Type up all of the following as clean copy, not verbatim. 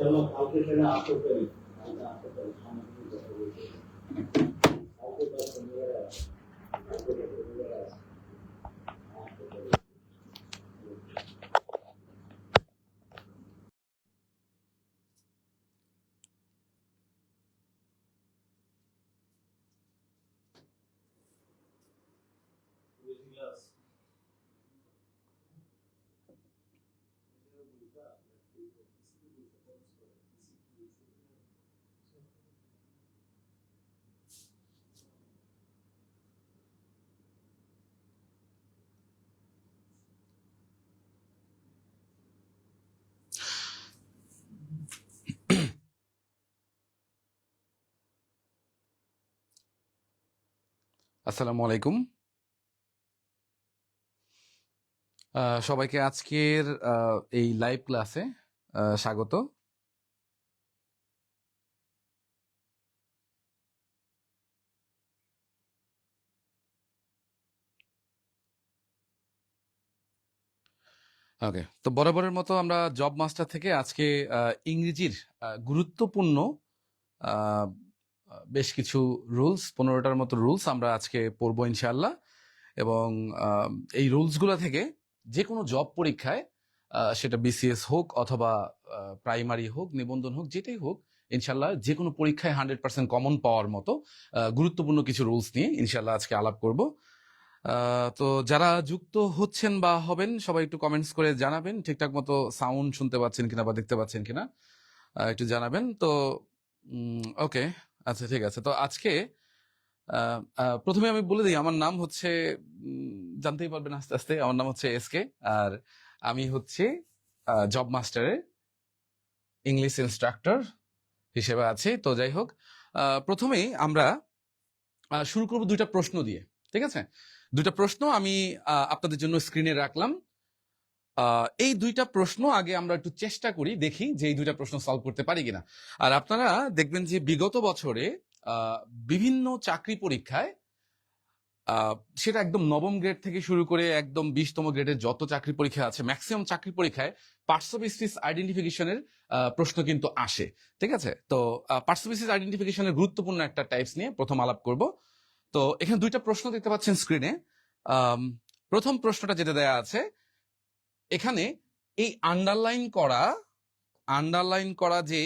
চলো কালকে সেটা আশা করি কালকে আশা করি সামনে কথা বলতে কালকে তো শনিবার কালকে তো শনিবার আশা করি আসসালামু আলাইকুম। সবাইকে আজকের এই লাইভ ক্লাসে স্বাগত। ওকে, তো বরাবরের মতো আমরা জব মাস্টার থেকে আজকে ইংরেজির গুরুত্বপূর্ণ আহ, বেশ কিছু রুলস, 15টার মতো রুলস আমরা আজকে পড়বো ইনশাআল্লাহ। এবং এই রুলসগুলো থেকে যে কোনো জব পরীক্ষায় সেটা বিসিএস হোক অথবা প্রাইমারি হোক, নিবন্ধন হোক, যেটাই হোক, ইনশাল্লাহ যে কোনো পরীক্ষায় 100% কমন পাওয়ার মতো গুরুত্বপূর্ণ কিছু রুলস নিয়ে ইনশাল্লাহ আজকে আলাপ করব। তো যারা যুক্ত হচ্ছেন বা হবেন সবাই একটু কমেন্টস করে জানাবেন ঠিকঠাক মতো সাউন্ড শুনতে পাচ্ছেন কিনা বা দেখতে পাচ্ছেন কিনা, একটু জানাবেন। তো ওকে, আচ্ছা ঠিক আছে। তো আজকে প্রথমে আমি বলে দিই আমার নাম হচ্ছে, জানতেই পারবেন আস্তে আস্তে, আমার নাম হচ্ছে এসকে, আর আমি হচ্ছে জব মাস্টারের ইংলিশ ইনস্ট্রাক্টর হিসেবে আছি। তো যাই হোক, প্রথমেই আমরা শুরু করব দুইটা প্রশ্ন দিয়ে। ঠিক আছে, দুইটা প্রশ্ন আমি আপনাদের জন্য স্ক্রিনে রাখলাম। এই দুইটা প্রশ্ন আগে আমরা একটু চেষ্টা করি, দেখি যে এই দুইটা প্রশ্ন সলভ করতে পারি কিনা। আর আপনারা দেখবেন যে বিগত বছরে বিভিন্ন চাকরি পরীক্ষায় সেটা একদম নবম গ্রেড থেকে শুরু করে একদম 20তম গ্রেডের যত চাকরি পরীক্ষা আছে, ম্যাক্সিমাম চাকরি পরীক্ষায় পার্টস অফ স্পিচ আইডেন্টিফিকেশনের প্রশ্ন কিন্তু আসে। ঠিক আছে, তো পার্টস অফ স্পিচ আইডেন্টিফিকেশনের গুরুত্বপূর্ণ একটা টাইপস নিয়ে প্রথম আলাপ করব। তো এখানে দুইটা প্রশ্ন দেখতে পাচ্ছেন স্ক্রিনে। প্রথম প্রশ্নটা যেটা দেয়া আছে এখানে, এই আন্ডারলাইন করা যে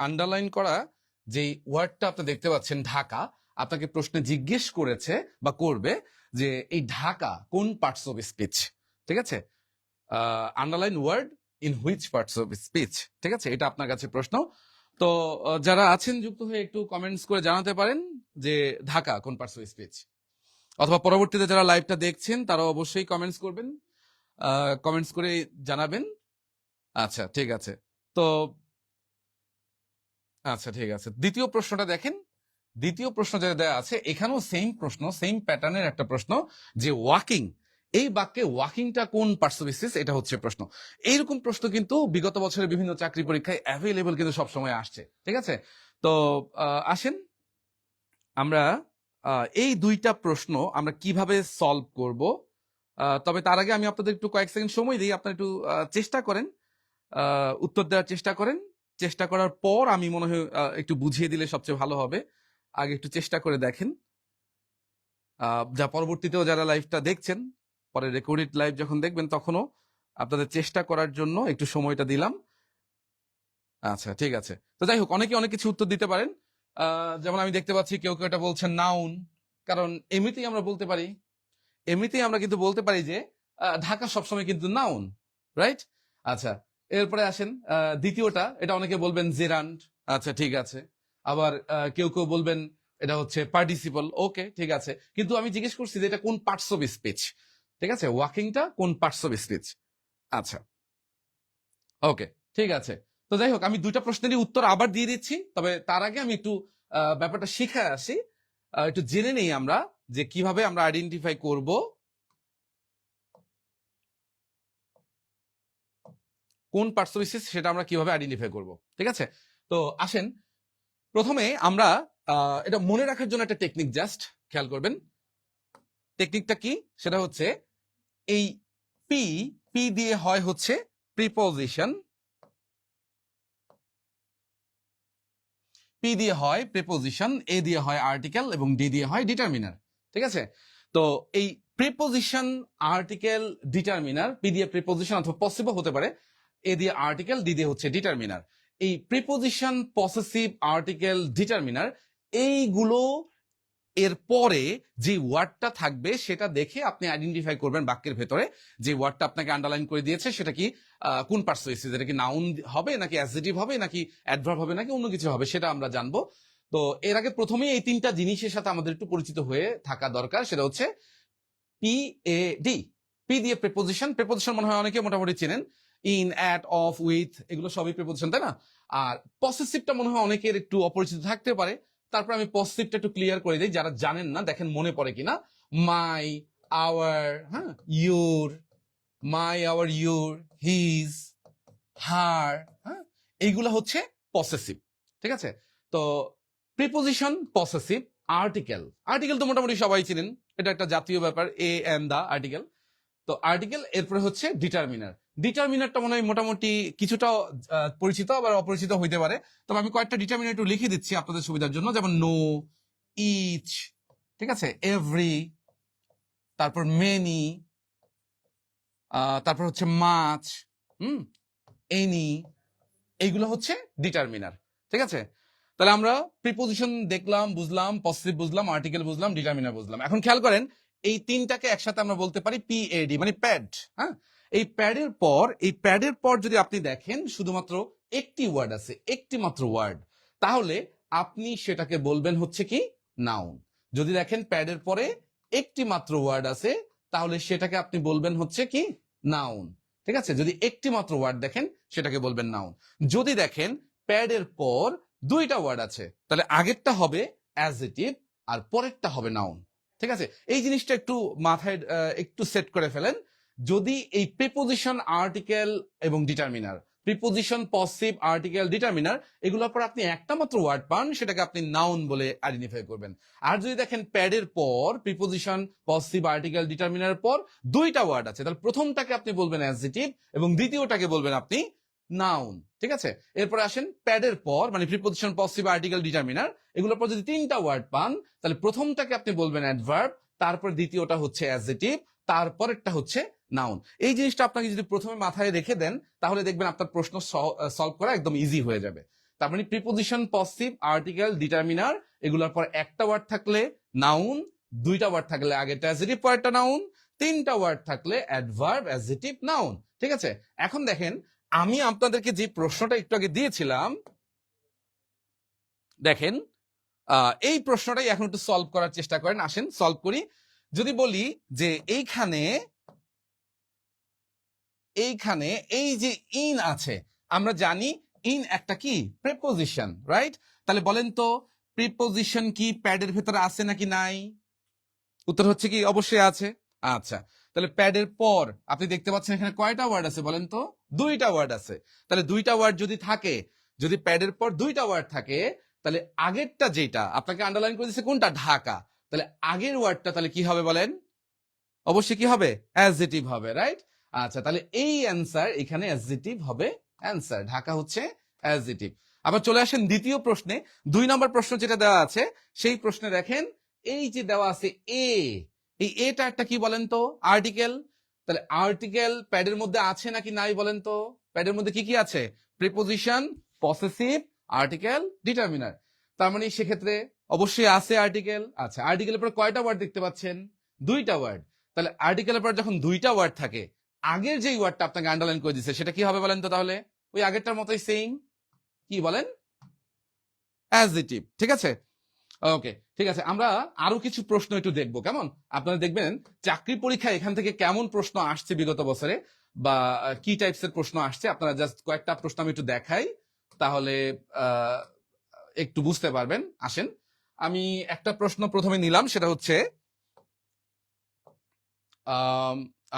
আন্ডারলাইন করা যে ওয়ার্ডটা আপনি দেখতে পাচ্ছেন ঢাকা, আপনাকে প্রশ্নে জিজ্ঞেস করেছে বা করবে যে এই ঢাকা কোন পার্টস অফ স্পিচ। ঠিক আছে, underline word in which parts of speech. ঠিক আছে, এটা আপনার কাছে প্রশ্ন। তো যারা আছেন যুক্ত হয়ে একটু কমেন্টস করে জানাতে পারেন যে ঢাকা কোন পার্টস অফ স্পিচ, অথবা পরবর্তীতে যারা লাইভটা দেখছেন তারা অবশ্যই কমেন্টস করবেন, কমেন্টস করে জানাবেন। আচ্ছা ঠিক আছে, তো আচ্ছা ঠিক আছে, দ্বিতীয় প্রশ্নটা দেখেন। দ্বিতীয় প্রশ্ন যেটা দেওয়া আছে এখানেও সেম প্রশ্ন, সেম প্যাটার্নের একটা প্রশ্ন, যে ওয়াকিং, এই বাক্যে ওয়াকিংটা কোন পার্টস অফ স্পিচ, এটা হচ্ছে প্রশ্ন। এইরকম প্রশ্ন কিন্তু বিগত বছরের বিভিন্ন চাকরি পরীক্ষায় অ্যাভেলেবল কিন্তু সবসময় আসছে। ঠিক আছে, তো আসেন আমরা এই দুইটা প্রশ্ন আমরা কিভাবে সলভ করব। তবে তার আগে আমি আপনাদের একটু কয়েক সেকেন্ড সময় দিই, আপনারা একটু চেষ্টা করেন, উত্তর দেওয়ার চেষ্টা করেন। চেষ্টা করার পর আমি মনে হয় একটু বুঝিয়ে দিলে সবচেয়ে ভালো হবে। আগে একটু চেষ্টা করে দেখেন, যা পরবর্তীতেও যারা লাইভটা দেখছেন, পরে রেকর্ডেড লাইভ যখন দেখবেন তখনও আপনাদের চেষ্টা করার জন্য একটু সময়টা দিলাম। আচ্ছা ঠিক আছে, তো যাই হোক, অনেকে অনেক কিছু উত্তর দিতে পারেন। যেমন আমি দেখতে পাচ্ছি কেউ কেউ এটা বলছেন নাউন, কারণ এমনিতেই আমরা বলতে পারি, এমনিতেই আমরা কিন্তু বলতে পারি যে ঢাকা সবসময় কিন্তু নাউন, রাইট? আচ্ছা, এরপরে আসেন দ্বিতীয়টা, এটা অনেকে বলবেন জেরান্ড। আচ্ছা ঠিক আছে, আবার কেউ কেউ বলবেন এটা হচ্ছে পার্টিসিপল। ওকে ঠিক আছে, কিন্তু আমি জিজ্ঞেস করছি যে এটা কোন পার্টস অফ স্পিচ। ঠিক আছে, ওয়াকিংটা কোন পার্টস অফ স্পিচ। আচ্ছা ওকে ঠিক আছে, তো যাই হোক, আমি দুইটা প্রশ্নেরই উত্তর আবার দিয়ে দিচ্ছি, তবে তার আগে আমি একটু ব্যাপারটা শিখে আসি, একটু জেনে নেই আমরা যে কিভাবে আমরা আইডেন্টিফাই করব কোন পার্টস অফ স্পিচ, সেটা আমরা কিভাবে আইডেন্টিফাই করব। ঠিক আছে, তো আসেন প্রথমে আমরা এটা মনে রাখার জন্য একটা টেকনিক জাস্ট খেয়াল করবেন। টেকনিকটা কি, সেটা হচ্ছে এই পি পি দিয়ে হয় হচ্ছে প্রিপোজিশন, পি দিয়ে হয় প্রিপোজিশন, এ দিয়ে হয় আর্টিকেল এবং ডি দিয়ে হয় ডিটারমিনার। ঠিক আছে, তো এই প্রিপোজিশন, আর্টিকেল, ডিটারমিনার, পি দিয়ে প্রিপোজিশন অথবা পসিবল হতে পারে, এ দিয়ে আর্টিকেল, ডি দিয়ে হচ্ছে ডিটারমিনার। এই প্রিপোজিশন, পসেসিভ, আর্টিকেল, ডিটারমিনার এইগুলো এর পরে যে ওয়ার্ডটা থাকবে সেটা দেখে আপনি আইডেন্টিফাই করবেন বাক্যের ভেতরে যে ওয়ার্ডটা আপনাকে আন্ডারলাইন করে দিয়েছে সেটা কি কোন পার্সুয়েসিভ, এটা কি নাউন হবে নাকি অ্যাডজেক্টিভ হবে নাকি অ্যাডভার্ব হবে নাকি অন্য কিছু হবে, সেটা আমরা জানবো। তো এর আগে প্রথমেই এই তিনটা জিনিসের সাথে আমাদের একটু পরিচিত হয়ে থাকা দরকার। সেটা হচ্ছে পি, এ, ডি। পি দিয়ে প্রিপোজিশন, প্রিপোজিশন মনে হয় অনেকে মোটামুটি চেনেন, ইন, অ্যাট, অফ, উইথ, এগুলো সবই প্রিপোজিশন, তাই না? আর পসেসিভটা মনে হয় অনেকের একটু অপরিচিত থাকতে পারে, তারপর আমি পসেসিভটা একটু ক্লিয়ার করে দিই যারা জানেন না, দেখেন মনে পড়ে কিনা। মাই, আওয়ার, হ্যাঁ, your, my, our, your, his, her, হ্যাঁ, এইগুলো হচ্ছে পসেসিভ। ঠিক আছে, তো প্রিপোজিশন, পসেসিভ, আর্টিকেল। আর্টিকেল তো মোটামুটি সবাই চিনেন, এটা একটা জাতীয় ব্যাপার, এ এন্ড দা আর্টিকেল। তো আর্টিকেল, এরপরে হচ্ছে ডিটারমিনার। ডিটারমিনারটা মনে হয় মোটামুটি কিছুটা পরিচিত আবার অপরিচিত হইতে পারে, তবে আমি কয়েকটা ডিটারমিনার একটু লিখে দিচ্ছি আপনাদের সুবিধার জন্য, যেমন নো, ইচ, ঠিক আছে, এভরি, তারপর মেনি, তারপর হচ্ছে মাচ, এনি, এইগুলো হচ্ছে ডিটারমিনার। ঠিক আছে, তাহলে আমরা প্রিপোজিশন দেখলাম, বুঝলাম, পসেসিভ বুঝলাম, আর্টিকেল বুঝলাম, ডিটারমিনার বুঝলাম। এখন খেয়াল করেন এই তিনটাকে একসাথে আমরা বলতে পারি পিএডি, মানে প্যাড। হ্যাঁ, এই প্যাডের পর যদি আপনি দেখেন শুধুমাত্র একটি ওয়ার্ড আছে, একটি মাত্র ওয়ার্ড, তাহলে আপনি সেটাকে বলবেন হচ্ছে কি নাউন। যদি দেখেন প্যাডের পরে একটি মাত্র ওয়ার্ড আছে তাহলে সেটাকে আপনি বলবেন হচ্ছে কি নাউন। ঠিক আছে, যদি একটি মাত্র ওয়ার্ড দেখেন সেটাকে বলবেন নাউন। যদি দেখেন প্যাডের পর দুইটা ওয়ার্ড আছে তাহলে আগেরটা হবে অ্যাডজেক্টিভ আর পরেরটা হবে নাউন। ঠিক আছে, এই জিনিসটা একটু মাথায় একটু সেট করে ফেলেন। যদি এই প্রিপোজিশন, আর্টিকেল এবং determiner, preposition, passive, article, determiner, এগুলোর পর আপনি একটা মাত্র ওয়ার্ড পান সেটাকে আপনি নাউন বলে আইডেন্টিফাই করবেন। আর যদি দেখেন প্যাডের পর প্রিপোজিশন, পসিভ, আর্টিকেল, ডিটারমিনার পর দুইটা ওয়ার্ড আছে তাহলে প্রথমটাকে আপনি বলবেন অ্যাডজেক্টিভ এবং দ্বিতীয়টাকে বলবেন আপনি নাউন। ঠিক আছে, এরপরে আসেন প্যাডের পর মানে প্রিপোজিশন, পসিভ, আর্টিকেল, ডিটারমিনার, এগুলোর পর যদি তিনটা ওয়ার্ড পান তাহলে প্রথমটাকে আপনি বলবেন অ্যাডভার্ব, তারপর দ্বিতীয়টা হচ্ছে অ্যাডজেক্টিভ, তারপরেরটা হচ্ছে নাউন। এই জিনিসটা আপনাকে যদি প্রথমে মাথায় রেখে দেন তাহলে দেখবেন আপনার প্রশ্ন সলভ করা একদম ইজি হয়ে যাবে। তার মানে প্রিপোজিশন, পসিভ, আর্টিকেল, ডিটারমিনার, এগুলোর পর একটা ওয়ার্ড থাকলে নাউন, দুইটা ওয়ার্ড থাকলে আগেরটা অ্যাডজেক্টিভ পরেরটা নাউন, তিনটা ওয়ার্ড থাকলে অ্যাডভার্ব, অ্যাডজেক্টিভ, নাউন। ঠিক আছে, এখন দেখেন আমি আপনাদেরকে যে প্রশ্নটা একটু আগে দিয়েছিলাম, দেখেন এই প্রশ্নটাই এখন একটু সলভ করার চেষ্টা করেন। আসেন সলভ করি। যদি বলি যে এইখানে এই যে ইন আছে, আমরা জানি ইন একটা কি প্রিপোজিশন, রাইট? তাহলে বলেন তো প্রিপোজিশন কি প্যাডের ভেতরে আছে নাকি নাই? উত্তর হচ্ছে কি অবশ্যই আছে। আচ্ছা, তাহলে প্যাডের পর আপনি দেখতে পাচ্ছেন এখানে কয়টা ওয়ার্ড আছে বলেন তো? দুইটা ওয়ার্ড আছে। তাহলে দুইটা ওয়ার্ড যদি থাকে, যদি প্যাডের পর দুইটা ওয়ার্ড থাকে তাহলে আগেরটা যেটা আপনাকে আন্ডারলাইন করে দিচ্ছে কোনটা, ঢাকা, তাহলে আগের ওয়ার্ডটা তাহলে কি হবে বলেন? অবশ্যই কি হবে? অ্যাডজেক্টিভ হবে, রাইট? আচ্ছা, তাহলে এই অ্যান্সার এখানে অ্যাডজেক্টিভ হবে অ্যান্সার, ঢাকা হচ্ছে অ্যাডজেক্টিভ। আবার চলে আসেন দ্বিতীয় প্রশ্নে, 2 নম্বর প্রশ্ন যেটা দেওয়া আছে সেই প্রশ্নে দেখেন এই যে দেওয়া আছে এ, এই এটা একটা কি বলেন তো? আর্টিকেল। তাহলে আর্টিকেল প্যাডের মধ্যে আছে নাকি নাই বলেন তো? প্যাডের মধ্যে কি কি আছে? Preposition, possessive, article, determiner. তার মানে সেক্ষেত্রে অবশ্যই আছে আর্টিকেল। আচ্ছা, আর্টিকেলের পর কয়টা ওয়ার্ড দেখতে পাচ্ছেন? দুইটা ওয়ার্ড। তাহলে আর্টিকেলের পর যখন দুইটা ওয়ার্ড থাকে আগের যেই ওয়ার্ডটা আপনাকে আন্ডারলাইন করে দিচ্ছে সেটা কি হবে বলেন তো? তাহলে ওই আগেরটার মতোই সেম, কি বলেন? অ্যাডজেক্টিভ। ঠিক আছে, ওকে, ঠিক আছে। আমরা আরো কিছু প্রশ্ন একটু দেখবো, কেমন? আপনারা দেখবেন চাকরি পরীক্ষা এখান থেকে কেমন প্রশ্ন আসছে বিগত বছরে বা কি টাইপসের প্রশ্ন আসছে। আপনারা জাস্ট কয়েকটা প্রশ্ন আমি একটু দেখাই তাহলে একটু বুঝতে পারবেন। আসেন, আমি একটা প্রশ্ন প্রথমে নিলাম, সেটা হচ্ছে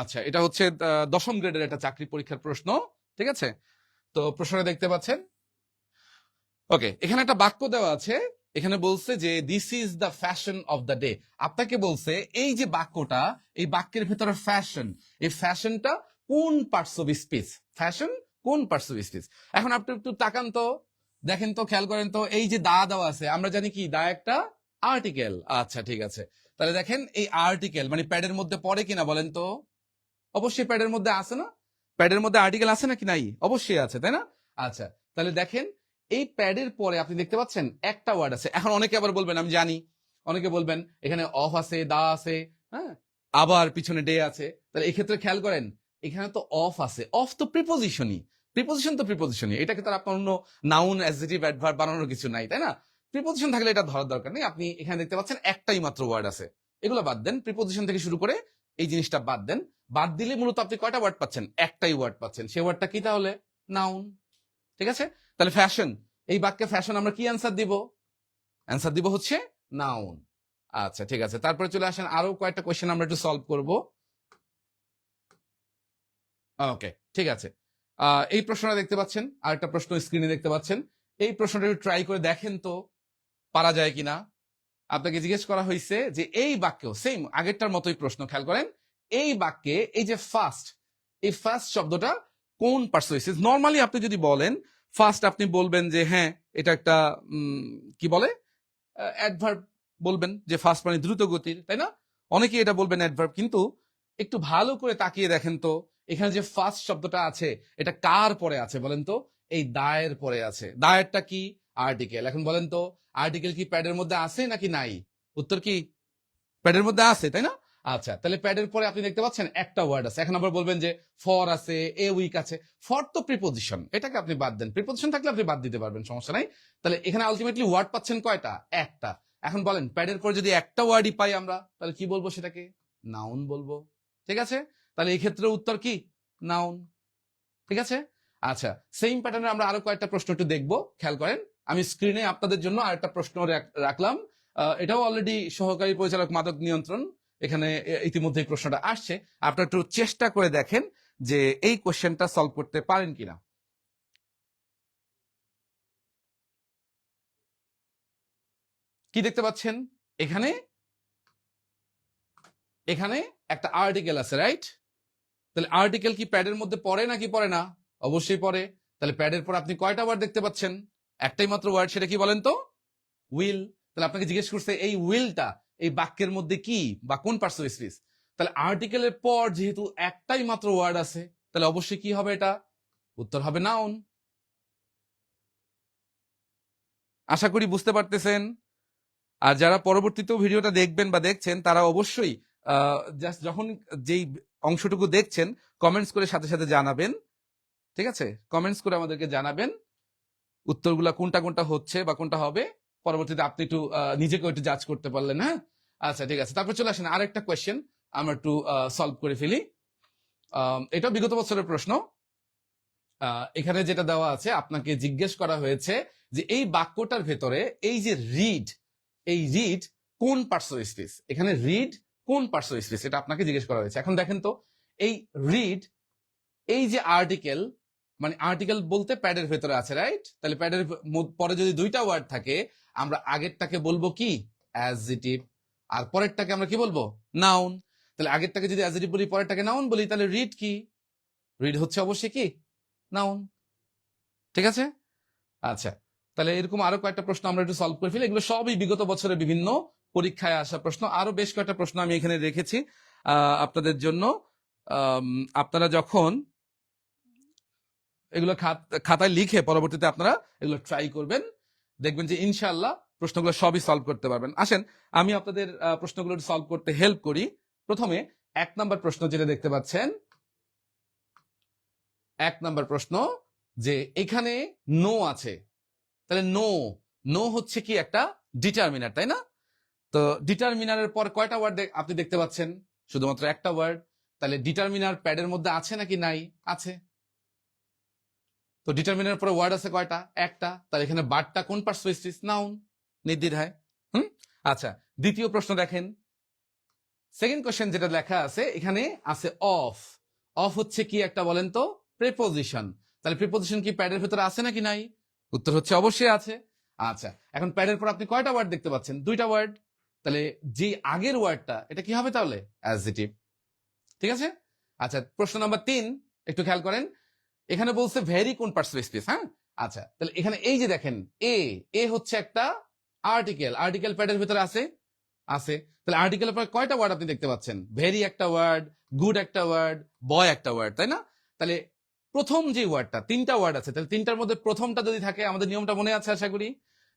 আচ্ছা, এটা হচ্ছে 10ম গ্রেডের একটা চাকরি পরীক্ষার প্রশ্ন। ঠিক আছে, তো প্রশ্নটা দেখতে পাচ্ছেন। ওকে, এখানে একটা বাক্য দেওয়া আছে, এখানে বলছে যে this is the fashion of the day. আপনাকে বলছে এই যে বাক্যটা, এই বাক্যের ভেতরে ফ্যাশন, এই ফ্যাশনটা কোন পার্টস অফ স্পিচ, ফ্যাশন কোন পার্টস অফ স্পিচ। এখন আপনি একটু তাকান তো, দেখেন তো, খেয়াল করেন তো, এই যে দা দেওয়া আছে, আমরা জানি কি দা একটা আর্টিকেল। আচ্ছা ঠিক আছে, তাহলে দেখেন এই আর্টিকেল মানে প্যাডের মধ্যে পড়ে কিনা বলেন তো। অবশ্যই প্যাডের মধ্যে আছে না, প্যাডের মধ্যে আর্টিকেল আছে নাকি নাই, অবশ্যই আছে তাই না। আচ্ছা তাহলে দেখেন এই প্যাডের পরে আপনি দেখতে পাচ্ছেন একটা ওয়ার্ড আছে। এখন অনেকে আবার বলবেন, আমি জানি অনেকে বলবেন এখানে অফ আছে, দা আছে, হ্যাঁ, আবার পিছনে ডে আছে। তাহলে এই ক্ষেত্রে খেয়াল করেন এখানে তো অফ আছে, অফ তো প্রিপোজিশনই, প্রিপোজিশন তো প্রিপোজিশনই, এটাকে তো আপনার অন্য নাউন অ্যাডজেক্টিভ অ্যাডভার্ব বানানোর কিছু নাই তাই না। প্রিপোজিশন থাকলে এটা ধরার দরকার নেই। আপনি এখানে দেখতে পাচ্ছেন একটাই মাত্র ওয়ার্ড আছে, এগুলো বাদ দেন, প্রিপোজিশন থেকে শুরু করে এই জিনিসটা বাদ দেন। বাদ দিলে মূলত আপনি কয়টা ওয়ার্ড পাচ্ছেন, একটাই ওয়ার্ড পাচ্ছেন, সেই ওয়ার্ডটা কি তাহলে, নাউন। ঠিক আছে, তাহলে ফ্যাশন, এই বাক্যে ফ্যাশন আমরা কি অ্যান্সার দিব, অ্যান্সার দিব হচ্ছে নাউন। আচ্ছা ঠিক আছে, তারপরে চলে আসেন আরো কয়েকটা কোয়েশ্চেন আমরা একটু সলভ করব। ওকে ঠিক আছে, এই প্রশ্নটা দেখতে পাচ্ছেন, আরেকটা প্রশ্ন স্ক্রিনে দেখতে পাচ্ছেন, এই প্রশ্নটা একটু ট্রাই করে দেখেন তো পারা যায় কিনা। আপনাকে জিজ্ঞেস করা হয়েছে যে এই বাক্যেও সেম আগেরটার মতোই প্রশ্ন, খেয়াল করেন এই বাক্যে এই যে ফার্স্ট, এই ফার্স্ট শব্দটা কোন পার্সোনাল। নর্মালি আপনি যদি বলেন ফার্স্ট, আপনি বলবেন যে হ্যাঁ এটা একটা কি বলে অ্যাডভার্ব, বলবেন যে ফার্স্ট মানে দ্রুত গতির, তাই না, অনেকেই এটা বলবেন অ্যাডভার্ব। কিন্তু একটু ভালো করে তাকিয়ে দেখেন তো এখানে যে ফার্স্ট শব্দটা আছে এটা কার পরে আছে বলেন তো, এই দায়ের পরে আছে। দায়েরটা কি, আর্টিকেল। এখন বলেন তো আর্টিকেল কি প্যাডের মধ্যে আছে নাকি নাই, উত্তর কি প্যাডের মধ্যে আছে তাই না। আচ্ছা তাহলে প্যাডের পরে আপনি দেখতে পাচ্ছেন একটা ওয়ার্ড আছে। এখন আবার বলবেন যে ফর আছে, এ উইক আছে, ফর তো প্রিপোজিশন, এটাকে আপনি বাদ দেন, প্রিপোজিশন থাকলে আপনি বাদ দিতে পারবেন, সমস্যা নাই। তাহলে এখানে আলটিমেটলি ওয়ার্ড পাচ্ছেন কয়টা, একটা। এখন বলেন প্যাডের পরে যদি একটা ওয়ার্ডই পাই আমরা তাহলে কি বলবো, সেটাকে নাউন বলবো। ঠিক আছে, তাহলে এই ক্ষেত্রে উত্তর কি, নাউন। ঠিক আছে, আচ্ছা সেম প্যাটার্নে আমরা আরো কয়েকটা প্রশ্ন একটু দেখবো, খেয়াল করেন। আমি স্ক্রিনে আপনাদের জন্য আরেকটা প্রশ্ন রাখলাম, এটাও অলরেডি সহকারী পরিচালক মাদক নিয়ন্ত্রণ, এখানে ইতিমধ্যে এই প্রশ্নটা আসছে। আপনারা একটু চেষ্টা করে দেখেন যে এই কোশ্চেনটা সলভ করতে পারেন কিনা। কি দেখতে পাচ্ছেন এখানে, এখানে একটা আর্টিকেল আছে, রাইট। তাহলে আর্টিকেল কি প্যাডের মধ্যে পড়ে নাকি পড়ে না, অবশ্যই পড়ে। তাহলে প্যাডের পর আপনি কয়টা ওয়ার্ড দেখতে পাচ্ছেন, একটাই মাত্র ওয়ার্ড, সেটা কি বলেন তো, উইল। তাহলে আপনাকে জিজ্ঞেস করছে এই উইলটা এই বাক্যের মধ্যে কি বা কোন পার্টস অফ স্পিচ। তাহলে আর্টিকেলের পর যেহেতু একটাই মাত্র ওয়ার্ড আছে তাহলে অবশ্যই কি হবে, এটা উত্তর হবে নাউন। আশা করি বুঝতে পারতেছেন। আর যারা পরবর্তীতেও ভিডিওটা দেখবেন বা দেখছেন তারা অবশ্যই জাস্ট যখন যেই অংশটুকু দেখছেন কমেন্টস করে সাথে সাথে জানাবেন। ঠিক আছে, কমেন্টস করে আমাদেরকে জানাবেন উত্তরগুলা কোনটা কোনটা হচ্ছে বা কোনটা হবে। পরবর্তীতে আপনি একটু নিজেকে একটু জাজ করতে পারলেন। হ্যাঁ আচ্ছা ঠিক আছে, তারপর চলে আসেন আরেকটা কোয়েশ্চেন আমরা একটু সলভ করে ফেলি। এটা বিগত বছরের প্রশ্ন। এখানে যেটা দেওয়া আছে আপনাকে জিজ্ঞেস করা হয়েছে যে এই বাক্যটার ভেতরে এই যে রিড, এই রিড কোন পার্টস অফ স্পিচ, এখানে রিড কোন পার্টস অফ স্পিচ এটা আপনাকে জিজ্ঞেস করা হয়েছে। এখন দেখেন তো এই রিড, এই যে আর্টিকেল মানে আর্টিকেল বলতে প্যাডের ভেতরে আছে, রাইট। তাহলে প্যাডের পরে যদি দুইটা ওয়ার্ড থাকে আমরা আগেরটাকে বলবো কি, অ্যাডজেক্টিভ, আর পরেরটাকে আমরা কি বলবো, নাউন। তাহলে আগেরটাকে যদি অ্যাডজেক্টিভ বলি পরেরটাকে নাউন বলি তাহলে রিড কি, রিড হচ্ছে অবশ্যই কি, নাউন। ঠিক আছে, আচ্ছা তাহলে এরকম আরো কয়েকটা প্রশ্ন আমরা একটু সলভ করে ফেলি। এগুলো সবই বিগত বছরের বিভিন্ন পরীক্ষায় আসা প্রশ্ন। আরো বেশ কয়েকটা প্রশ্ন আমি এখানে রেখেছি আপনাদের জন্য। আপনারা যখন এগুলো খাতায় লিখে পরবর্তীতে আপনারা এগুলো ট্রাই করবেন, দেখবেন যে ইনশাআল্লাহ প্রশ্নগুলো সবই সলভ করতে পারবেন। আসেন আমি আপনাদের প্রশ্নগুলো সলভ করতে হেল্প করি। প্রথমে 1 নাম্বার প্রশ্ন যেটা দেখতে পাচ্ছেন, 1 নাম্বার প্রশ্ন যে এখানে নো আছে, তাহলে নো, নো হচ্ছে কি একটা ডিটারমিনার, তাই না। তো ডিটারমিনারের পর কয়টা ওয়ার্ড আপনি দেখতে পাচ্ছেন, শুধুমাত্র একটা ওয়ার্ড। তাহলে ডিটারমিনার প্যাডের মধ্যে আছে নাকি নাই, আছে। তো ডিটারমিনার পরে ওয়ার্ড আছে কয়টা, একটা। তাহলে এখানে বারটা কোন পার্টস অফ স্পিচ, নাউন, নির্দ্বিধায়। আচ্ছা দ্বিতীয় প্রশ্ন দেখেন, সেকেন্ড কোশ্চেন যেটা লেখা আছে এখানে আছে অফ। অফ হচ্ছে কি একটা বলেন তো, প্রিপোজিশন। তাহলে প্রিপোজিশন কি প্যাডের ভেতরে আছে নাকি নাই, উত্তর হচ্ছে অবশ্যই আছে। আচ্ছা এখন প্যাডের পর আপনি কয়টা ওয়ার্ড দেখতে পাচ্ছেন, দুইটা ওয়ার্ড। তাহলে যে আগের ওয়ার্ডটা এটা কি হবে তাহলে, অ্যাডজেক্টিভ। ঠিক আছে, আচ্ছা, প্রশ্ন নাম্বার 3 একটু খেয়াল করেন, এখানে বলছে ভেরি কোন পার্টস স্পেস। হ্যাঁ, আচ্ছা, তাহলে এখানে এই যে দেখেন এ, এ হচ্ছে একটা আর্টিকেল, আর্টিকেল প্যাডের ভিতরে আছে, আছে। তাহলে আর্টিকেলের পরে কয়টা ওয়ার্ড আপনি দেখতে পাচ্ছেন? ভেরি একটা ওয়ার্ড, গুড একটা ওয়ার্ড, বয় একটা ওয়ার্ড, তাই না? তাহলে প্রথম যে ওয়ার্ডটা, 3টা ওয়ার্ড আছে, তাহলে 3টার মধ্যে প্রথমটা যদি থাকে, আমাদের নিয়মটা মনে আছে আশা করি,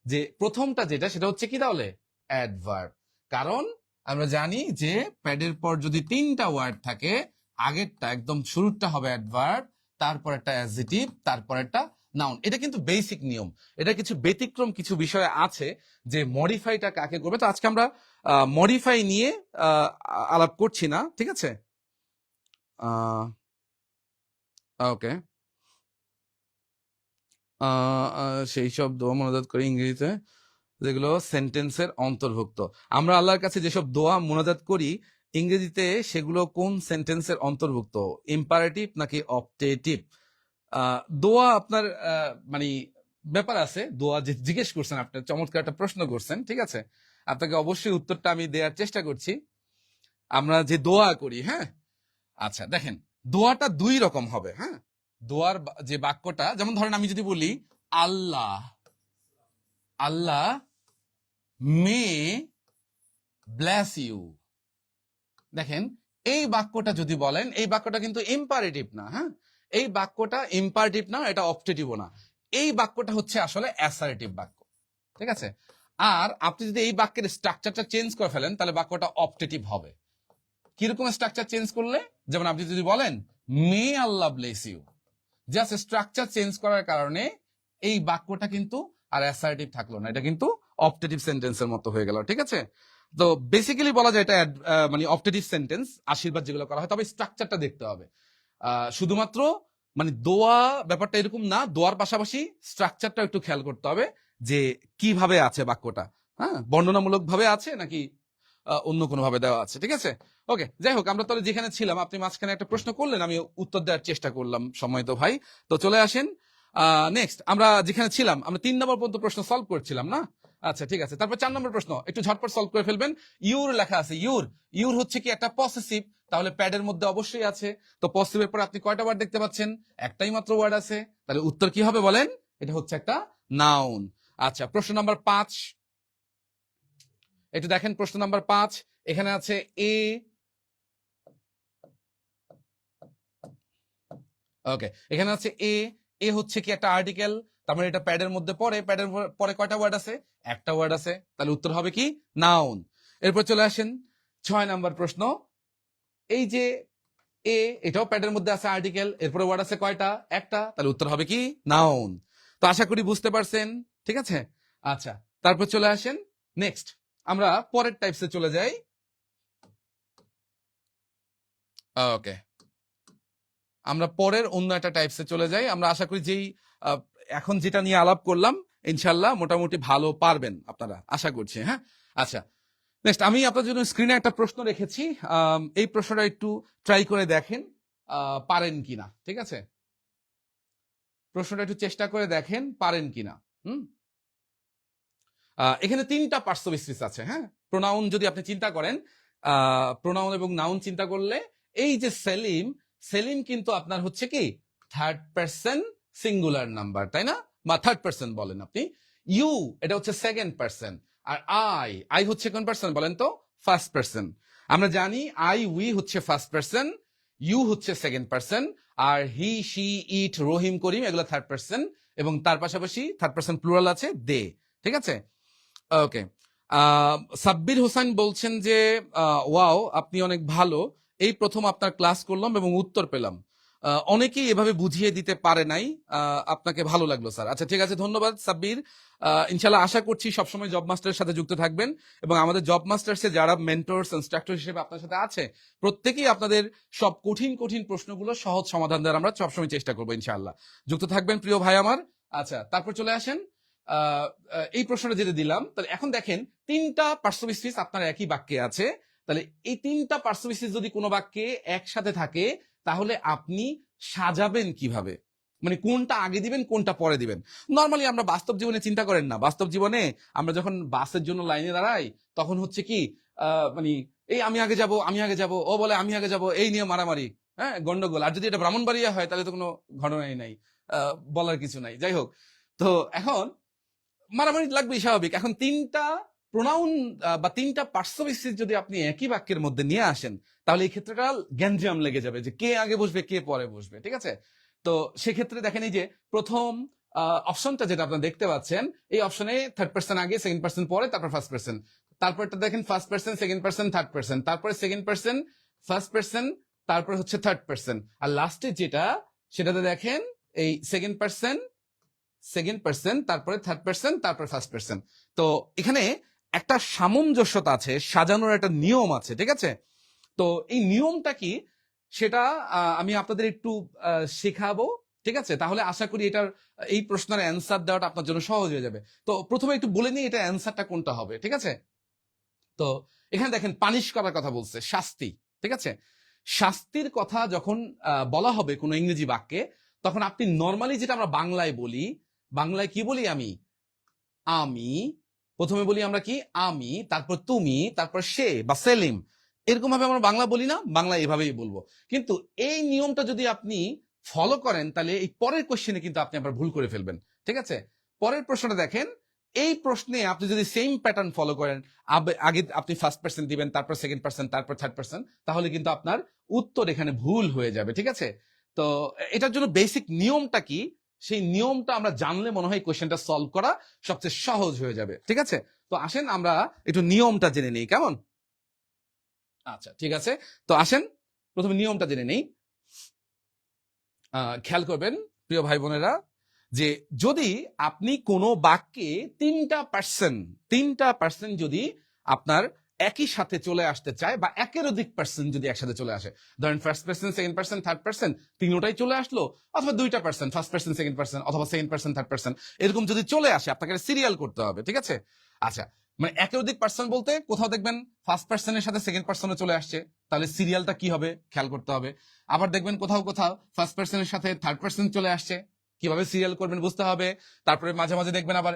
যে প্রথমটা যেটা সেটা হচ্ছে কি তাহলে অ্যাডভার্ব। কারণ আমরা জানি যে প্যাডের পর যদি 3টা ওয়ার্ড থাকে, আগেরটা একদম শুরুটা হবে অ্যাডভার্ব, তারপর একটা অ্যাডজেক্টিভ, তারপর একটা নাউন। এটা কিন্তু বেসিক নিয়ম। এটা কিছু ব্যতিক্রম কিছু বিষয় আছে যে মডিফাইটা কাকে করবে। তো আজকে আমরা মডিফাই নিয়ে আলাপ করছি না, ঠিক আছে? ওকে, সেই সব দোয়া মোনাজাত করি ইংরেজিতে যেগুলো সেন্টেন্সের অন্তর্ভুক্ত। আমরা আল্লাহর কাছে যেসব দোয়া মোনাজাত করি ইংরেজিতে, সেগুলো কোন সেন্টেন্সের অন্তর্ভুক্ত? ইম্পারেটিভ নাকি অপটেটিভ? দোয়া আপনার মানে ব্যাপার আছে। দোয়া যে জিজ্ঞেস করছেন, আপনি চমৎকার একটা প্রশ্ন করছেন, ঠিক আছে? আপনাকে অবশ্যই উত্তরটা আমি দেওয়ার চেষ্টা করছি। আমরা যে দোয়া করি, হ্যাঁ, আচ্ছা দেখেন, দোয়াটা 2 রকম হবে। হ্যাঁ, দোয়ার যে বাক্যটা, যেমন ধরেন আমি যদি বলি আল্লাহ, আল্লাহ মে ব্লেস ইউ, দেখেন এই বাক্যটা যদি বলেন, এই বাক্যটা কিন্তু ইম্পারেটিভ না। হ্যাঁ, এই বাক্যটা ইম্পারেটিভ না, এটা অপটেটিভও না। এই বাক্যটা হচ্ছে আসলে অ্যাসার্টিভ বাক্য, ঠিক আছে? আর আপনি যদি এই বাক্যের স্ট্রাকচারটা চেঞ্জ করে ফেলেন, তাহলে বাক্যটা অপটেটিভ হবে। কিরকম স্ট্রাকচার চেঞ্জ করলে? যেমন আপনি যদি বলেন may Allah bless you, just structure change করার কারণে এই বাক্যটা কিন্তু আর অ্যাসার্টিভ থাকলো না, এটা কিন্তু অপটেটিভ সেন্টেন্সের মতো হয়ে গেল, ঠিক আছে? তো বেসিক্যালি বলা যায় এটা মানে অপটেটিভ সেন্টেন্স, আশীর্বাদ যেগুলো করা হয়, তবে স্ট্রাকচারটা দেখতে হবে। শুধুমাত্র মানে দোয়া ব্যাপারটা এরকম না, দোয়ার পাশাপাশি স্ট্রাকচারটা একটু খেয়াল করতে হবে যে কিভাবে আছে বাক্যটা। হ্যাঁ, বর্ণনামূলক ভাবে আছে নাকি অন্য কোনো ভাবে দেওয়া আছে, ঠিক আছে? ওকে, যাই হোক, আমরা তাহলে যেখানে ছিলাম, আপনি মাঝখানে একটা প্রশ্ন করলেন, আমি উত্তর দেওয়ার চেষ্টা করলাম, সময় তো ভাই। তো চলে আসেন নেক্সট, আমরা যেখানে ছিলাম, আমরা 3 নম্বর পর্যন্ত প্রশ্ন সলভ করছিলাম না? আচ্ছা, ঠিক আছে। তারপর 4 নম্বর প্রশ্ন একটু ঝটপট সলভ করে ফেলবেন। ইউর লেখা আছে, ইউর, ইউর হচ্ছে কি একটা পসেসিভ, তাহলে প্যাডের মধ্যে অবশ্যই আছে। তো পসেসিভের পর আপনি কয়টা ওয়ার্ড দেখতে পাচ্ছেন? একটাই মাত্র ওয়ার্ড আছে, তাহলে উত্তর কি হবে বলেন? এটা হচ্ছে একটা নাউন। আচ্ছা, প্রশ্ন নাম্বার 5 একটু দেখেন। প্রশ্ন নাম্বার 5 এখানে আছে এ, ওকে, এখানে আছে এ, এ হচ্ছে কি একটা আর্টিকেল, তার মানে এটা প্যাডের মধ্যে পড়ে। প্যাডের পরে কয়টা ওয়ার্ড আছে? একটা ওয়ার্ড আছে, তাহলে উত্তর হবে কি? নাউন। এরপর চলে আসেন 6 নাম্বার প্রশ্ন। এই যে এ, এটাও প্যাডের মধ্যে আছে আর্টিকেল, এরপরে ওয়ার্ড আছে কয়টা? একটা, তাহলে উত্তর হবে কি? নাউন। তো আশা করি বুঝতে পারছেন, ঠিক আছে? আচ্ছা, তারপর চলে আসেন নেক্সট, আমরা পরের টাইপসে চলে যাই। ওকে, আমরা পরের অন্য একটা টাইপসে চলে যাই। আমরা আশা করি যেই এখন যেটা নিয়ে আলাপ করলাম, ইনশাল্লাহ মোটামুটি ভালো পারবেন আপনারা, আশা করছি। হ্যাঁ, আচ্ছা, নেক্সট আমি আপনার জন্য স্ক্রিনে একটা প্রশ্ন রেখেছি। এই প্রশ্নটা একটু ট্রাই করে দেখেন পারেন কিনা, ঠিক আছে? প্রশ্নটা একটু চেষ্টা করে দেখেন পারেন কিনা। হুম, এখানে 3টা পার্টস অফ স্পিচ আছে। হ্যাঁ, প্রোনাউন যদি আপনি চিন্তা করেন, প্রোনাউন এবং নাউন চিন্তা করলে, এই যে সেলিম, সেলিম কিন্তু আপনার হচ্ছে কি থার্ড পারসন সিঙ্গুলার নাম্বার, তাই না? বা থার্ড পারসন বলেন আপনি। ইউ, এটা হচ্ছে সেকেন্ড পারসন। আর আই, আই হচ্ছে কোন পারসন বলেন তো? First person. আমরা জানি আই, উই হচ্ছে ফার্স্ট পারসন, ইউ হচ্ছে সেকেন্ড পারসন, আর he, she, it, Rahim, Karim এগুলো থার্ড পারসন, এবং তার পাশাপাশি থার্ড পারসন প্লুরাল আছে দে, ঠিক আছে? ওকে, সাব্বির হোসেন বলছেন যে ওয়াও, আপনি অনেক ভালো, এই প্রথম আপনার ক্লাস করলাম এবং উত্তর পেলাম। অনেকেই এভাবে বুঝিয়ে দিতে পারে নাই, আপনাকে ভালো লাগলো স্যার। আচ্ছা, ঠিক আছে, ধন্যবাদ সাব্বির। ইনশাল্লাহ আশা করছি সবসময় জব মাস্টারের সাথে যুক্ত থাকবেন, এবং আমাদের জব মাস্টার্সে যারা মেন্টরস ইনস্ট্রাক্টর হিসেবে আপনার সাথে আছে, প্রত্যেকেই আপনাদের সব কঠিন কঠিন প্রশ্নগুলো সহজ সমাধান দেওয়ার আমরা সবসময় চেষ্টা করবো ইনশাআল্লাহ। যুক্ত থাকবেন প্রিয় ভাই আমার। আচ্ছা, তারপর চলে আসেন এই প্রশ্নটা যেটা দিলাম, তাহলে এখন দেখেন 3টা পার্টস অফ স্পিচ আপনার একই বাক্যে আছে। তাহলে এই 3টা পার্টস অফ স্পিচ যদি কোনো বাক্যে একসাথে থাকে, তাহলে আপনি সাজাবেন কিভাবে? মানে কোনটা আগে দিবেন, কোনটা পরে দিবেন? নর্মালি আমরা বাস্তব জীবনে চিন্তা করেন না, বাস্তব জীবনে আমরা যখন বাসের জন্য লাইনে দাঁড়াই, তখন হচ্ছে কি মানে এই আমি আগে যাব, আমি আগে যাব, ও বলে আমি আগে যাব, এই নিয়ে মারামারি। হ্যাঁ, গন্ডগোল। আর যদি এটা ব্রাহ্মণবাড়িয়া হয় তাহলে তো কোনো ঘটনাই নাই, বলার কিছু নাই। যাই হোক, তো এখন মারামারি লাগবেই, স্বাভাবিক। এখন তিনটা প্রোনাউন বা তিনটা পার্সোবিসিস যদি আপনি একই বাক্যের মধ্যে নিয়ে আসেন, তাহলে এই ক্ষেত্রটা গ্যাঞ্জাম লেগে যাবে যে কে আগে বসবে কে পরে বসবে, ঠিক আছে? তো সেক্ষেত্রে দেখেন এই যে প্রথম অপশনটা যেটা আপনারা দেখতে পাচ্ছেন, এই অপশনে থার্ড পার্সন আগে, সেকেন্ড পার্সন পরে, তারপর ফার্স্ট পার্সন। তারপরটা দেখেন first person, second person, third person, তারপরে সেকেন্ড পার্সন, ফার্স্ট পার্সন, তারপর হচ্ছে থার্ড পার্সন। আর লাস্টে যেটা, সেটাতে দেখেন এই সেকেন্ড পার্সন, সেকেন্ড পার্সন, তারপরে থার্ড পার্সন, তারপরে ফার্স্ট পার্সন। তো এখানে একটা সামঞ্জস্যতা আছে, সাজানোর একটা নিয়ম আছে, ঠিক আছে? তো এই নিয়মটা কি সেটা আমি আপনাদের একটু শেখাবো, ঠিক আছে? তাহলে আশা করি এটার এই প্রশ্নের অ্যান্সার দেওয়াটা আপনার জন্য সহজ হয়ে যাবে। তো প্রথমে একটু বলে নিই এটা অ্যান্সারটা কোনটা হবে, ঠিক আছে? তো এখানে দেখেন পানিশ করার কথা বলছে, শাস্তি, ঠিক আছে? শাস্তির কথা যখন বলা হবে কোনো ইংরেজি বাক্যে, তখন আপনি নর্মালি যেটা আমরা বাংলায় বলি, বাংলায় কি বলি? আমি, আমি প্রথমে বলি আমরা কি? আমি, তারপর তুমি, তারপর সে বা সেলিম, এরকম ভাবে আমরা বাংলা বলি না? বাংলা এভাবেই বলবো। কিন্তু এই নিয়মটা যদি আপনি ফলো করেন, তাহলে এই পরের কোশ্চেনে কিন্তু আপনি আবার ভুল করে ফেলবেন, ঠিক আছে? পরের প্রশ্নটা দেখেন, এই প্রশ্নে আপনি যদি সেম প্যাটার্ন ফলো করেন, আগে আপনি ফার্স্ট পার্সন দিবেন, তারপর সেকেন্ড পার্সন, তারপর থার্ড পার্সন, তাহলে কিন্তু আপনার উত্তর এখানে ভুল হয়ে যাবে, ঠিক আছে? তো এটার জন্য বেসিক নিয়মটা কি, সেই নিয়মটা আমরা জানলে মনে হয় কোশ্চেনটা সলভ করা সবচেয়ে সহজ হয়ে যাবে, ঠিক আছে? তো আসেন আমরা একটু নিয়মটা জেনে নিই, কেমন? আচ্ছা, ঠিক আছে। তো আসেন প্রথমে নিয়মটা জেনে নেই। খেয়াল করবেন প্রিয় ভাই বোনেরা, যে যদি আপনি কোনো বাক্যে তিনটা পার্সন যদি আপনার একই সাথে চলে আসতে চায়, বা একের অধিক পার্সন যদি একসাথে চলে আসে, ধরেন first person, second person, third person, তিনটাই চলে আসলো, অথবা দুইটা person, first person, second person, অথবা সেকেন্ড পার্সন, থার্ড পার্সন, এরকম যদি চলে আসে, আপনাকে সিরিয়াল করতে হবে, ঠিক আছে? আচ্ছা, মানে একের অধিক পার্সন বলতে কোথাও দেখবেন ফার্স্ট পার্সনের সাথে সেকেন্ড পার্সনে চলে আসছে, তাহলে সিরিয়ালটা কি হবে খেয়াল করতে হবে। আবার দেখবেন কোথাও কোথাও ফার্স্ট পার্সনের সাথে থার্ড পার্সন চলে আসছে, কিভাবে সিরিয়াল করবেন বুঝতে হবে। তারপরে মাঝে মাঝে দেখবেন আবার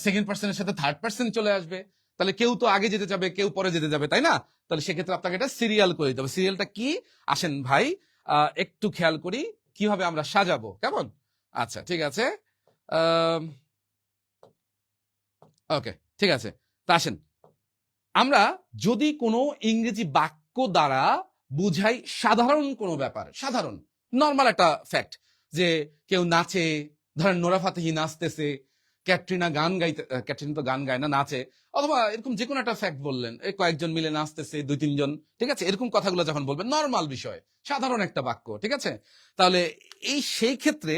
সেকেন্ড পার্সনের সাথে থার্ড পার্সন চলে আসবে, তাহলে কেউ তো আগে যেতে যাবে, কেউ পরে যেতে যাবে, তাই না? তাহলে সেক্ষেত্রে আপনাকে এটা সিরিয়াল করে দিতে হবে। সিরিয়ালটা কি আসেন ভাই একটু খেয়াল করি কিভাবে আমরা সাজাবো, কেমন? আচ্ছা, ঠিক আছে, ওকে, ঠিক আছে। তা আসেন আমরা যদি কোনো ইংরেজি বাক্য দ্বারা বুঝাই সাধারণ কোনো ব্যাপার, সাধারণ নর্মাল একটা ফ্যাক্ট, যে কেউ নাচে, ধরেন নোরা ফাতেহি নাচতেছে, ক্যাটরিনা গান গাইতে, ক্যাটরিনা তো গান গায় না, নাচে, অথবা এরকম যে কোনো একটা ফ্যাক্ট বললেন, এই কয়েকজন মিলে নাচতেছে, দুই তিনজন, ঠিক আছে? এরকম কথাগুলো যখন বলবেন, নর্মাল বিষয়, সাধারণ একটা বাক্য, ঠিক আছে? তাহলে সেই ক্ষেত্রে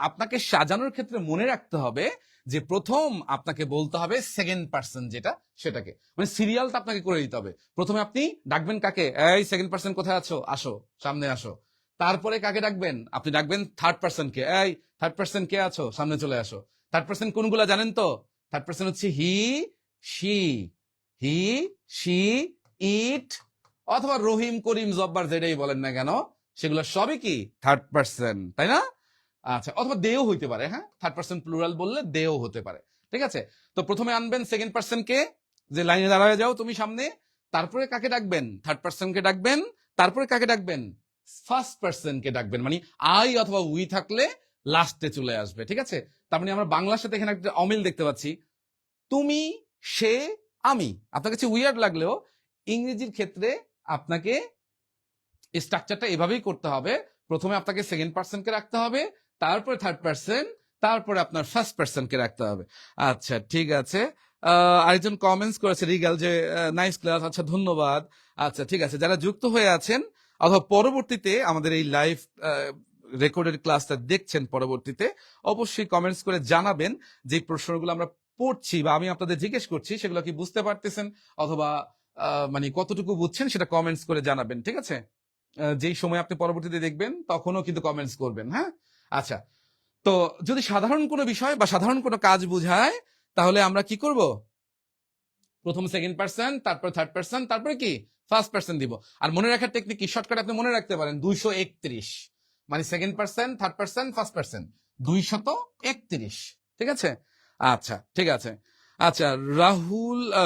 আপনাকে সাজানোর ক্ষেত্রে মনে রাখতে হবে যে প্রথম আপনাকে বলতে হবে সেকেন্ড পার্সন যেটা, সেটাকে মানে সিরিয়ালটা আপনাকে করে দিতে হবে। প্রথমে আপনি ডাকবেন কাকে? এই সেকেন্ড পার্সন কোথায় আছো, আসো, সামনে আসো। তারপরে কাকে ডাকবেন? আপনি ডাকবেন থার্ড পার্সনকে, এই থার্ড পার্সন কে আছো, সামনে চলে আসো। থার্ড পার্সন কোনগুলা জানেন তো? থার্ড পার্সন হচ্ছে হি, শি, হি, শি, ইট, অথবা রহিম, করিম, জব্বার, যেটাই বলেন না কেন, সেগুলো সবই কি থার্ড পার্সন, তাই না? আচ্ছা, অথবা দেও হইতে পারে, হ্যাঁ, থার্ড পার্সন প্লুরাল বললে দেও হতে পারে, ঠিক আছে? তো প্রথমে আনবেন সেকেন্ড পার্সনকে, যে লাইনে দাঁড়ায় যাও তুমি সামনে, তারপরে কাকে ডাকবেন? থার্ড পার্সনকে ডাকবেন, তারপরে কাকে ডাকবেন? ফার্স্ট পার্সনকে ডাকবেন, মানে আই অথবা উই থাকলে লাস্টে চলে আসবে, ঠিক আছে? তার মানে আমরা বাংলার সাথে এখানে একটা অমিল দেখতে পাচ্ছি, তুমি, সে, আমি। আপনার কাছে উইয়ার্ড লাগলেও ইংরেজির ক্ষেত্রে আপনাকে স্ট্রাকচারটা এভাবেই করতে হবে। প্রথমে আপনাকে সেকেন্ড পার্সনকে রাখতে হবে, তারপরে থার্ড পার্সন, তারপরে আপনার ফার্স্ট পার্সনকে রাখতে হবে। আচ্ছা, ঠিক আছে। আরেকজন কমেন্টস করেছে রিগাল, যে নাইস ক্লাস। আচ্ছা, ধন্যবাদ। আচ্ছা, ঠিক আছে, যারা যুক্ত হয়ে আছেন অথবা পরবর্তীতে আমাদের এই লাইভ রেকর্ডেড ক্লাসটা দেখছেন পরবর্তীতে, অবশ্যই কমেন্টস করে জানাবেন যে প্রশ্নগুলো আমরা পড়ছি বা আমি আপনাদের জিজ্ঞেস করছি সেগুলো কি বুঝতে পারতেছেন, অথবা মানে কতটুকু বুঝছেন সেটা কমেন্টস করে জানাবেন, ঠিক আছে? যেই সময় আপনি পরবর্তীতে দেখবেন তখনও কিন্তু কমেন্টস করবেন, হ্যাঁ? আচ্ছা, তো যদি সাধারণ কোনো বিষয় বা সাধারণ কোনো কাজ বোঝায়, তাহলে আমরা কি করব? প্রথম সেকেন্ড পার্সন, তারপর থার্ড পার্সন, তারপরে কি ফার্স্ট পার্সন দিব। আর মনে রাখার টেকনিক কি, শর্টকাট আপনি মনে রাখতে পারেন 231, মানে second person, third person, first person, 231, ঠিক আছে? আচ্ছা, ঠিক আছে। আচ্ছা,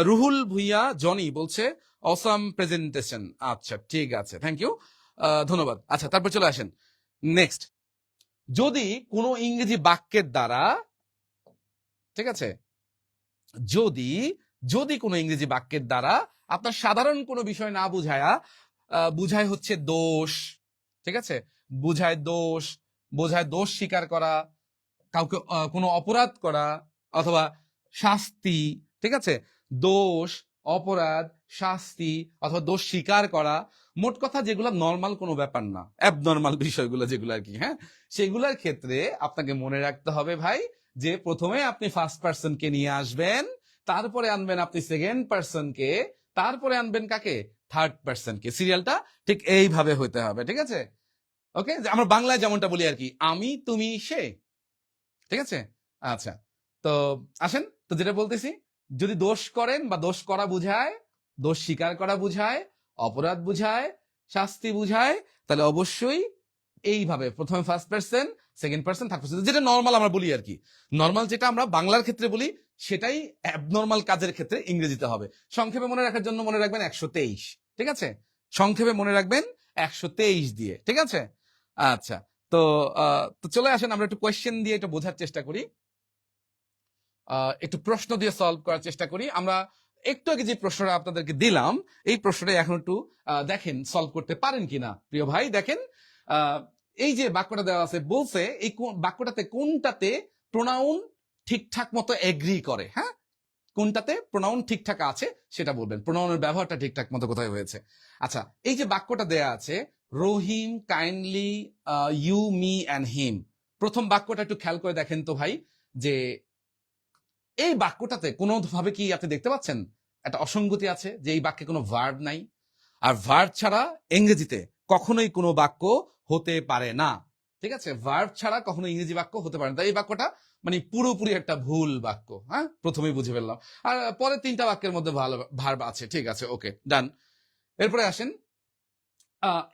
রুহুল ভুইয়া জনি বলছে অসাম প্রেজেন্টেশন। আচ্ছা, ঠিক আছে, থ্যাংক ইউ। ধন্যবাদ। আচ্ছা, তারপর চলে আসেন নেক্সট। যদি কোনো ইংরেজি বাক্যের দ্বারা, ঠিক আছে, যদি যদি কোনো ইংরেজি বাক্যের দ্বারা আপনার সাধারণ কোনো বিষয় না বুঝায়া বুঝায় হচ্ছে দোষ, ঠিক আছে, বুঝায় দোষ স্বীকার করা, কাউকে কোনো অপরাধ করা অথবা শাস্তি, ঠিক আছে, দোষ, অপরাধ, শাস্তি অথবা দোষ স্বীকার করা, মোট কথা যেগুলো নর্মাল কোনো ব্যাপার না, অ্যাবনর্মাল বিষয়গুলো যেগুলো আর কি, হ্যাঁ, সেগুলোর ক্ষেত্রে আপনাকে মনে রাখতে হবে ভাই যে প্রথমে আপনি ফার্স্ট পার্সনকে নিয়ে আসবেন, তারপরে আনবেন আপনি সেকেন্ড পার্সনকে, তারপরে আনবেন কাকে, থার্ড পার্সনকে। সিরিয়ালটা ঠিক এইভাবে হইতে হবে, ঠিক আছে? ওকে, আমরা বাংলায় যেমনটা বলি আর কি, আমি, তুমি, সে, ঠিক আছে? আচ্ছা, তো আসেন, তো যেটা বলতেছি, যদি দোষ করেন বা দোষ করা বুঝায়, দোষ স্বীকার করা বুঝায়, অপরাধ বুঝায়, শাস্তি বুঝায়, তাহলে অবশ্যই এইভাবে প্রথমে first person, second person, third person, যেটা নর্মাল আমরা বলি আর কি, নর্মাল যেটা আমরা বাংলার ক্ষেত্রে বলি সেটাই অ্যাবনর্মাল কাজের ক্ষেত্রে ইংরেজিতে হবে। সংক্ষেপে মনে রাখার জন্য মনে রাখবেন 123, ঠিক আছে? সংক্ষেপে মনে রাখবেন 123 দিয়ে, ঠিক আছে? আচ্ছা, তো তো চলে আসেন আমরা একটু কোয়েশ্চেন দিয়ে একটু বোঝার চেষ্টা করি, একটু প্রশ্ন দিয়ে সলভ করার চেষ্টা করি। আমরা একটু আগে যে প্রশ্নটা আপনাদেরকে দিলাম, এই প্রশ্নটা এখন একটু দেখেন সলভ করতে পারেন কিনা। প্রিয় ভাই দেখেন, এই যে বাক্যটা দেওয়া আছে, বলছে এই বাক্যটাতে কোনটাতে প্রোনাউন ঠিকঠাক মতো এগ্রি করে, হ্যাঁ, কোনটাতে প্রোনাউন ঠিকঠাক আছে সেটা বলবেন, প্রোনাউনের ব্যবহারটা ঠিকঠাক মতো কোথায় হয়েছে। আচ্ছা, এই যে বাক্যটা দেয়া আছে, Rahim kindly you me and him, প্রথম বাক্যটা একটু খেয়াল করে দেখেন তো ভাই, যে এই বাক্যটাতে কোনো ভাবে কি আপনি দেখতে পাচ্ছেন একটা অসঙ্গতি আছে, যে এই বাক্যে কোনো ভার্ব নাই, আর ভার্ব ছাড়া ইংরেজিতে কখনোই কোনো বাক্য হতে পারে না, ঠিক আছে? ভার্ব ছাড়া কখনো ইংরেজি বাক্য হতে পারে না, তাই এই বাক্যটা মানে পুরোপুরি একটা ভুল বাক্য, হ্যাঁ, প্রথমেই বুঝে ফেললাম। আর পরে তিনটা বাক্যের মধ্যে ভালো ভার্ব আছে, ঠিক আছে, ওকে, ডান। এরপরে আসেন,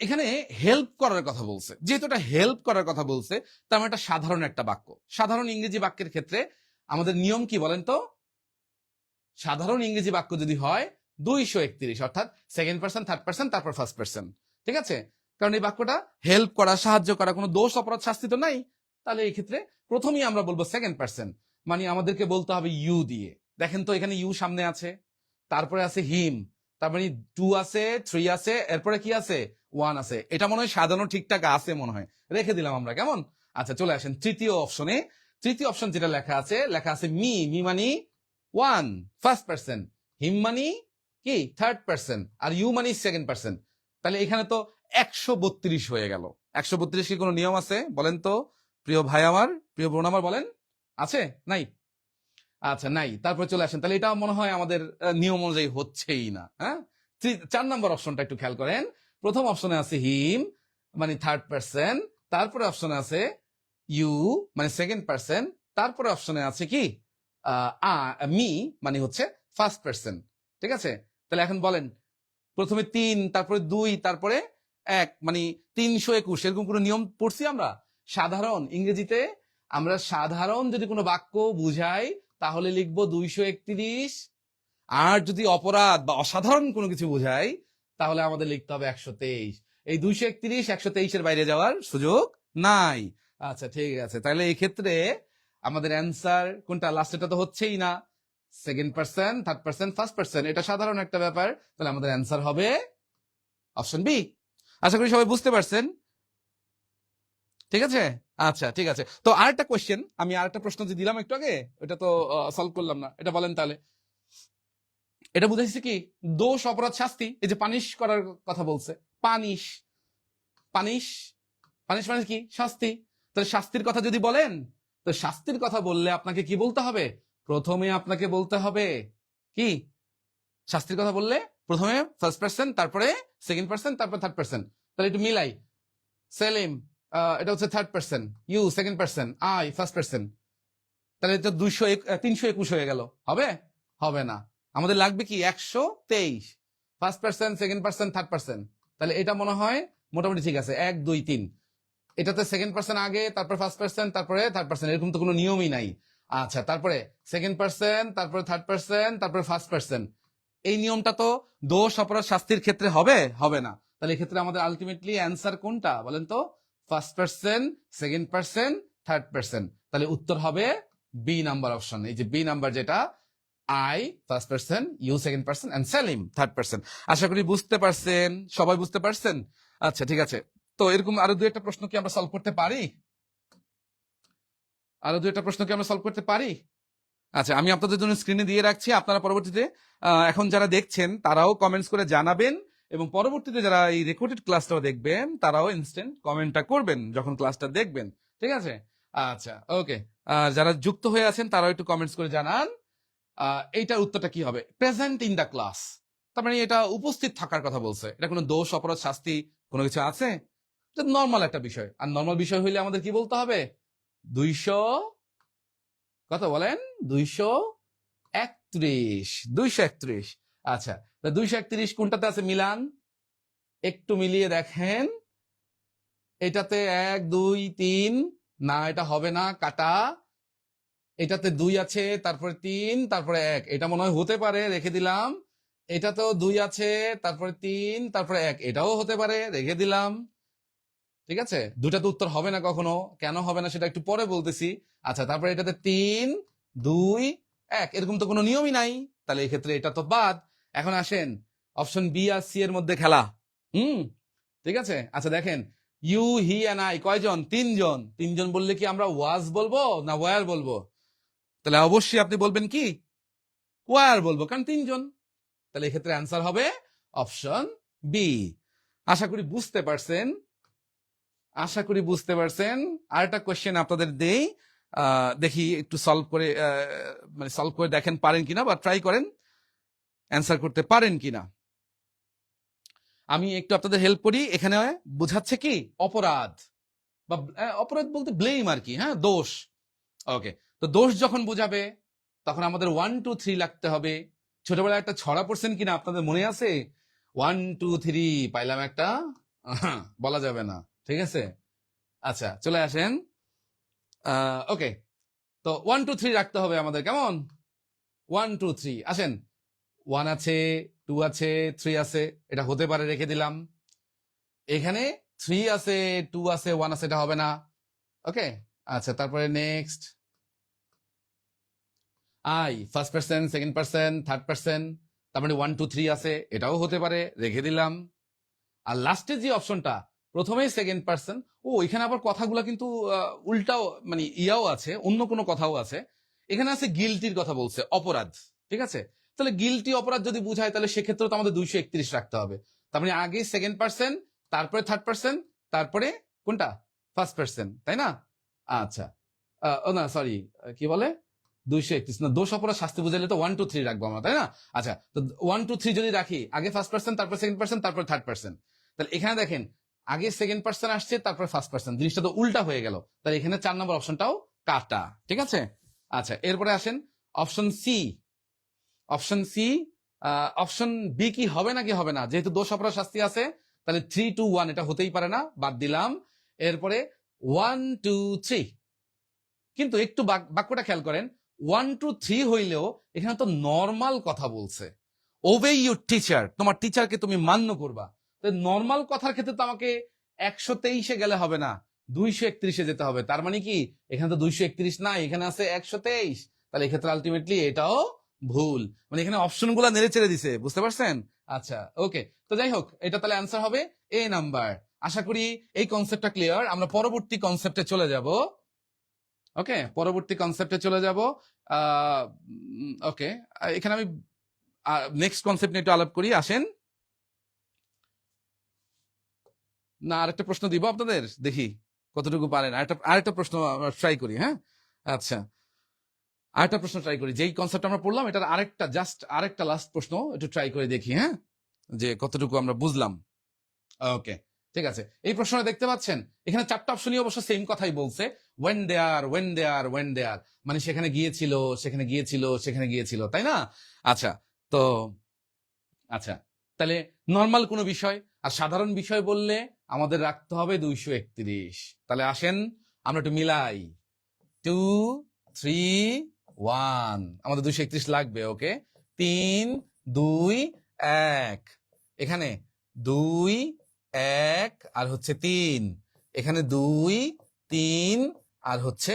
এখানে হেল্প করার কথা বলছে, যেহেতু এটা হেল্প করার কথা বলছে, তার মানে এটা সাধারণ একটা বাক্য। সাধারণ ইংরেজি বাক্যের ক্ষেত্রে আমাদের নিয়ম কি বলেন তো? সাধারণ ইংরেজি বাক্য যদি হয় 231, অর্থাৎ সেকেন্ড পার্সন, থার্ড পার্সন, তারপর ফার্স্ট পার্সন, ঠিক আছে? কারণ এই বাক্যটা হেল্প করা, সাহায্য করা, কোনো দোষ, অপরাধ, শাস্তি তো নাই, তাহলে এই ক্ষেত্রে প্রথমেই আমরা বলবো সেকেন্ড পার্সন, মানে আমাদেরকে বলতে হবে ইউ দিয়ে। দেখেন তো এখানে ইউ সামনে আছে, তারপরে আছে হিম, তার মানে 2 আছে, 3 আছে, এরপরে কি আছে, 1 আছে। এটা মনে হয় সাজানো ঠিকঠাক আছে, মনে হয় রেখে দিলাম আমরা, কেমন? আচ্ছা, চলে আসেন তৃতীয় অপশনে। তৃতীয় অপশন যেটা লেখা আছে মি, মি মানি 1 ফার্স্ট পার্সন, হিম মানি কি থার্ড পার্সন, আর ইউ মানি সেকেন্ড পার্সন। তাহলে এখানে তো 132 হয়ে গেল। 132 কি কোনো নিয়ম আছে বলেন তো প্রিয় ভাই আমার, প্রিয় বোন আমার, বলেন আছে? নাই? আচ্ছা, নাই। তারপর চলে আসেন, তাহলে এটা মনে হয় আমাদের নিয়ম অনুযায়ী হচ্ছেই না, হ্যাঁ। 4 নম্বর অপশনটা একটু খেয়াল করেন। প্রথম অপশনে আছে হিম মানে থার্ড পার্সন, তারপরে অপশনে আছে ইউ মানে সেকেন্ড পার্সন, তারপরে অপশনে আছে কি মি মানে হচ্ছে ফার্স্ট পার্সন, ঠিক আছে? তাহলে এখন বলেন, প্রথমে 3, তারপরে 2, তারপরে 1, মানে 321, এরকম কোনো নিয়ম পড়ছি আমরা? সাধারণ ইংরেজিতে আমরা সাধারণ যদি কোনো বাক্য বুঝাই তাহলে লিখবো 231, আর যদি অপরাধ বা অসাধারণ কোনো কিছু বুঝাই তাহলে আমাদের লিখতে হবে 123। এই 231, 123 এর বাইরে যাওয়ার সুযোগ নাই। আচ্ছা, ঠিক আছে, তাহলে এই ক্ষেত্রে আমাদের অ্যান্সার কোনটা? লাস্টেটা তো হচ্ছেই না, second person, third person, first person, এটা সাধারণ একটা ব্যাপার, তাহলে আমাদের অ্যান্সার হবে অপশন বি। আশা করি সবাই বুঝতে পারছেন, ঠিক আছে? আচ্ছা, ঠিক আছে। তো আরেকটা কোয়েশ্চেন, আমি আরেকটা প্রশ্ন যে দিলাম একটু আগে, ওটা তো সলভ করলাম না, এটা বলেন তাহলে। এটা বুঝাইছে কি দোষ, অপরাধ, শাস্তি, এই যে পানিশ করার কথা বলছে, পানিশ, পানিশ, পানিশ মানে কি শাস্তি। তাহলে শাস্তির কথা যদি বলেন, তো শাস্তির কথা বললে আপনাকে কি বলতে হবে? প্রথমে আপনাকে বলতে হবে কি? শাস্তির কথা বললে প্রথমে ফার্স্ট পার্সন, তারপরে সেকেন্ড পার্সন, তারপর থার্ড পার্সন। তাহলে একটু মিলাই, সেলিম এটা হচ্ছে third person, you second person, I first person. তাহলে এটা 321 হয়ে গেল, হবে? হবে না। আমাদের লাগবে কি 123, first person, second person, third person. তাহলে এটা মনে হয় মোটামুটি ঠিক আছে, 1 2 3। এটাতে সেকেন্ড পার্সন আগে, তারপর ফার্স্ট পার্সন, তারপরে থার্ড পার্সন, এরকম তো কোনো নিয়মই নাই। আচ্ছা, তারপরে সেকেন্ড পার্সন, তারপরে থার্ড পার্সন, তারপরে ফার্স্ট পার্সন। এই নিয়মটা তো দোষ, অপরাধ, শাস্তির ক্ষেত্রে হবে? হবে না। তাহলে এক্ষেত্রে আমাদের আলটিমেটলি অ্যান্সার কোনটা বলেন তো? First person, second person, third person. তাহলে উত্তর হবে বি নাম্বার অপশন। এই যে বি নাম্বার, যেটা I first person, you second person, and Selim third person. আশা করি বুঝতে পারছেন, সবাই বুঝতে পারছেন। আচ্ছা ঠিক আছে, তো এরকম আরো দু একটা প্রশ্ন কি আমরা সলভ করতে পারি? আরো দু একটা প্রশ্ন কি আমরা সলভ করতে পারি? আচ্ছা, আমি আপনাদের জন্য স্ক্রিনে দিয়ে রাখছি, আপনারা পরবর্তীতে এখন যারা দেখছেন তারাও কমেন্টস করে জানাবেন, এবং পরবর্তীতে যারা এই রেকর্ডেড ক্লাসটাও দেখবেন তারাও ইনস্ট্যান্ট কমেন্টটা করবেন যখন ক্লাসটা দেখবেন। ঠিক আছে? আচ্ছা ওকে, যারা যুক্ত হয়ে আছেন তারাও একটু কমেন্টস করে জানান এইটার উত্তরটা কি হবে। প্রেজেন্ট ইন দ্য ক্লাস, তার মানে এটা উপস্থিত থাকার কথা বলছে। এটা কোনো দোষ, অপরাধ, শাস্তি কোনো কিছু আছে? এটা নর্মাল একটা বিষয়। আর নর্মাল বিষয় হইলে আমাদের কি বলতে হবে? 200 কত বলেন? 231। 231। আচ্ছা, 231 কোনটাতে আছে মিলান? একটু মিলিয়ে দেখেন। এটাতে 1 2 3, না এটা হবে না, কাটা। এটাতে 2 আছে, তারপরে 3, তারপরে 1, এটা মনে হয় হতে পারে, রেখে দিলাম। এটাতেও 2 আছে, তারপরে 3, তারপরে 1, এটাও হতে পারে, রেখে দিলাম। ঠিক আছে, দুটা তো উত্তর হবে না কখনো। কেন হবে না সেটা একটু পরে বলতেছি। আচ্ছা, তারপরে এটাতে 3 2 1, এরকম তো কোনো নিয়মই নাই। তাহলে এই ক্ষেত্রে এটা তো বাদ। এখন আসেন অপশন বি আর সি এর মধ্যে খেলা। ঠিক আছে। আচ্ছা দেখেন, ইউ, হি এন্ড আই কয়জন? 3 জন। 3 জন বললে কি আমরা ওয়াজ বলবো না ওয়ার বলবো? তাহলে অবশ্যই আপনি বলবেন কি? ওয়ার বলবো, কারণ 3 জন। তাহলে এক্ষেত্রে অ্যান্সার হবে অপশন বি। আশা করি বুঝতে পারছেন। আশা করি বুঝতে পারছেন। আর একটা কোয়েশ্চেন আপনাদের দেই, দেখি একটু সলভ করে মানে সলভ করে দেখেন পারেন কিনা, বা ট্রাই করেন অ্যান্সার করতে পারেন কিনা। আমি একটু আপনাদের হেল্প করি। এখানে বুঝাচ্ছে কি অপরাধ, বা অপরাধ বলতে ব্লেম আর কি, হ্যাঁ, দোষ। ওকে, তো দোষ যখন বুঝাবে তখন আমাদের 1 2 3 লাগতে হবে। ছোটবেলায় একটা ছড়া পড়ছেন কিনা আপনাদের মনে আছে? 1 2 3 পাইলাম একটা, বলা যাবে না। ঠিক আছে, আচ্ছা চলে আসেন। ওকে, তো 1 2 3 রাখতে হবে আমাদের, কেমন? 1 2 3, আসেন। 1 আছে, 2 আছে, 3 আছে, এটা হতে পারে, রেখে দিলাম। এখানে 3 আছে, 2 আছে, 1 আছে, এটা হবে না। ওকে, আচ্ছা তারপরে next I first person, second person, third person, তার মানে 1 2 3 আছে, এটাও হতে পারে, রেখে দিলাম। আর লাস্টে যে অপশনটা, প্রথমে সেকেন্ড পার্সন, ও এখানে আবার কথাগুলো কিন্তু উল্টাও, মানে ইয়াও আছে, অন্য কোনো কথাও আছে। এখানে আছে গিলটির কথা বলছে, অপরাধ। ঠিক আছে, তাহলে গিলটি অপরাধ যদি বুঝায় তাহলে সেক্ষেত্রে তো আমাদের 231 রাখতে হবে। তার মানে আগে সেকেন্ড পার্সন, তারপরে থার্ড পার্সন, তারপরে কোনটা? ফার্স্ট পার্সন, তাই না? আচ্ছা, ও না সরি, কি বলে 231 না, দোষ অপরাধ শাস্তি বুঝাইলে তো 1 2 3 রাখবো আমরা, তাই না? আচ্ছা, তো 1 2 3 যদি রাখি, আগে ফার্স্ট পার্সন, তারপর সেকেন্ড পার্সন, তারপর থার্ড পার্সন, তাহলে এখানে দেখেন আগে সেকেন্ড পার্সন আসছে, তারপর ফার্স্ট পার্সন, জিনিসটা তো উল্টা হয়ে গেল। তাহলে এখানে 4 নম্বর অপশনটাও কাটা। ঠিক আছে, আচ্ছা এরপরে আসেন option C. Option C, option B কি হবে নাকি হবে না? যেহেতু দোষ অপরাধ শাস্তি আছে, তাহলে 3 2 1 এটা হতেই পারে না, বাদ দিলাম। এরপরে 1 2 3, কিন্তু একটু বাক্যটা খেয়াল করেন, 1 2 3 হইলেও এখানে তো নর্মাল কথা বলছে, ওবে ইউর টিচার, তোমার টিচারকে তুমি মান্য করবা। নর্মাল কথার ক্ষেত্রে তো আমাকে 123-এ গেলে হবে না, 231-এ যেতে হবে। তার মানে কি এখানে তো 231 নাই, এখানে আছে 123। তাহলে এক্ষেত্রে আলটিমেটলি এটাও ভুল, মানে এখানে অপশন গুলা নেড়ে চেড়ে দিছে, বুঝতে পারছেন? আচ্ছা ওকে, তো যাই হোক, এটা তাহলে অ্যান্সার হবে এ নাম্বার। আশা করি এই কনসেপ্টটা ক্লিয়ার। আমরা পরবর্তী কনসেপ্টে চলে যাব। ওকে, পরবর্তী কনসেপ্টে চলে যাব। ওকে, এখানে আমি নেক্সট কনসেপ্ট নিয়ে একটু আলাপ করি, আসেন। না, আরেকটা প্রশ্ন দিব আপনাদের, দেখি কতটুকু পারেন। আরেকটা প্রশ্ন ট্রাই করি, হ্যাঁ। আচ্ছা, আরেকটা প্রশ্ন ট্রাই করি, যেই কনসেপ্ট আমরা পড়লাম এটার আরেকটা লাস্ট প্রশ্ন একটু ট্রাই করে দেখি, হ্যাঁ, যে কতটুকু আমরা বুঝলাম। ওকে, ঠিক আছে। এই প্রশ্নটা দেখতে পাচ্ছেন, এখানে 4টা অপশনই অবশ্য সেম কথাই বলছে, went there, went there, went there, মানে সেখানে গিয়েছিল, সেখানে গিয়েছিল, সেখানে গিয়েছিল, তাই না? আচ্ছা, তো আচ্ছা, তাহলে নর্মাল কোনো বিষয় আর সাধারণ বিষয় বললে আমাদের রাখতে হবে 231। তাহলে আসেন আমরা একটু মিলাই, 2 3 1, আমাদের 231 লাগবে। ওকে, 3 2 1, এখানে 2 এক আর হচ্ছে 3, এখানে 2 3 আর হচ্ছে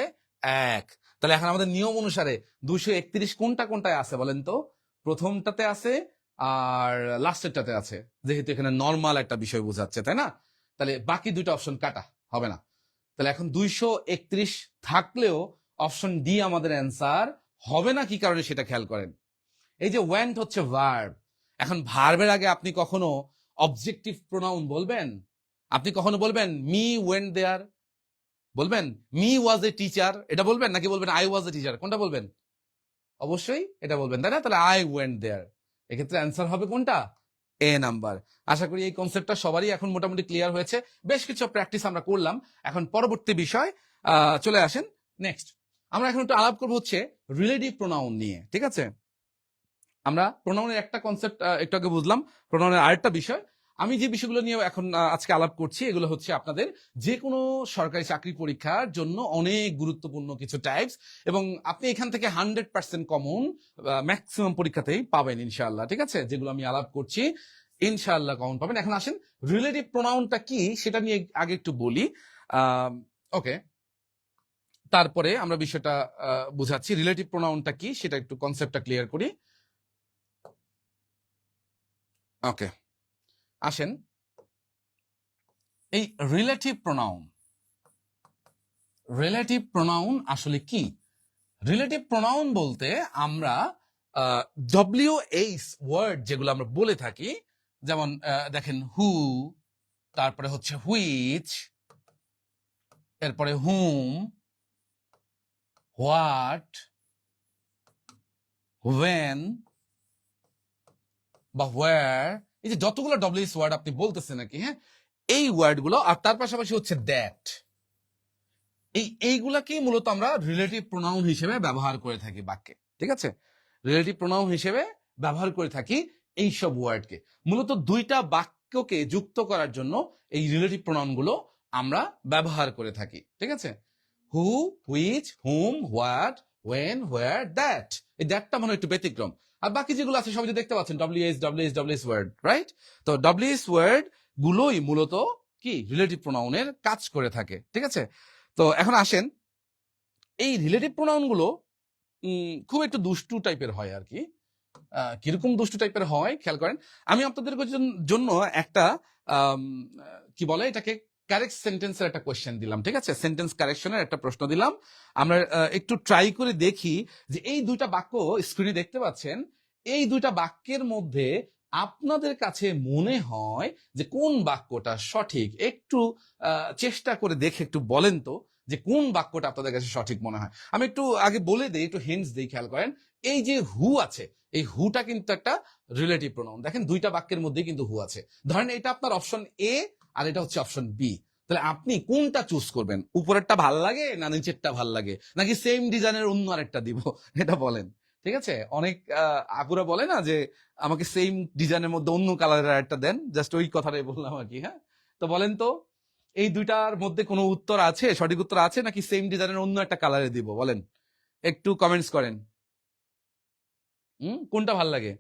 1। তাহলে এখন আমাদের নিয়ম অনুসারে 231 কোনটা কোনটায় আছে বলেন তো? প্রথমটাতে আছে আর লাস্টেরটাতে আছে, যেহেতু এখানে নর্মাল একটা বিষয় বোঝাচ্ছে, তাই না? তাহলে বাকি দুইটা অপশন কাটা হবে না। তাহলে এখন 231 থাকলেও অপশন ডি আমাদের অ্যান্সার হবে না। কি কারণে সেটা খেয়াল করেন। এই যে ওয়েন্ট হচ্ছে ভার্ব, এখন ভার্বের আগে আপনি কখনো অবজেক্টিভ প্রোনাউন বলবেন? আপনি কখনো বলবেন মি ওয়েন্ট দেয়ার? বলবেন মি ওয়াজ এ টিচার? এটা বলবেন নাকি বলবেন আই ওয়াজ এ টিচার? কোনটা বলবেন? অবশ্যই এটা বলবেন, তাই না? তাহলে আই ওয়েন্ট দেয়ার, এক্ষেত্রে অ্যান্সার হবে কোনটা? এ নাম্বার। আশা করি এই কনসেপ্টটা সবারই এখন মোটামুটি ক্লিয়ার হয়েছে। বেশ কিছু প্র্যাকটিস আমরা করলাম। এখন পরবর্তী বিষয় চলে আসেন। নেক্সট আমরা এখন একটু আলাপ করবো হচ্ছে রিলেটিভ প্রোনাউন নিয়ে, ঠিক আছে? আমরা প্রোনাউনের একটা কনসেপ্ট একটু আগে বুঝলাম, প্রোনাউনের আরেকটা বিষয় আমি যে বিষয়গুলো নিয়ে এখন আজকে আলাপ করছি, এগুলো হচ্ছে আপনাদের যে কোনো সরকারি চাকরি পরীক্ষার জন্য অনেক গুরুত্বপূর্ণ কিছু টাইপস, এবং আপনি এখান থেকে 100% কমন ম্যাক্সিমাম পরীক্ষাতেই পাবেন ইনশাআল্লাহ, ঠিক আছে? যেগুলো আমি আলাপ করছি ইনশাআল্লাহ কমন পাবেন। এখন আসেন রিলেটিভ প্রোনাউনটা কি সেটা নিয়ে আগে একটু বলি। ওকে, তারপরে আমরা বিষয়টা বুঝাচ্ছি। রিলেটিভ প্রোনাউনটা কি সেটা একটু কনসেপ্টটা ক্লিয়ার করি। ওকে, আসেন এই রিলেটিভ প্রোনাউন আসলে কি? রিলেটিভ প্রোনাউন বলতে আমরা ডব্লিউএইচ ওয়ার্ড যেগুলো আমরা বলে থাকি, যেমন দেখেন হু, তারপরে হচ্ছে হুইচ, এরপরে হুম, হোয়াট, ওয়েন বা হোয়ার, এই যে যতগুলো ডব্লিউএইচ ওয়ার্ড আপনি বলতেছেন নাকি, হ্যাঁ, এই ওয়ার্ডগুলো, আর তার পাশাপাশি হচ্ছে দ্যাট, এইগুলাকেই মূলত আমরা রিলেটিভ প্রোনাউন হিসেবে ব্যবহার করে থাকি বাক্যে, ঠিক আছে? রিলেটিভ প্রোনাউন হিসেবে ব্যবহার করে থাকি এইসব ওয়ার্ডকে। মূলত দুইটা বাক্যকে যুক্ত করার জন্য এই রিলেটিভ প্রোনাউন গুলো আমরা ব্যবহার করে থাকি, ঠিক আছে? Who, which, whom, what, when, where, that. এই দ্যাটটা মনে হয় একটু ব্যতিক্রম, আর বাকি যেগুলো আছে সবাই দেখতে পাচ্ছেন ডব্লিউএইচ ওয়ার্ড, রাইট? তো ডব্লিউএইচ ওয়ার্ড গুলোই মূলত কি রিলেটিভ প্রোনাউনের কাজ করে থাকে, ঠিক আছে? তো এখন আসেন এই রিলেটিভ প্রোনাউন গুলো খুব একটু দুষ্টু টাইপের হয় আর কি। কিরকম দুষ্টু টাইপের হয় খেয়াল করেন। আমি আপনাদের জন্য একটা কি বলে এটাকে কারেক্ট সেন্টেন্সের একটা কোয়েশ্চেন দিলাম, ঠিক আছে? সেন্টেন্স কারেকশনের একটা প্রশ্ন দিলাম। আমরা একটু ট্রাই করে দেখি যে এই দুইটা বাক্য স্ক্রিনে দেখতে পাচ্ছেন, এই দুইটা বাক্যের মধ্যে আপনাদের কাছে মনে হয় যে কোন বাক্যটা সঠিক। একটু চেষ্টা করে দেখে একটু বলেন তো যে কোন বাক্যটা আপনাদের কাছে সঠিক মনে হয়। আমি একটু আগে বলে দিই, একটু হিন্টস দিই, খেয়াল করেন। এই যে হু আছে, এই হুটা কিন্তু একটা রিলেটিভ প্রোনাউন। দেখেন দুইটা বাক্যের মধ্যে কিন্তু হু আছে। ধরেন এটা আপনার অপশন এ আর এটা হচ্ছে অপশন বি। তাহলে আপনি কোনটা চুজ করবেন? উপরেরটা ভাল লাগে না নিচেরটা ভাল লাগে, নাকি সেম ডিজাইনের অন্য আরেকটা দিব? এটা বলেন, ঠিক আছে? অনেক আপুরা বলে না যে আমাকে সেম ডিজাইনের মধ্যে অন্য কালারের একটা দেন, জাস্ট ওই কথাটাই বললাম আর কি। হ্যাঁ, তো বলেন তো এই দুইটার মধ্যে কোনো উত্তর আছে, সঠিক উত্তর আছে, নাকি সেম ডিজাইনের অন্য একটা কালারে দিব? বলেন, একটু কমেন্টস করেন। কোনটা ভাল লাগে?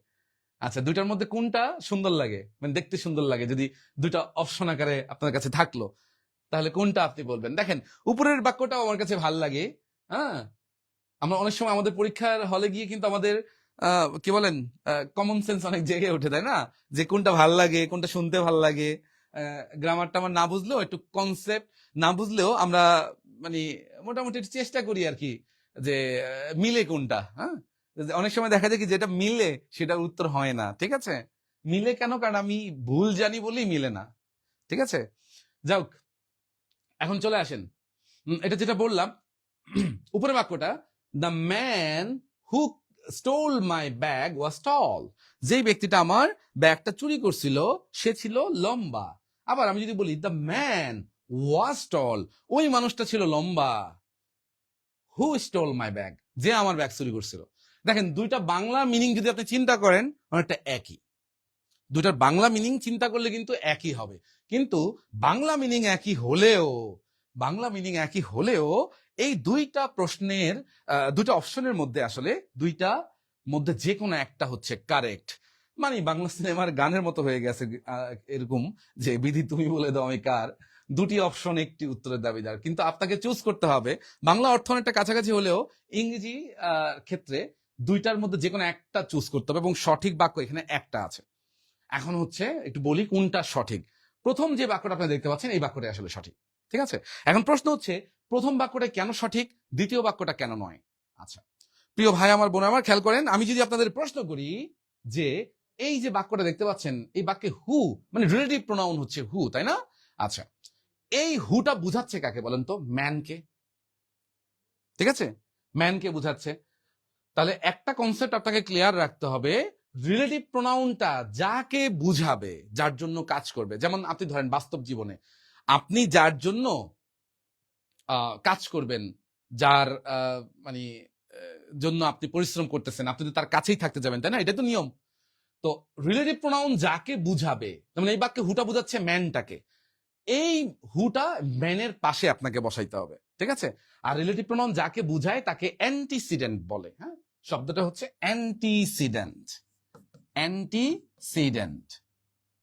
আচ্ছা, দুইটার মধ্যে কোনটা সুন্দর লাগে, মানে দেখতে সুন্দর লাগে, যদি দুইটা অপশন আকারে আপনার কাছে থাকলো, তাহলে কোনটা আপনি বলবেন? দেখেন উপরের বাক্যটাও আমার কাছে ভাল লাগে। হ্যাঁ, আমরা অনেক সময় আমাদের পরীক্ষার হলে গিয়ে কিন্তু আমাদের কি বলেন কমন সেন্স অনেক জেগে ওঠে, তাই না? যে কোনটা ভাল লাগে, কোনটা শুনতে ভাল লাগে। গ্রামারটা আমার না বুঝলেও, একটু কনসেপ্ট না বুঝলেও আমরা মানে মোটামুটি একটু চেষ্টা করি আর কি, যে মিলে কোনটা। হ্যাঁ, অনেক সময় দেখা যায় কি যেটা মিলে সেটার উত্তর হয় না, ঠিক আছে? মিলে কেন? কারণ আমি ভুল জানি বলেই মিলে না, ঠিক আছে? যাক, এখন চলে আসেন এটা যেটা বললাম উপরে বাক্যটা, the man who stole my bag was tall. যেই ব্যক্তিটা আমার ব্যাগটা চুরি করছিল সে ছিল লম্বা। আবার আমি যদি বলি দ্য ম্যান ওয়াজ টল, ওই মানুষটা ছিল লম্বা। হু স্টোল মাই ব্যাগ, যে আমার ব্যাগ চুরি করছিল। দেখেন দুইটা বাংলা মিনিং যদি আপনি চিন্তা করেন অনেকটা একই। দুইটার বাংলা মিনিং চিন্তা করলে কিন্তু একই হবে, কিন্তু বাংলা মিনিং একই হলেও এই দুইটা প্রশ্নের দুইটা অপশনের মধ্যে আসলে দুইটা মধ্যে যে কোনো একটা হচ্ছে কারেক্ট। মানে বাংলা সিনেমার গানের মতো হয়ে গেছে এরকম যে বিধি তুমি বলে দাও আমি কার, দুটি অপশন একটি উত্তরের দাবিদার, কিন্তু আপনাকে চুজ করতে হবে। বাংলা অর্থ অনেকটা কাছাকাছি হলেও ইংরেজি ক্ষেত্রে দুইটার মধ্যে যে কোনো একটা চুজ করতে হবে, এবং সঠিক বাক্য এখানে একটা আছে। এখন হচ্ছে একটু বলি কোনটা সঠিক। প্রথম যে বাক্যটা আপনি দেখতে পাচ্ছেন এই বাক্যটা আসলে সঠিক, ঠিক আছে। এখন প্রশ্ন হচ্ছে প্রথম বাক্যটা কেন সঠিক, দ্বিতীয় বাক্যটা কেন নয়। আচ্ছা প্রিয় ভাই আমার বোন আমার, খেয়াল করেন, আমি যদি আপনাদের প্রশ্ন করি যে এই যে বাক্যটা দেখতে পাচ্ছেন এই বাক্যে হু মানে রিলেটিভ প্রোনাউন হচ্ছে হু, তাই না? আচ্ছা এই হুটা বুঝাচ্ছে কাকে বলেন তো? ম্যানকে, ঠিক আছে, ম্যানকে বুঝাচ্ছে। তাহলে একটা কনসেপ্ট আপনাকে ক্লিয়ার রাখতে হবে, রিলেটিভ প্রোনাউনটা যাকে বুঝাবে, যার জন্য কাজ করবে। যেমন আপনি ধরেন বাস্তব জীবনে আপনি যার জন্য কাজ করবেন, যার মানে জন্য আপনি পরিশ্রম করতেছেন, আপনি তো তার কাছেই থাকতে যাবেন, তাই না? এটা তো নিয়ম। তো রিলেটিভ প্রোনাউন যাকে বুঝাবে, যেমন এই বাক্যে হুটা বুঝাচ্ছে ম্যানটাকে, এই হুটা ম্যানের পাশে আপনাকে বসাইতে হবে, ঠিক আছে। আর রিলেটিভ প্রোনাউন যাকে বুঝায় তাকে অ্যান্টিসিডেন্ট বলে। হ্যাঁ, শব্দটা হচ্ছে অ্যান্টিসিডেন্ট, অ্যান্টিসিডেন্ট,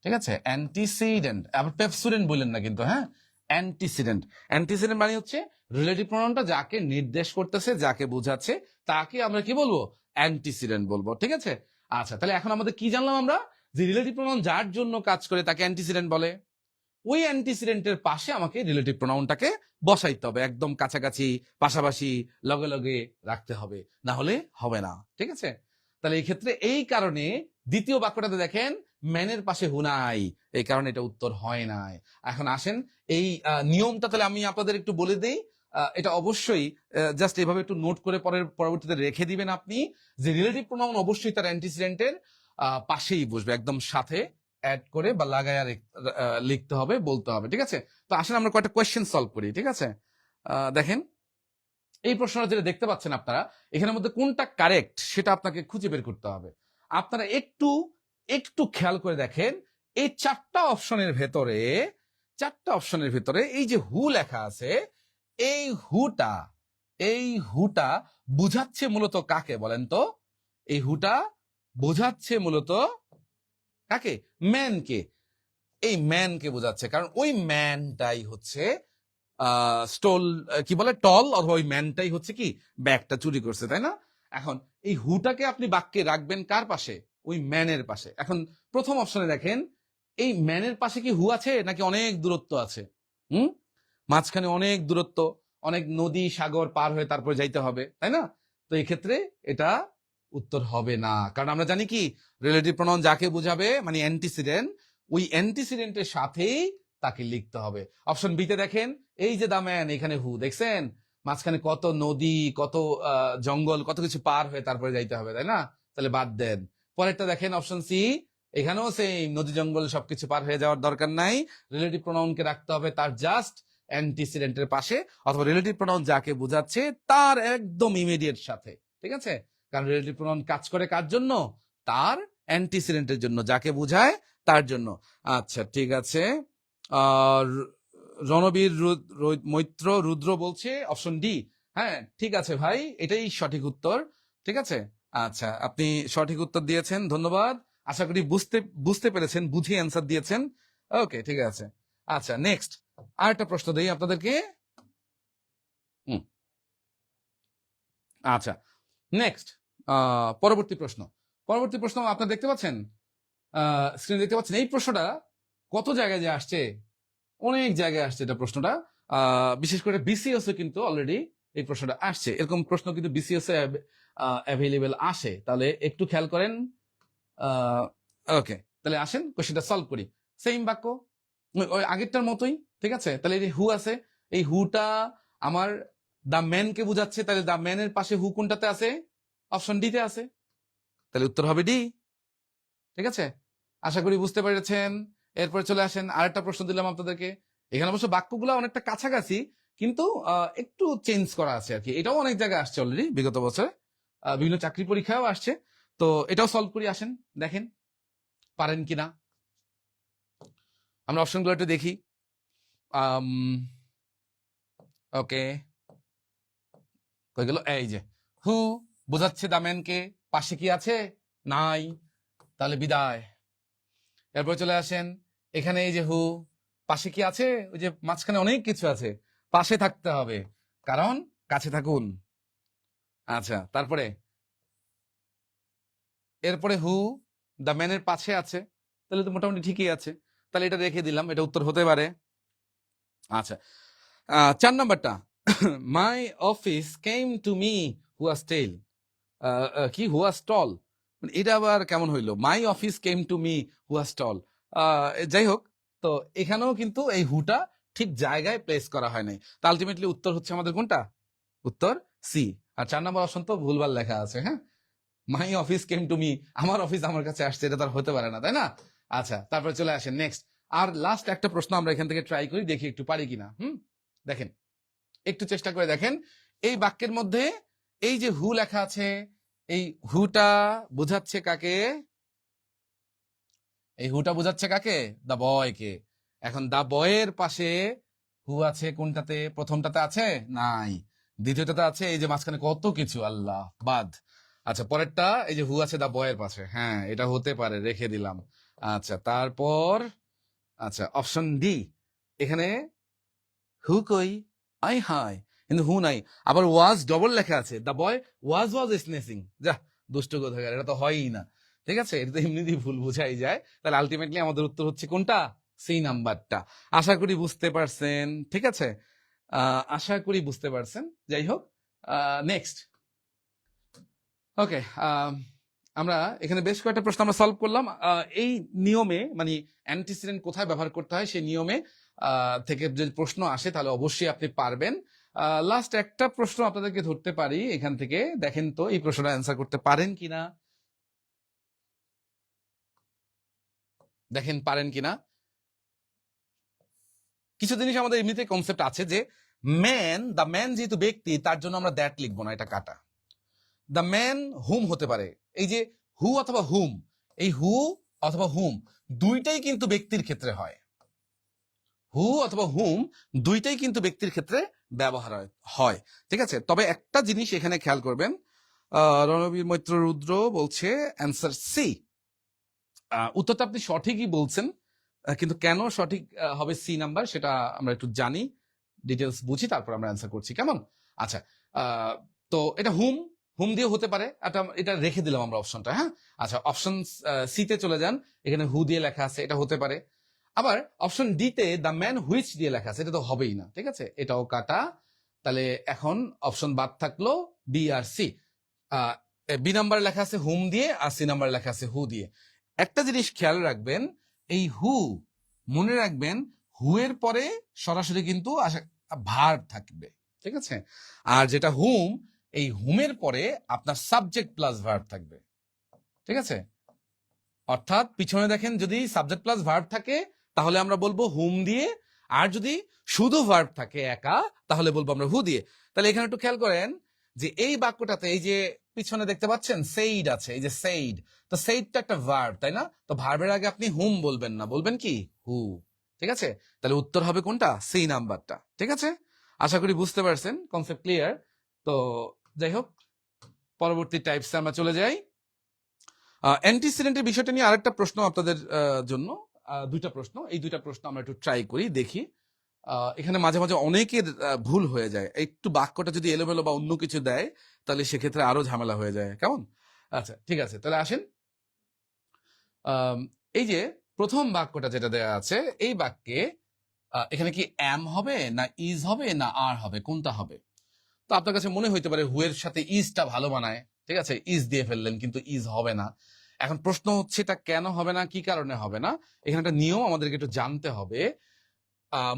ঠিক আছে, অ্যান্টিসিডেন্ট। আবার পেপসুডেন্ট বললেন না কিন্তু, হ্যাঁ, অ্যান্টিসিডেন্ট। অ্যান্টিসিডেন্ট মানে হচ্ছে রিলেটিভ প্রোনাউনটা যাকে নির্দেশ করতেছে, যাকে বোঝাচ্ছে, তাকে আমরা কি বলবো? অ্যান্টিসিডেন্ট বলবো, ঠিক আছে। আচ্ছা তাহলে এখন আমাদের কি জানলাম আমরা, যে রিলেটিভ প্রোনাউন যার জন্য কাজ করে তাকে অ্যান্টিসিডেন্ট বলে। ওই অ্যান্টিসিডেন্টের পাশে আমাকে রিলেটিভ প্রোনাউনটাকে বসাইতে হবে, একদম কাছাকাছি, পাশাপাশি, লগে লগে রাখতে হবে, না হলে হবে না, ঠিক আছে। তাহলে এই ক্ষেত্রে এই কারণে দ্বিতীয় বাক্যটাতে দেখেন ম্যানের পাশে হু নাই, এই কারণে এটা উত্তর হয় নাই। এখন আসেন এই নিয়মটা তাহলে আমি আপনাদের একটু বলে দেই। এটা অবশ্যই জাস্ট এভাবে একটু নোট করে পরবর্তীতে রেখে দিবেন আপনি, যে রিলেটিভ প্রোনাউন অবশ্যই তার অ্যান্টিসিডেন্টের পাশেই বসবে, একদম সাথে অ্যাড করে বা লাগায়া লিখতে হবে, বলতে হবে, ঠিক আছে। তো আসলে আমরা কয়েকটা কোয়েশ্চেন সলভ করি, ঠিক আছে। দেখেন এই প্রশ্নটা যেটা দেখতে পাচ্ছেন আপনারা, এখানের মধ্যে কোনটা কারেক্ট সেটা আপনাকে খুঁজে বের করতে হবে। আপনারা একটু একটু খেয়াল করে দেখেন, এই চারটা অপশনের ভেতরে, চারটা অপশনের ভেতরে এই যে হু লেখা আছে, এই হুটা, এই হুটা বুঝাচ্ছে মূলত কাকে বলেন তো? এই হুটা বোঝাচ্ছে মূলত কাকে? ম্যানকে। এই ম্যানকে বোঝাচ্ছে, কারণ ওই ম্যানটাই হচ্ছে স্টোল, কি বলে, টল, অথবা ওই ম্যানটাই হচ্ছে কি ব্যাগটা চুরি করছে, তাই না? এখন এই হুটাকে আপনি বাক্যে রাখবেন কার পাশে? ওই ম্যানের পাশে। এখন প্রথম অপশনে দেখেন এই ম্যানের পাশে কি হু আছে নাকি অনেক দূরত্ব আছে? হুম, মাঝখানে অনেক দূরত্ব, অনেক নদী সাগর পার হয়ে তারপরে যাইতে হবে, তাই না? তো এই ক্ষেত্রে এটা উত্তর হবে না, কারণ আমরা জানি কি রিলেটিভ প্রোনাউন যাকে বোঝাবে মানে অ্যান্টিসিডেন্ট, ওই অ্যান্টিসিডেন্টের সাথেই তাকে লিখতে হবে। অপশন বিতে দেখেন এই যে দা ম্যান, এখানে হু দেখছেন, মাঝখানে কত নদী, কত জঙ্গল, কত কিছু পার হয়ে তারপরে যাইতে হবে, তাই না? তাহলে বাদ দেন। পরেরটা দেখেন অপশন সি, এখানেও সেম, নদী জঙ্গল সবকিছু পার হয়ে যাওয়ার দরকার নাই, রিলেটিভ প্রোনাউনকে রাখতে হবে তার জাস্ট অ্যান্টিসিডেন্টের পাশে, অথবা রিলেটিভ প্রোনাউন যাকে বোঝাচ্ছে তার একদম ইমিডিয়েট সাথে, ঠিক আছে। কারণ রিলেটিভ প্রোনাউন কাজ করে কার জন্য? তার অ্যান্টিসিডেন্টের জন্য, যাকে বোঝায় তার জন্য। আচ্ছা ঠিক আছে। আর রণবীর মৈত্র রুদ্র বলছে অপশন ডি। হ্যাঁ ঠিক আছে ভাই, এটাই সঠিক উত্তর, ঠিক আছে। আচ্ছা আপনি সঠিক উত্তর দিয়েছেন, ধন্যবাদ। আশা করি বুঝতে বুঝতে পেরেছেন, বুঝে অ্যান্সার দিয়েছেন। ওকে ঠিক আছে। আচ্ছা নেক্সট আরেকটা প্রশ্ন দেই আপনাদেরকে। আচ্ছা নেক্সট পরবর্তী প্রশ্ন, পরবর্তী প্রশ্ন আপনারা দেখতে পাচ্ছেন, স্ক্রিনে দেখতে পাচ্ছেন। এই প্রশ্নটা কত জায়গায় যে আসছে, অনেক জায়গায় আসছে এটা প্রশ্নটা। বিশেষ করে বিসিএস এ কিন্তু অলরেডি এই প্রশ্নটা আসছে, এরকম প্রশ্ন কিন্তু বিসিএস এ অ্যাভেলেবেল আসে। তাহলে একটু খেয়াল করেন। ওকে তাহলে আসেন কোশ্চেনটা সলভ করি। সেম বাক্য, ওই আগেরটার মতোই, ঠিক আছে। তাহলে এই হু আছে, এই হুটা আমার দা ম্যানকে বুঝাচ্ছে, তাহলে দা ম্যানের পাশে হু কোনটাতে আছে? অপশন ডি তে আছে, তাহলে উত্তর হবে ডি, ঠিক আছে। আশা করি বুঝতে পেরেছেন। এরপরে চলে আসেন, আরেকটা প্রশ্ন দিলাম আপনাদেরকে। এখানে অবশ্য বাক্যগুলো অনেকটা কাছাকাছি, কিন্তু একটু চেঞ্জ করা আছে আর কি। এটাও অনেক জায়গায় আসছে অলরেডি বিগত বছরে, বিভিন্ন চাকরি পরীক্ষাও আসছে। তো এটাও সলভ করি, আসেন দেখেন পারেন কিনা। আমরা অপশনগুলো একটু দেখি। ওকে কই গেল, এই যে হু বোঝাচ্ছে দা ম্যানকে, পাশে কি আছে? নাই, তাহলে বিদায়। এরপর চলে আসেন এখানে, এই যে হু, পাশে কি আছে? ওই যে মাঝখানে অনেক কিছু আছে, পাশে থাকতে হবে, কারণ কাছে থাকুন। আচ্ছা, তারপরে এরপরে হু দ্য ম্যানের পাশে আছে, তাহলে তো মোটামুটি ঠিকই আছে, তাহলে এটা রেখে দিলাম, এটা উত্তর হতে পারে। আচ্ছা, 4 নাম্বারটা, my office came to me who was tell, কি হু ওয়াজ টল, এটা আবার কেমন হইলো? My office came to me who was tall. যাই হোক, তো এখানেও কিন্তু এই হুটা ঠিক জায়গায় প্লেস করা হয় নাই, তো আলটিমেটলি উত্তর হচ্ছে আমাদের কোনটা? উত্তর সি। আর 4 নাম্বার অপশন তো ভুলভাল লেখা আছে। হ্যাঁ, মাই অফিস কেম টু মি, আমার অফিস আমার কাছে আসছে, এটা তার হতে পারে না, তাই না? আচ্ছা, তারপরে চলে আসেন নেক্সট। আর লাস্ট একটা প্রশ্ন আমরা এখান থেকে ট্রাই করি, দেখি একটু পারি কিনা। দেখেন, একটু চেষ্টা করে দেখেন, এই বাক্যের মধ্যে এই যে হু লেখা আছে, এই হুটা বোঝাচ্ছে কাকে? এই হুটা বোঝাচ্ছে কাকে? দা বয়কে। এখন দা বয়ের পাশে হু আছে কোনটাতে? প্রথমটাতে আছে? নাই। দ্বিতীয়টাতে আছে, এই যে মাঝখানে কত কিছু, আল্লাহ বাদ। আচ্ছা, পরেরটা এই যে হু আছে দা বয়ের পাশে, হ্যাঁ এটা হতে পারে, রেখে দিলাম। আচ্ছা, তারপর আচ্ছা অপশন ডি, এখানে হু কই? আই হাই, কিন্তু হু নাই। আবার ওয়াজ ডবল লেখা আছে, দা বয় ওয়াজ স্নেসিং। যা, দুষ্ট কোথাকার, এটা তো হয়ই না। ঠিক আছে, এটা তো এমনিতেই ভুল বোঝাই যায়। তাহলে আলটিমেটলি আমাদের উত্তর হচ্ছে কোনটা? সি নাম্বারটা। আশা করি বুঝতে পারছেন। ঠিক আছে, আশা করি বুঝতে পারছেন। যাই হোক, নেক্সট। ওকে, আমরা এখানে বেশ কয়েকটা প্রশ্ন আমরা সলভ করলাম। এই নিয়মে মানে অ্যান্টিসিডেন্ট কোথায় ব্যবহার করতে হয় সেই নিয়মে থেকে যদি প্রশ্ন আসে তাহলে অবশ্যই আপনি পারবেন। লাস্ট একটা প্রশ্ন আপনাদেরকে ধরতে পারি এখান থেকে, দেখেন তো এই প্রশ্নটা অ্যান্সার করতে পারেন কিনা, দেখেন পারেন কিনা। কিছু জিনিস আমাদের এমনিতে কনসেপ্ট আছে যে দ্য ম্যান যেহেতু ব্যক্তি, তার জন্য আমরা দ্যাট লিখবো না, এটা কাটা। দ্য ম্যান হুম হতে পারে, এই যে হু অথবা হুম, এই হু অথবা হুম দুইটাই কিন্তু ব্যক্তির ক্ষেত্রে হয়। হু অথবা হুম দুইটাই কিন্তু ব্যক্তির ক্ষেত্রে ব্যবহার হয়। ঠিক আছে, তবে একটা জিনিস এখানে খেয়াল করবেন, রণবীর মৈত্র রুদ্র বলছে অ্যান্সার সি। উত্তরটা আপনি সঠিকই বলছেন, কিন্তু কেন সঠিক হবে সি নাম্বার সেটা আমরা একটু জানি, ডিটেলস বুঝি, তারপর আমরা অ্যান্সার করছি, কেমন? আচ্ছা, তো এটা হুম হুম দিয়ে হতে পারে, এটা রেখে দিলাম আমরা অপশনটা। হ্যাঁ, আচ্ছা, অপশন সি তে চলে যান, এখানে হু দিয়ে লেখা আছে, এটা হতে পারে। আবার অপশন ডি তে দ্য ম্যান হুইচ দিয়ে লেখা আছে, এটা তো হবেই না। ঠিক আছে, এটাও কাটা। তাহলে এখন অপশন বাদ থাকলো বি আর সি। বি নাম্বার লেখা আছে হুম দিয়ে, আর সি নাম্বার লেখা আছে হু দিয়ে। একটা জিনিস খেয়াল রাখবেন, এই হু, মনে রাখবেন হু এর পরে সরাসরি কিন্তু ভার্ব থাকবে। ঠিক আছে, আর যেটা হুম, এই হুমের পরে আপনার সাবজেক্ট প্লাস ভার্ব থাকবে। ঠিক আছে, অর্থাৎ পিছনে দেখেন যদি সাবজেক্ট প্লাস ভার্ব থাকে তাহলে আমরা বলবো হুম দিয়ে, আর যদি শুধু ভার্ব থাকে একা তাহলে বলবো আমরা হু দিয়ে। তাহলে এখানে একটু খেয়াল করেন যে এই বাক্যটাতে এই যে পিছনে দেখতে পাচ্ছেন সেইড আছে, এই যে সেইড, তো সেইডটা একটা ভার্ব, তাই না? তো ভার্বের আগে আপনি হুম বলবেন না, বলবেন কি? হু। ঠিক আছে, তাহলে উত্তর হবে কোনটা? সি নাম্বারটা। ঠিক আছে, আশা করি বুঝতে পারছেন, কনসেপ্ট ক্লিয়ার। তো যাই হোক, পরবর্তী টাইপসে আমরা চলে যাই। অ্যান্টিসিডেন্টের বিষয়টা নিয়ে আরেকটা প্রশ্ন আপনাদের জন্য, দুইটা প্রশ্ন, এই দুইটা প্রশ্ন আমরা একটু ট্রাই করি, দেখি। এখানে মাঝে মাঝে অনেকের ভুল হয়ে যায়, একটু বাক্যটা যদি এলোমেলো বা অন্য কিছু দেয় তাহলে সেক্ষেত্রে আরো ঝামেলা হয়ে যায়, কেমন? আচ্ছা, ঠিক আছে, তাহলে আসেন। এই যে প্রথম বাক্যটা যেটা দেওয়া আছে, এই বাক্যে এখানে কি অ্যাম হবে না ইজ হবে না আর হবে, কোনটা হবে? তো আপনার কাছে মনে হইতে পারে হুয়ের সাথে ইজটা ভালো মানায়, ঠিক আছে, ইজ দিয়ে ফেললেন, কিন্তু ইজ হবে না। এখন প্রশ্ন হচ্ছে এটা কেন হবে না, কি কারণে হবে না? এখানে একটা নিয়ম আমাদেরকে একটু জানতে হবে।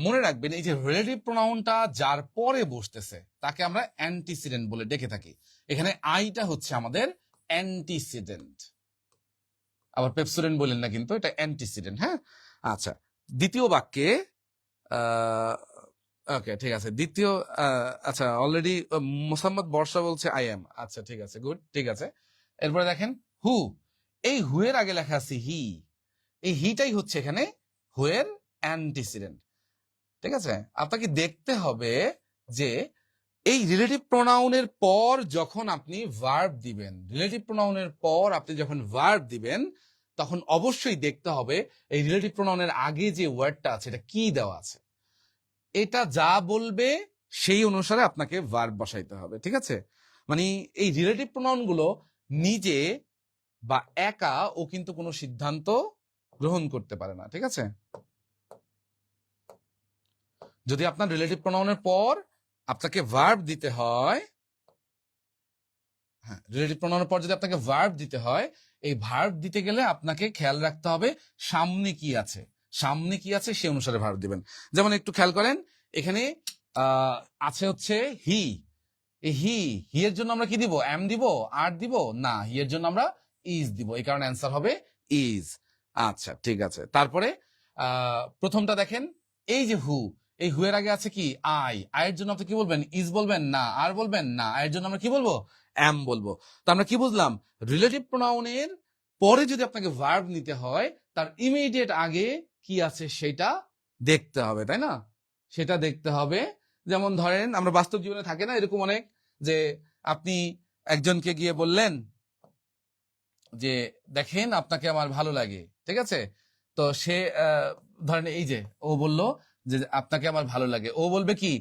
মনে রাখবেন, এই যে রিলেটিভ প্রোনাউনটা যার পরে বসতেছে তাকে আমরা অ্যান্টিসিডেন্ট বলে ডেকে থাকি। এখানে আইটা হচ্ছে আমাদের অ্যান্টিসিডেন্ট, আবার পেপসোডেন্ট বলেন না কিন্তু, এটা অ্যান্টিসিডেন্ট। হ্যাঁ, আচ্ছা, দ্বিতীয় বাক্যে ওকে, ঠিক আছে, দ্বিতীয় আচ্ছা, অলরেডি মোসাম্মদ বর্ষা বলছে আই এম। আচ্ছা, ঠিক আছে, গুড, ঠিক আছে। এরপরে দেখেন হু, এই হু এর আগে লেখা আছে হি, এই হিটাই হচ্ছে এখানে হু এর অ্যান্টিসিডেন্ট। ঠিক আছে, আপনাকে দেখতে হবে যে এই রিলেটিভ প্রোনাউনের পর যখন আপনি ভার্ব দিবেন, রিলেটিভ প্রোনাউনের পর আপনি যখন ভার্ব দিবেন তখন অবশ্যই দেখতে হবে এই রিলেটিভ প্রোনাউনের আগে যে ওয়ার্ডটা আছে এটা কি দেওয়া আছে, এটা যা বলবে সেই অনুসারে আপনাকে ভার্ব বসাইতে হবে, ঠিক আছে? মানে এই রিলেটিভ প্রোনাউন গুলো নিজে বা একা ও কিন্তু কোনো সিদ্ধান্ত গ্রহণ করতে পারে না, ঠিক আছে? যদি আপনার রিলেটিভ প্রোনাউনের পর আপনাকে ভার্ব দিতে হয়, হ্যাঁ, রিলেটিভ প্রোনাউনের পর যদি আপনাকে ভার্ব দিতে হয়, এই ভার্ব দিতে গেলে আপনাকে খেয়াল রাখতে হবে সামনে কি আছে, সামনে কি আছে সেই অনুসারে ভার্ব দিবেন। যেমন একটু খেয়াল করেন, এখানে আছে হচ্ছে হি, এই হি এর জন্য আমরা কি দিব? এম দিব? আর দিব না, হি এর জন্য আমরা ইজ দিব, এই কারণে অ্যান্সার হবে ইজ। আচ্ছা ঠিক আছে, তারপরে প্রথমটা দেখেন, এই যে হু, এই হু এর আগে আছে কি? আই, আয়ের জন্য আপনি কি বলবেন? ইজ বলবেন না, আর বলবেন না, আয়ের জন্য আমরা কি বলবো? এম বলবো। তো আমরা কি বুঝলাম? রিলেটিভ প্রোনাউনের পরে যদি আপনাকে ভার্ব নিতে হয়, তার ইমিডিয়েট আগে কি আছে সেটা দেখতে হবে, তাই না? সেটা দেখতে হবে। যেমন ধরেন আমরা বাস্তব জীবনে থাকে না এরকম অনেক, যে আপনি একজনকে গিয়ে বললেন যে দেখেন আপনাকে আমার ভালো লাগে, ঠিক আছে? তো সে ধরেন এই যে ও বলল যে আপনাকে আমার ভালো লাগে, ও বলবে কি?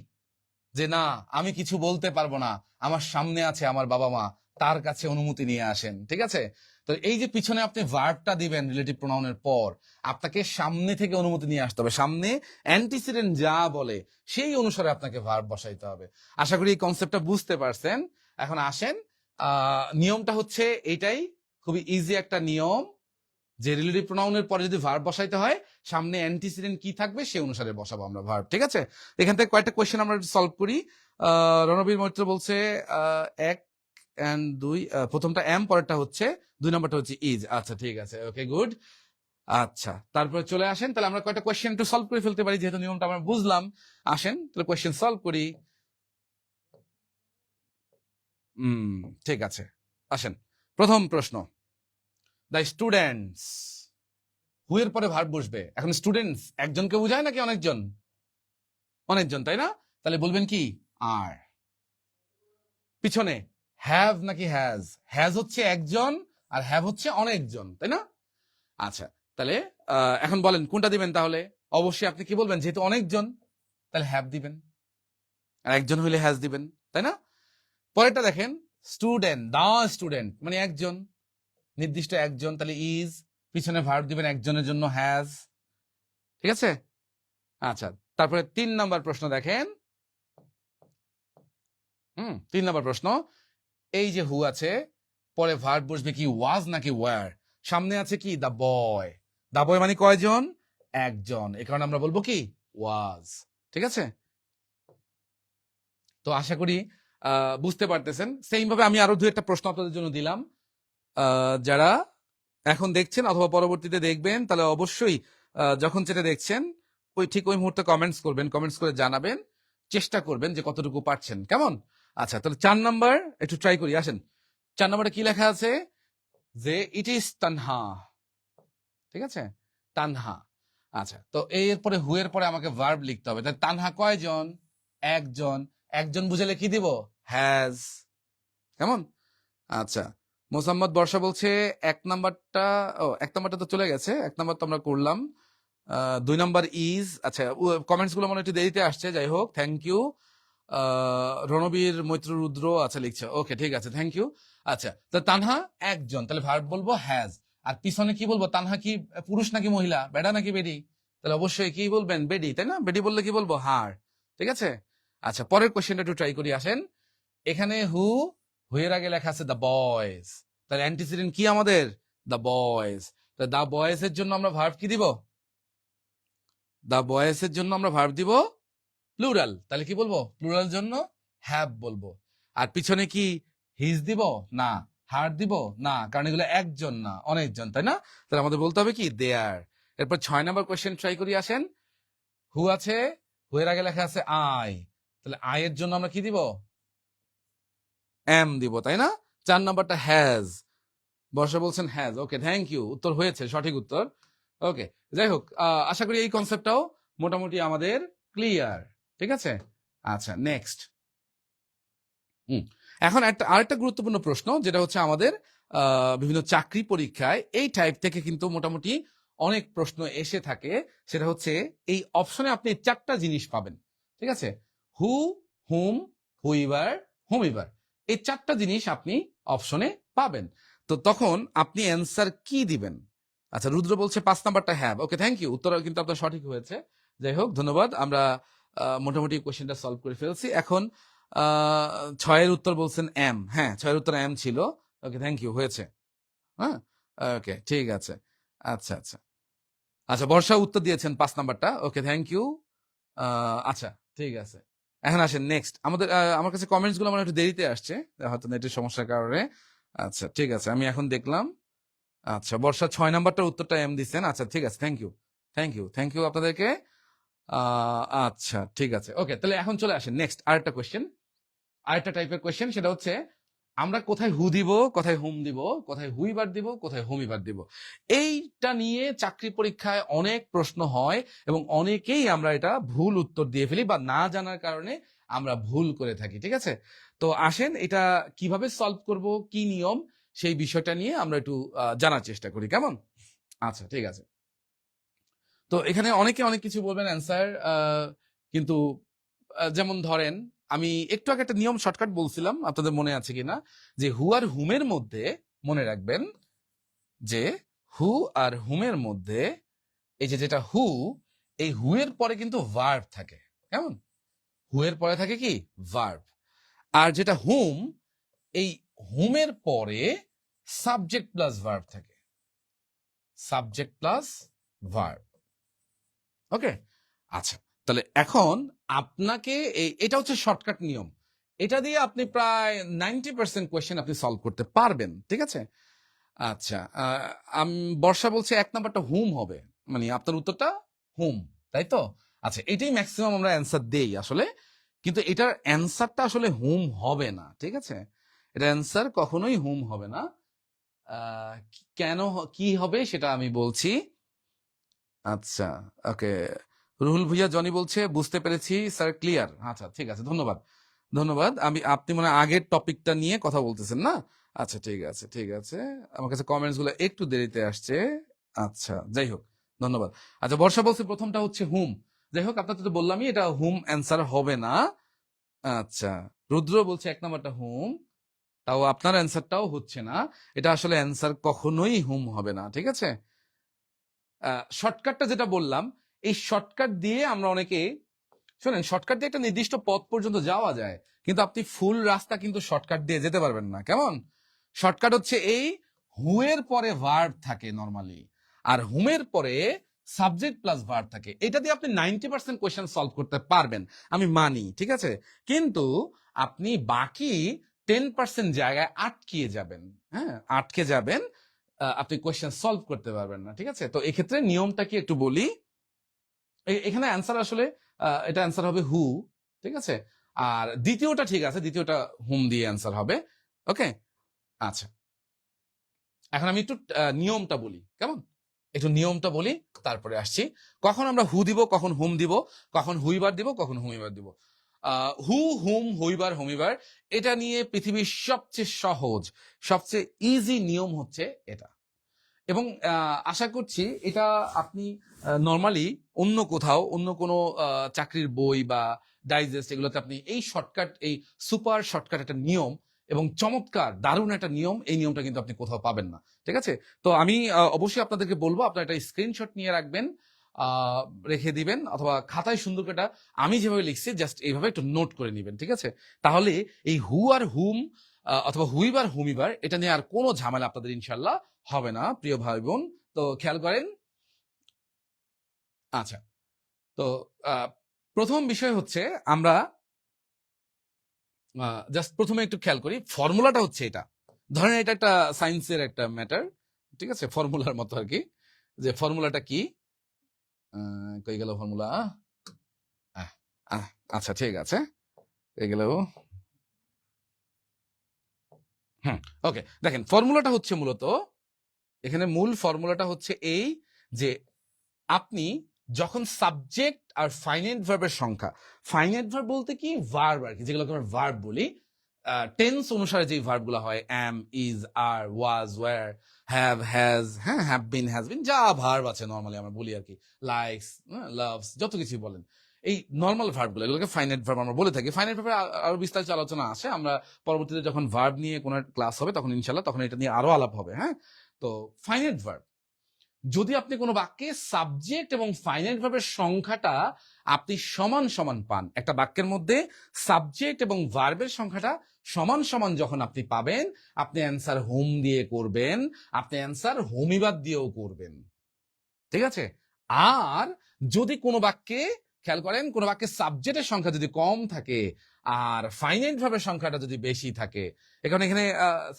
যে না, আমি কিছু বলতে পারবো না, আমার সামনে আছে আমার বাবা মা, তার কাছে অনুমতি নিয়ে আসেন, ঠিক আছে? তো এই যে পিছনে আপনি ভার্বটা দিবেন রিলেটিভ প্রোনাউনের পর, আপনাকে সামনে থেকে অনুমতি নিয়ে আসতে হবে, সামনে অ্যান্টিসিডেন্ট যা বলে সেই অনুসারে আপনাকে ভার্ব বসাইতে হবে। আশা করি এই কনসেপ্টটা বুঝতে পারছেন। এখন আসেন, নিয়মটা হচ্ছে এটাই, খুবই ইজি একটা নিয়ম, যে রিলেটিভ প্রোনাউনের পরে যদি ভার্ব বসাইতে হয়, সামনে অ্যান্টিসিডেন্ট কি থাকবে সেই অনুসারে বসাবো আমরা ভার্ব, ঠিক আছে? এখান থেকে কয়েকটা কোয়েশ্চেন আমরা সলভ করি। রণবীর মৈত্র বলছে 1 and 2, প্রথমটা এম, পরেরটা হচ্ছে 2 নম্বরটা হচ্ছে ইজ। আচ্ছা ঠিক আছে, ওকে গুড। আচ্ছা তারপরে চলে আসেন, তাহলে আমরা কয়েকটা কোয়েশ্চেন একটু সলভ করে ফেলতে পারি, যেহেতু নিয়মটা আমরা বুঝলাম। আসেন তাহলে কোয়েশ্চেন সলভ করি। ঠিক আছে, আসেন। প্রথম প্রশ্ন, দ্য স্টুডেন্টস, হু এর পরে ভার্ব বসবে। এখন স্টুডেন্টস একজনকে বোঝায় নাকি অনেকজন? অনেকজন, তাই না? তাহলে বলবেন কি? আর। পিছনে হ্যাভ নাকি হ্যাজ? হ্যাজ হচ্ছে একজন আর হ্যাভ হচ্ছে অনেকজন, তাই না? আচ্ছা তাহলে এখন বলেন কোনটা দিবেন তাহলে? অবশ্যই আপনি কি বলবেন? যেহেতু অনেকজন তাহলে হ্যাভ দিবেন, আর একজন হইলে হ্যাজ দিবেন, তাই না? পরেরটা দেখেন, স্টুডেন্ট, দা স্টুডেন্ট মানে একজন, নির্দিষ্ট একজন, তাহলে ইজ, পিছনে ভার্ব দিবেন একজনের জন্য হ্যাজ, ঠিক আছে? আচ্ছা তারপরে 3 নাম্বার প্রশ্ন দেখেন। 3 নাম্বার প্রশ্ন, এই যে হু আছে, পরে ভার্ব বসবে কি? ওয়াজ নাকি ওয়্যার? সামনে আছে কি? দা বয়। দা বয় মানে কয়জন? একজন, এই কারণে আমরা বলবো কি? ওয়াজ, ঠিক আছে? তো আশা করি বুঝতে পারতেছেন। সেম ভাবে আমি আরো 2-একটা প্রশ্ন আপনাদের জন্য দিলাম। যারা এখন দেখছেন অথবা পরবর্তীতে দেখবেন, তাহলে অবশ্যই যখন যেটা দেখছেন ঠিক ওই মুহূর্তে কমেন্টস করবেন, কমেন্টস করে জানাবেন, চেষ্টা করবেন যে কতটুকু পারছেন, কেমন? আচ্ছা তাহলে 4 নাম্বার একটু ট্রাই করি, আসেন। 4 নাম্বারে কি লেখা আছে? যে ইট ইজ তানহা, ঠিক আছে? তানহা। আচ্ছা তো এরপরে হু এর পরে আমাকে ভার্ব লিখতে হবে, তাহলে তানহা কয়জন? একজন, একজন বুঝালে কি দিব? হ্যাজ, কেমন? আচ্ছা মোসাম্মদ বর্ষা বলছে 1 নাম্বারটা, 1 নাম্বারটা তো চলে গেছে, 1 নাম্বার তো আমরা করলাম। 2 নাম্বার ইজ। আচ্ছা কমেন্টস গুলো মনে একটু দেরিতে আসছে, যাই হোক থ্যাংক ইউ। রণবীর মৈত্র রুদ্র আচ্ছা লিখছে, ওকে ঠিক আছে, থ্যাংক ইউ। আচ্ছা তো তানহা একজন, তাহলে ভার্ব বলবো হ্যাজ, আর পিছনে কি বলবো? তানহা কি পুরুষ নাকি মহিলা? বেডা নাকি বেডি? তাহলে অবশ্যই কি বলবেন? বেডি, তাই না? বেডি বললে কি বলবো? হার, ঠিক আছে? আচ্ছা পরের কোশ্চেনটা একটু ট্রাই করি, আসেন। এখানে হু, হু এর আগে লেখা আছে দ্য বয়েজ, তাহলে অ্যান্টিসিডেন্ট কি আমাদের? The boys. দ্য বয়েজ এর জন্য আমরা ভার্ব কি দিব? দ্য বয়েজ এর জন্য আমরা ভার্ব দিব প্লুরাল, তাহলে কি বলবো? প্লুরাল জন্য হ্যাভ বলবো। আর পিছনে কি হিজ দিব? না। হার দিব? না, কারণ এগুলো একজন না অনেকজন, তাই না? তাহলে আমাদের বলতে হবে কি? দেয়ার। এরপর 6 নাম্বার কোয়েশ্চেন ট্রাই করি, আসেন। হু আছে, হু এর আগে লেখা আছে আই, তাহলে আই এর জন্য আমরা কি দিব? এম দিব, তাই না? 4 নাম্বারটা হ্যাজ, বর্ষা বলছেন হ্যাজ, ওকে থ্যাংক ইউ, উত্তর হয়েছে, সঠিক উত্তর। ওকে যাই হোক, আশা করি এই কনসেপ্টটাও মোটামুটি আমাদের ক্লিয়ার, ঠিক আছে? আচ্ছা নেক্সট। এখন আরেকটা গুরুত্বপূর্ণ প্রশ্ন, যেটা হচ্ছে আমাদের বিভিন্ন চাকরি পরীক্ষায় এই টাইপ থেকে কিন্তু মোটামুটি অনেক প্রশ্ন এসে থাকে। সেটা হচ্ছে এই অপশনে আপনি 4টা জিনিস পাবেন, ঠিক আছে? হু, হুম, হুইভার, হুমিভার, এই 4টা জিনিস আপনি অপশনে পাবেন। তো তখন আপনি অ্যান্সার কি দিবেন? আচ্ছা, রুদ্র বলছে 5 নাম্বারটা হ্যাভ। ওকে, থ্যাংক ইউ, উত্তর কিন্তু আপনার সঠিক হয়েছে। যাই হোক, ধন্যবাদ। আমরা মোটামুটি কোশ্চেনটা সলভ করে ফেলছি। এখন 6-এর উত্তর বলছেন এম। হ্যাঁ, 6-এর উত্তর এম ছিল। ওকে, থ্যাংক ইউ, হয়েছে। হ্যাঁ, ওকে, ঠিক আছে। আচ্ছা আচ্ছা আচ্ছা, বর্ষা উত্তর দিয়েছেন 5 নাম্বারটা। ওকে, থ্যাংক ইউ। আচ্ছা, ঠিক আছে। এখন আসেন নেক্সট। আমার কাছে কমেন্টস গুলো আমার একটু দেরিতে আসছে, হয়তো নেটের সমস্যার কারণে। আচ্ছা, ঠিক আছে, আমি এখন দেখলাম। আচ্ছা, বর্ষা 6 নাম্বারটার উত্তরটা এম দিচ্ছেন। আচ্ছা, ঠিক আছে, thank you, thank you, thank you আপনাদেরকে। আচ্ছা, ঠিক আছে, ওকে, তাহলে এখন চলে আসেন নেক্সট আরেকটা কোয়েশ্চেন, আরেকটা টাইপের কোয়েশ্চেন। সেটা হচ্ছে আমরা কোথায় হু দিব, কোথায় হুম দিব, কোথায় হুইবার দিব, কোথায় হুমিবার দিব। এইটা নিয়ে চাকরি পরীক্ষায় অনেক প্রশ্ন হয় এবং অনেকেই আমরা এটা ভুল উত্তর দিয়ে ফেলি বা না জানার কারণে আমরা ভুল করে থাকি, ঠিক আছে? তো আসেন এটা কিভাবে সলভ করব, কি নিয়ম, সেই বিষয়টা নিয়ে আমরা একটু জানার চেষ্টা করি, কেমন? আচ্ছা, ঠিক আছে। তো এখানে অনেকে অনেক কিছু বলবেন অ্যান্সার, কিন্তু যেমন ধরেন আমি একটু আগে একটা নিয়ম শর্টকাট বলছিলাম, আপনাদের মনে আছে কিনা, যে হু আর হুমের মধ্যে মনে রাখবেন যে হু আর হুমের মধ্যে এই যে যেটা হু, এই হু এর পরে কিন্তু ভার্ব থাকে, কেমন? হু এর পরে থাকে কি ভার্ব। আর যেটা হুম, এই হুমের পরে সাবজেক্ট প্লাস ভার্ব থাকে, সাবজেক্ট প্লাস ভার্ব। ওকে, আচ্ছা, তাহলে এখন আপনাকে এটা হচ্ছে শর্টকাট নিয়ম, এটা দিয়ে আপনি প্রায় 90% কোয়েশ্চেন আপনি সলভ করতে পারবেন, ঠিক আছে? আচ্ছা, বর্ষা বলছে 1 নাম্বারটা হুম হবে, মানে আপনার উত্তরটা হুম, তাই তো? আচ্ছা, এটাই ম্যাক্সিমাম আমরা অ্যান্সার দেই আসলে, কিন্তু এটার অ্যান্সারটা আসলে হুম হবে না, ঠিক আছে? এটা অ্যান্সার কখনোই হুম হবে না। কেন কি হবে সেটা আমি বলছি। আচ্ছা, ওকে, রুহুল ভুইয়া জনি বলছে বুঝতে পেরেছি স্যার, ক্লিয়ার। আচ্ছা, ঠিক আছে, ধন্যবাদ, ধন্যবাদ। আপনি মানে আগের টপিকটা নিয়ে কথা বলতেছেন না? আচ্ছা, ঠিক আছে, ঠিক আছে। আমার কাছে কমেন্টস গুলো একটু দেরিতে আসছে। আচ্ছা, যাই হোক, ধন্যবাদ। আচ্ছা, বর্ষা বলছে প্রথমটা হচ্ছে হুম। যাই হোক, আপনার তো বললামই এটা হুম অ্যান্সার হবে না। আচ্ছা, রুদ্র বলছে 1 নাম্বারটা হুম, তাও আপনার অ্যান্সারটাও হচ্ছে না। এটা আসলে অ্যান্সার কখনোই হুম হবে না, ঠিক আছে? শর্টকাটটা যেটা বললাম, এই শর্টকাট দিয়ে আমরা অনেকে, শোনেন, শর্টকাট দিয়ে একটা নির্দিষ্ট পথ পর্যন্ত যাওয়া যায়, কিন্তু আপনি ফুল রাস্তা কিন্তু শর্টকাট দিয়ে যেতে পারবেন না, কেমন? শর্টকাট হচ্ছে এই হুয়ের পরে ভার্ব থাকে নরমালি, আর হুমের পরে সাবজেক্ট প্লাস ভার্ব থাকে। এটা দিয়ে আপনি 90% কোয়েশ্চেন সলভ করতে পারবেন, আমি মানি, ঠিক আছে? কিন্তু আপনি বাকি 10% জায়গায় আটকিয়ে যাবেন। হ্যাঁ, আটকে যাবেন, আপনি কোয়েশ্চেন সলভ করতে পারবেন না, ঠিক আছে? তো এক্ষেত্রে নিয়মটা কি একটু বলি। এখানে অ্যান্সার আসলে এটা অ্যান্সার হবে হু, ঠিক আছে? আর দ্বিতীয়টা ঠিক আছে, দ্বিতীয়টা হুম দিয়ে অ্যান্সার হবে। ওকে, আচ্ছা, এখন আমি একটু নিয়মটা বলি, কেমন? একটু নিয়মটা বলি, তারপরে আসছি। কখন আমরা হু দিব, কখন হুম দিব, কখন হুইবার দিব, কখন হুমিবার দিব। হু, হুম, হুইবার, হুমিবার, এটা নিয়ে পৃথিবীর সবচেয়ে সহজ, সবচেয়ে ইজি নিয়ম হচ্ছে এটা। এবং আশা করছি এটা আপনি নর্মালি অন্য কোথাও, অন্য কোনো চাকরির বই বা ডাইজেস্ট, এগুলোতে আপনি এই শর্টকাট, এই সুপার শর্টকাট একটা নিয়ম এবং চমৎকার দারুণ একটা নিয়ম, এই নিয়মটা কিন্তু আপনি কোথাও পাবেন না, ঠিক আছে? তো আমি অবশ্যই আপনাদেরকে বলবো আপনারা একটা স্ক্রিনশট নিয়ে রাখবেন, রেখে দিবেন, অথবা খাতায় সুন্দর করে আমি যেভাবে লিখছি জাস্ট এইভাবে একটু নোট করে নিবেন, ঠিক আছে? তাহলে এই হু আর হুম অথবা হুইবার হুমিবার এটা নিয়ে আর কোনো ঝামেলা আপনাদের ইনশাল্লাহ হবে না, প্রিয় ভাই বোন। তো খেয়াল করেন। আচ্ছা, তো প্রথম বিষয় হচ্ছে আমরা জাস্ট প্রথমে একটু খেয়াল করি, ফর্মুলাটা হচ্ছে এটা। ধরেন এটা একটা সায়েন্সের একটা ম্যাটার, ঠিক আছে? ফর্মুলার মতো আর কি, যে ফর্মুলাটা কি, কই গেল ফর্মুলা? আচ্ছা, ঠিক আছে, এগুলো হুম, ওকে, দেখেন ফর্মুলাটা হচ্ছে মূলত, এখানে মূল ফর্মুলাটা হচ্ছে এই, যে আপনি যখন সাবজেক্ট আর ফাইনাইট ভার্বের সংখ্যা, ফাইনাইট ভার্ব বলতে কি ভার্ব আর কি, যেগুলোকে আমরা ভার্ব বলি, টেন্স অনুসারে যে ভার্বগুলো হয় am, is, are, was, were, have, has, হ্যাঁ, হ্যাভ বিন, হ্যাজ বিন, যা ভার্ব আছে নর্মালি আমরা বলি আর কি, লাইকস, লাভস, যত কিছু বলেন, এই নর্মাল ভার্বগুলো, এগুলোকে ফাইনাইট ভার্ব আমরা বলে থাকি। ফাইনাইট ভার্বে আরো বিস্তারিত আলোচনা আসে, আমরা পরবর্তীতে যখন ভার্ব নিয়ে কোনো ক্লাস হবে তখন ইনশাল্লাহ তখন এটা নিয়ে আরো আলাপ হবে। হ্যাঁ, তো ফাইনাইট ভার্ব, যদি আপনি কোনো বাক্যে সাবজেক্ট এবং ফাইনাইট ভার্বের সংখ্যাটা আপনি সমান সমান পান, একটা বাক্যের মধ্যে সাবজেক্ট এবং ভার্বের সংখ্যাটা সমান সমান যখন আপনি পাবেন, আপনি অ্যান্সার হোম দিয়ে করবেন, আপনি অ্যান্সার হোমিবাদ দিয়েও করবেন, ঠিক আছে? আর যদি কোনো বাক্যে, খেয়াল করেন, কোনো বাক্যে সাবজেক্টের সংখ্যা যদি কম থাকে আর ফাইনাইট ভার্বের সংখ্যাটা যদি বেশি থাকে, এখানে এখানে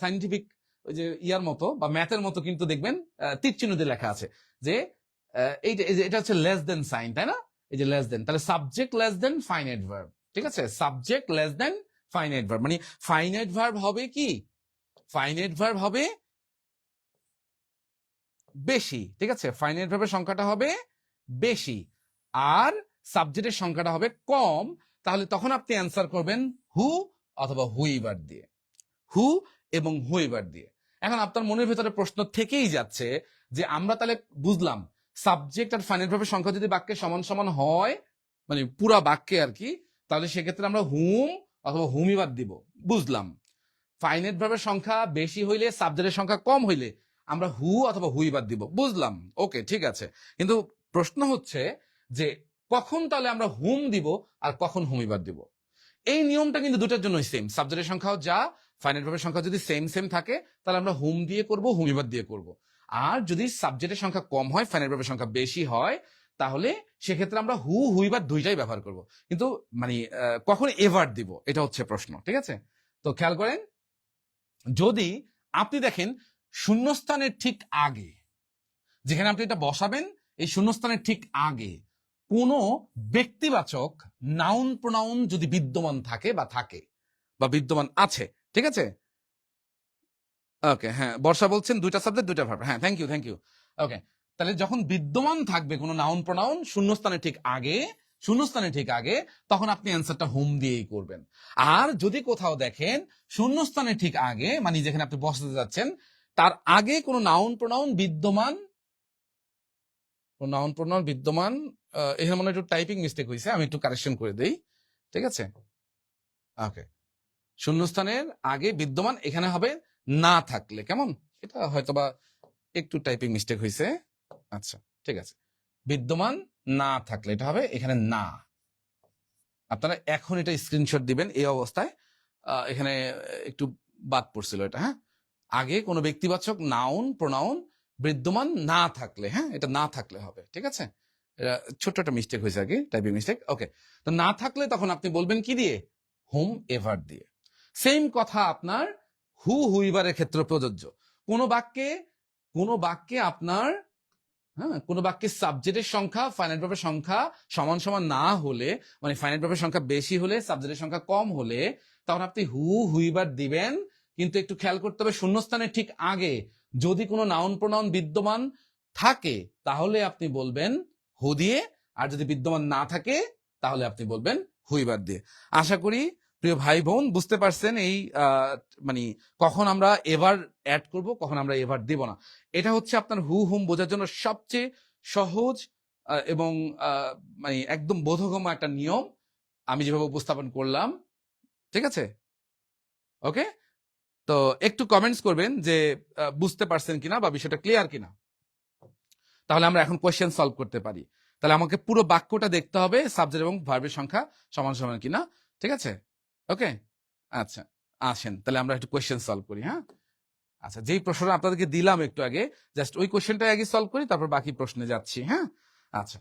সাইন্টিফিক ওই যে ইয়ার মতো বা ম্যাথের মতো কিন্তু দেখবেন তীর চিহ্ন দিয়ে লেখা আছে যে এটা হচ্ছে লেস দেন সাইন, তাই না? এই যে লেস দেন, তাহলে subject less than finite verb, ঠিক আছে? Subject less than finite verb, মানে ফাইনাইট ভার্ব হবে কি, ফাইনাইট ভার্ব হবে বেশি, ঠিক আছে? ফাইনাইট ভার্বের সংখ্যাটা হবে বেশি আর সাবজেক্টের সংখ্যাটা হবে কম, তাহলে তখন আপনি অ্যান্সার করবেন হু অথবা হুইবার দিয়ে, হু এবং হুইবার দিয়ে। এখন আপনার মনের ভেতরে প্রশ্ন থেকেই যাচ্ছে যে আমরা তাহলে বুঝলাম সাবজেক্ট আর ফাইনাইট ভার্বের সংখ্যা যদি বাক্যে সমান সমান হয়, মানে পুরা বাক্যে আর কি, তাহলে সেক্ষেত্রে আমরা হুম অথবা হুমিবাদ দিব, বুঝলাম। ফাইনাইট ভার্বের সংখ্যা বেশি হইলে, সাবজেক্টের সংখ্যা কম হইলে আমরা হু অথবা হুইবাদ দিব, বুঝলাম, ওকে, ঠিক আছে। কিন্তু প্রশ্ন হচ্ছে যে কখন তাহলে আমরা হুম দিব আর কখন হুমিবাদ দিব? এই নিয়মটা কিন্তু দুটার জন্যই সেম, সাবজেক্টের সংখ্যাও যা, ফাইনাইট ভার্বের সংখ্যা যদি সেম সেম থাকে তাহলে আমরা হুম দিয়ে করব, হুমিবাদ দিয়ে করব। আর যদি সাবজেক্টের সংখ্যা কম হয়, ফাইনাইট ভার্বের সংখ্যা বেশি হয়, তাহলে সেক্ষেত্রে আমরা হু হুইবাদ দুইটাই ব্যবহার করব। কিন্তু মানে কখন এভার দিব, এটা হচ্ছে প্রশ্ন, ঠিক আছে? তো খেয়াল করেন, যদি আপনি দেখেন শূন্যস্থানের ঠিক আগে, যেখানে আপনি এটা বসাবেন, এই শূন্যস্থানের ঠিক আগে কোনো ব্যক্তিবাচক নাউন প্রোনাউন যদি বিদ্যমান থাকে বা বিদ্যমান আছে, ঠিক আছে? ওকে, হ্যাঁ, বর্ষা বলছেন দুইটা সাবজেক্ট দুইটা ভার্ব, হ্যাঁ, থ্যাংক ইউ। ওকে, তাহলে যখন বিদ্যমান থাকবে কোনো নাউন প্রোনাউন শূন্যস্থানের ঠিক আগে, তখন আপনি অ্যান্সারটা হোম দিয়েই করবেন। আর যদি কোথাও দেখেন শূন্যস্থানের ঠিক আগে, মানে যেখানে আপনি বসাতে যাচ্ছেন তার আগে কোনো নাউন প্রোনাউন বিদ্যমান, এখানে মনে হয় একটু টাইপিং মিস্টেক হয়েছে, আমি একটু কারেকশন করে দেই, ঠিক আছে? ওকে, শূন্যস্থানের আগে বিদ্যমান, এখানে হবে না থাকলে, কেমন? এটা হয়তোবা একটু টাইপিং মিস্টেক হয়েছে, আচ্ছা, ঠিক আছে। বিদ্যমান না থাকলে এটা হবে এখানে না। আপনারা এখন এটা স্ক্রিনশট দিবেন এই অবস্থায়, এখানে একটু বাদ পড়ছিল এটা, হ্যাঁ, আগে কোনো ব্যক্তিবাচক নাউন প্রোনাউন বিদ্যমান না থাকলে, হ্যাঁ, এটা না থাকলে হবে, ঠিক আছে? ছোট্ট একটা মিস্টেক হয়েছে আগে, টাইপিং মিস্টেক। ওকে, তো না থাকলে তখন আপনি বলবেন কি দিয়ে, হোম এভার দিয়ে। সেম কথা আপনার হু হুইবারের ক্ষেত্রে প্রযোজ্য। কোনো বাক্যে আপনার, হ্যাঁ, কোনো বাক্যে সাবজেক্টের সংখ্যা ফাইনাইট ভার্বের সংখ্যা সমান সমান না হলে, মানে ফাইনাইট ভার্বের সংখ্যা বেশি হলে সাবজেক্টের সংখ্যা কম হলে, তখন আপনি হু হুইবার দিবেন। কিন্তু একটু খেয়াল করতে হবে শূন্যস্থানের ঠিক আগে যদি কোনো নাউন প্রোনাউন বিদ্যমান থাকে তাহলে আপনি বলবেন হু দিয়ে, আর যদি বিদ্যমান না থাকে তাহলে আপনি বলবেন হুইবার দিয়ে। আশা করি প্রিয় ভাই বোন বুঝতে পারছেন এই মানে কখন আমরা এভার অ্যাড করব, কখন আমরা এভার দিব না। এটা হচ্ছে আপনার হু হুম বোঝার জন্য সবচেয়ে সহজ এবং মানে একদম বোধগম্য একটা নিয়ম আমি যেভাবে উপস্থাপন করলাম, ঠিক আছে? ওকে, তো একটু কমেন্টস করবেন যে বুঝতে পারছেন কিনা বা বিষয়টা ক্লিয়ার কিনা, তাহলে আমরা এখন কোয়েশ্চেন সলভ করতে পারি। তাহলে আমাকে পুরো বাক্যটা দেখতে হবে সাবজেক্ট এবং ভার্বের সংখ্যা সমান সমান কিনা, ঠিক আছে? ওকে, আচ্ছা, আসেন তাহলে আমরা একটু কোয়েশ্চেন সলভ করি। হ্যাঁ, আচ্ছা, যেই প্রশ্নটা আপনাদেরকে দিলাম একটু আগে, জাস্ট ওই কোয়েশ্চেনটা আগে সলভ করি, তারপর বাকি প্রশ্নে যাচ্ছি। হ্যাঁ, আচ্ছা,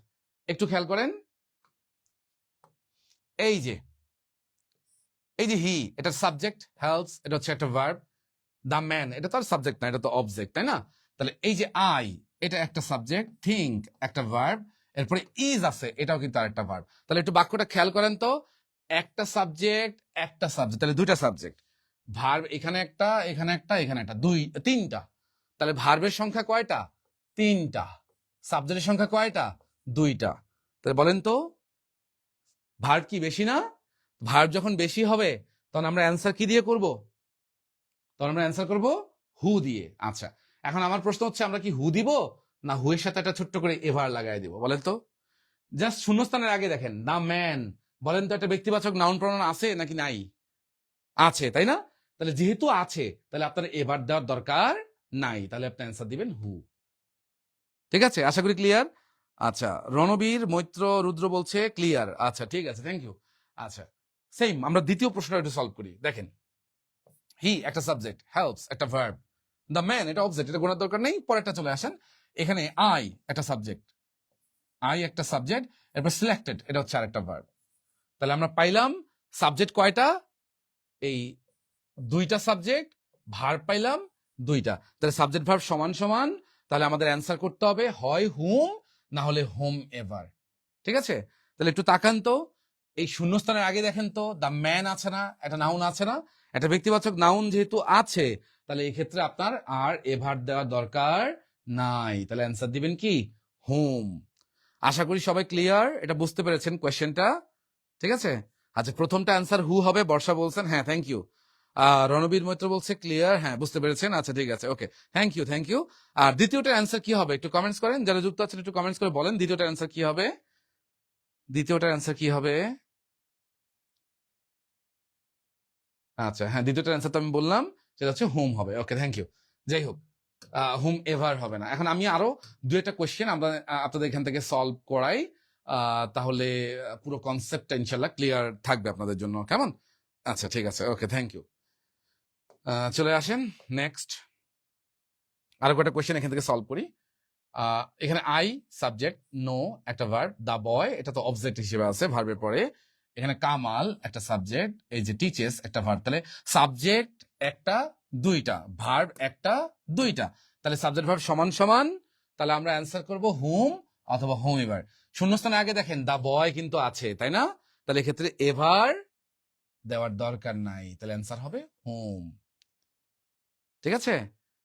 একটু খেয়াল করেন, এই যে হি, এটা সাবজেক্ট, হেল্পস এটা হচ্ছে একটা ভার্ব, দ্য ম্যান এটা তো আর সাবজেক্ট না, এটা তো অবজেক্ট, তাই না? তাহলে এই যে আই, এটা একটা সাবজেক্ট, থিঙ্ক একটা ভার্ব, এরপরে ইজ আছে, এটাও কিন্তু আরেকটা ভার্ব। তাহলে একটু বাক্যটা খেয়াল করেন তো, একটা সাবজেক্ট তাহলে দুইটা সাবজেক্ট, ভার্ব এখানে একটা এখানে একটা এখানে একটা, তিনটা। তাহলে ভার্বের সংখ্যা কয়টা? তিনটা। সাবজেক্টের সংখ্যা কয়টা? দুইটা। তাহলে বলেন তো ভার্ব কি বেশি না? ভার্ব যখন বেশি হবে তখন আমরা অ্যান্সার কি দিয়ে করব? তখন আমরা অ্যান্সার করব হু দিয়ে। আচ্ছা, এখন আমার প্রশ্ন হচ্ছে আমরা কি হু দিব না হু এর সাথে একটা ছোট্ট করে এভার লাগাই দিব? বলেন তো। জাস্ট শূন্যস্থানের আগে দেখেন দা ম্যান, বলেন তো একটা ব্যক্তিবাচক নাউন প্রনাউন আছে নাকি নাই? আছে, তাই না? তাহলে যেহেতু আছে তাহলে আপনার এভার দেওয়ার দরকার নাই, তাহলে আপনি অ্যান্সার দিবেন হু। ঠিক আছে, আশা করি ক্লিয়ার। আচ্ছা, রণবীর, মৈত্র, রুদ্র বলছে ক্লিয়ার। আচ্ছা ঠিক আছে, থ্যাংক ইউ। আচ্ছা, সেম আমরা দ্বিতীয় প্রশ্নটা একটু সলভ করি। দেখেন, হি একটা সাবজেক্ট, হেল্পস একটা ভার্ব, দ্য ম্যান এটা অবজেক্ট, এটা গোনার দরকার নেই, পরেরটা চলে আসেন। এখানে আই একটা সাবজেক্ট, আই একটা সাবজেক্ট, এরপর সিলেক্টেড এটা হচ্ছে আরেকটা ভার্ব। তাহলে আমরা পাইলাম সাবজেক্ট কয়টা? এই দুইটা সাবজেক্ট, ভার্ব পাইলাম দুইটা। তাহলে সাবজেক্ট ভার্ব সমান সমান, তাহলে আমাদের অ্যান্সার করতে হবে হয় হুম না হলে হোম এভার। ঠিক আছে, তাহলে একটু তাকান তো, এই শূন্যস্থানের আগে দেখেন তো দ্য ম্যান আছে না, একটা নাউন আছে না, একটা ব্যক্তিবাচক নাউন যেহেতু আছে তাহলে এই ক্ষেত্রে আপনার আর এভার দেওয়ার দরকার নাই, তাহলে অ্যান্সার দিবেন কি হোম। আশা করি সবাই ক্লিয়ার, এটা বুঝতে পেরেছেন কোয়েশ্চেনটা। ঠিক আছে, আচ্ছা প্রথমটা অ্যান্সার হু হবে, বর্ষা বলছেন, হ্যাঁ থ্যাংক ইউ। রণবীর মৈত্র বলছে ক্লিয়ার, হ্যাঁ বুঝতে পেরেছেন, আচ্ছা ঠিক আছে, okay thank you thank you. আর দ্বিতীয়টার অ্যান্সার কি হবে একটু কমেন্টস করেন, যারা যুক্ত আছেন একটু কমেন্টস করে বলেন দ্বিতীয়টার অ্যান্সার কি হবে। দ্বিতীয়টার অ্যান্সার কি হবে? আচ্ছা হ্যাঁ, দ্বিতীয়টার অ্যান্সার তো আমি বললাম, সেটা হচ্ছে হোম হবে। Okay thank you. যাই হোক, হোম এভার হবে না। এখন আমি আরো দু একটা কোয়েশ্চেন আমরা আপনাদের এখান থেকে সলভ করাই, তাহলে পুরো কনসেপ্টটা ইনশাল্লাহ ক্লিয়ার থাকবে আপনাদের জন্য, কেমন? আচ্ছা ঠিক আছে, ওকে থ্যাংক ইউ। চলে আসেন নেক্সট, আরো কয়েকটা কোয়েশ্চেন এখান থেকে সলভ করি। এখানে আই সাবজেক্ট, নো একটা ভার্ব, দা বয় এটা তো অবজেক্ট হিসেবে আছে ভার্বের পরে। এখানে কামাল একটা সাবজেক্ট, এই যে টিচেস একটা ভার্ব, তাহলে সাবজেক্ট একটা দুইটা, ভার্ব একটা দুইটা, তাহলে সাবজেক্ট ভার্ব সমান সমান, তাহলে আমরা অ্যান্সার করব হুম অথবা হোম এভার। শূন্যস্থানে আগে দেখেন দা বয় কিন্তু আছে, তাই না? তাহলে এক্ষেত্রে এভার দেওয়ার দরকার নাই, তাহলে অ্যান্সার হবে হোম। ঠিক আছে,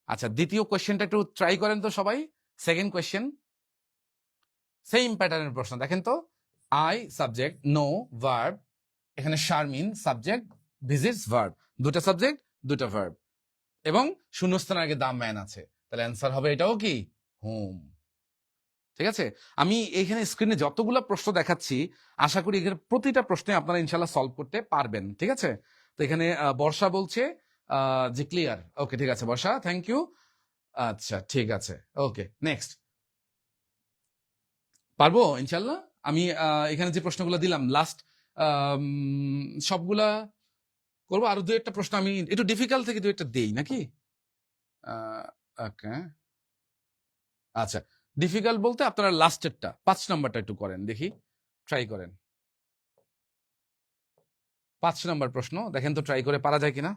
আচ্ছা দ্বিতীয় কোয়েশ্চেনটা একটু ট্রাই করেন তো সবাই। সেকেন্ড কোয়েশ্চেন, সেম প্যাটার্নের প্রশ্ন, দেখেন তো। আই সাবজেক্ট, নো ভার্ব, এখানে শারমিন সাবজেক্ট, ভিজিটস ভার্ব, দুটা সাবজেক্ট দুটা ভার্ব, এবং শূন্যস্থানের আগে দা ম্যান আছে, তাহলে অ্যান্সার হবে এটাও কি হোম। ঠিক আছে, আমি এখানে স্ক্রিনে যতগুলো প্রশ্ন দেখাচ্ছি আশা করি এখানে প্রতিটা প্রশ্নে আপনারা ইনশাল্লাহ সলভ করতে পারবেন। ঠিক আছে, তো এখানে বর্ষা বলছে যে ক্লিয়ার। ওকে ঠিক আছে বর্ষা, থ্যাংক ইউ। আচ্ছা ঠিক আছে, ওকে নেক্সট। পারবো ইনশাল্লাহ। আমি এখানে যে প্রশ্নগুলো দিলাম লাস্ট সবগুলা করবো, আরো দু একটা প্রশ্ন আমি একটু ডিফিকাল্ট থেকে দু একটা দেই নাকি? ওকে আচ্ছা, ডিফিকাল্ট বলতে আপনারা লাস্টেরটা 5 নাম্বারটা একটু করেন দেখি, ট্রাই করেন। 5 নাম্বার প্রশ্ন দেখেন তো ট্রাই করে পারা যায় কিনা।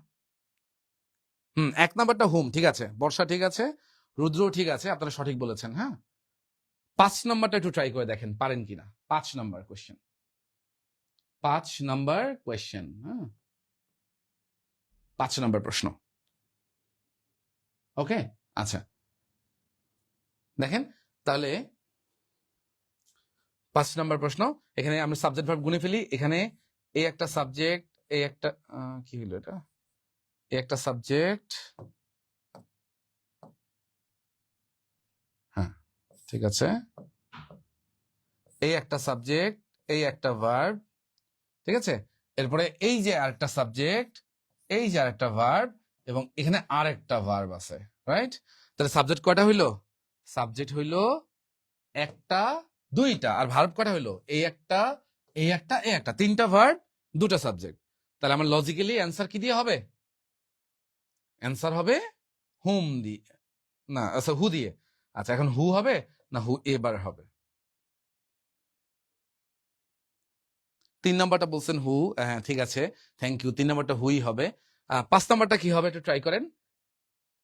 1 নাম্বারটা হোম, ঠিক আছে বর্ষা, ঠিক আছে রুদ্র, ঠিক আছে আপনারা সঠিক বলেছেন। হ্যাঁ, 5 নাম্বারটা একটু ট্রাই করে দেখেন পারেন কিনা। 5 নাম্বার কোয়েশ্চেন, 5 নাম্বার কোয়েশ্চেন, হ্যাঁ 5 নাম্বার প্রশ্ন। ওকে আচ্ছা দেখেন তাহলে 5 নাম্বার প্রশ্ন, এখানে আমরা সাবজেক্ট ভার্ব গুনে ফেলি। এখানে এই একটা সাবজেক্ট, এই একটা কি হলো এটা, এই একটা সাবজেক্ট, হ্যাঁ ঠিক আছে, এই একটা সাবজেক্ট, এই একটা ভার্ব, ঠিক আছে, এরপরে এই যে আরেকটা সাবজেক্ট, এই যে আরেকটা ভার্ব, এবং এখানে আরেকটা ভার্ব আছে, রাইট? তাহলে সাবজেক্ট কয়টা হইলো? সাবজেক্ট হইলো একটা দুইটা, আর ভার্ব কয়টা হইলো? এই একটা এই একটা এই একটা, তিনটা ভার্ব দুটা সাবজেক্ট। তাহলে আমার লজিক্যালি অ্যান্সার কি দিয়ে হবে? অ্যান্সার হবে হুম দিয়ে, না আচ্ছা হু দিয়ে। আচ্ছা এখন হু হবে না হু এবার হবে? 3 নাম্বারটা বলছেন হু, হ্যাঁ ঠিক আছে থ্যাংক ইউ, 3 নাম্বারটা হুই হবে। 5 নাম্বারটা কি হবে একটু ট্রাই করেন।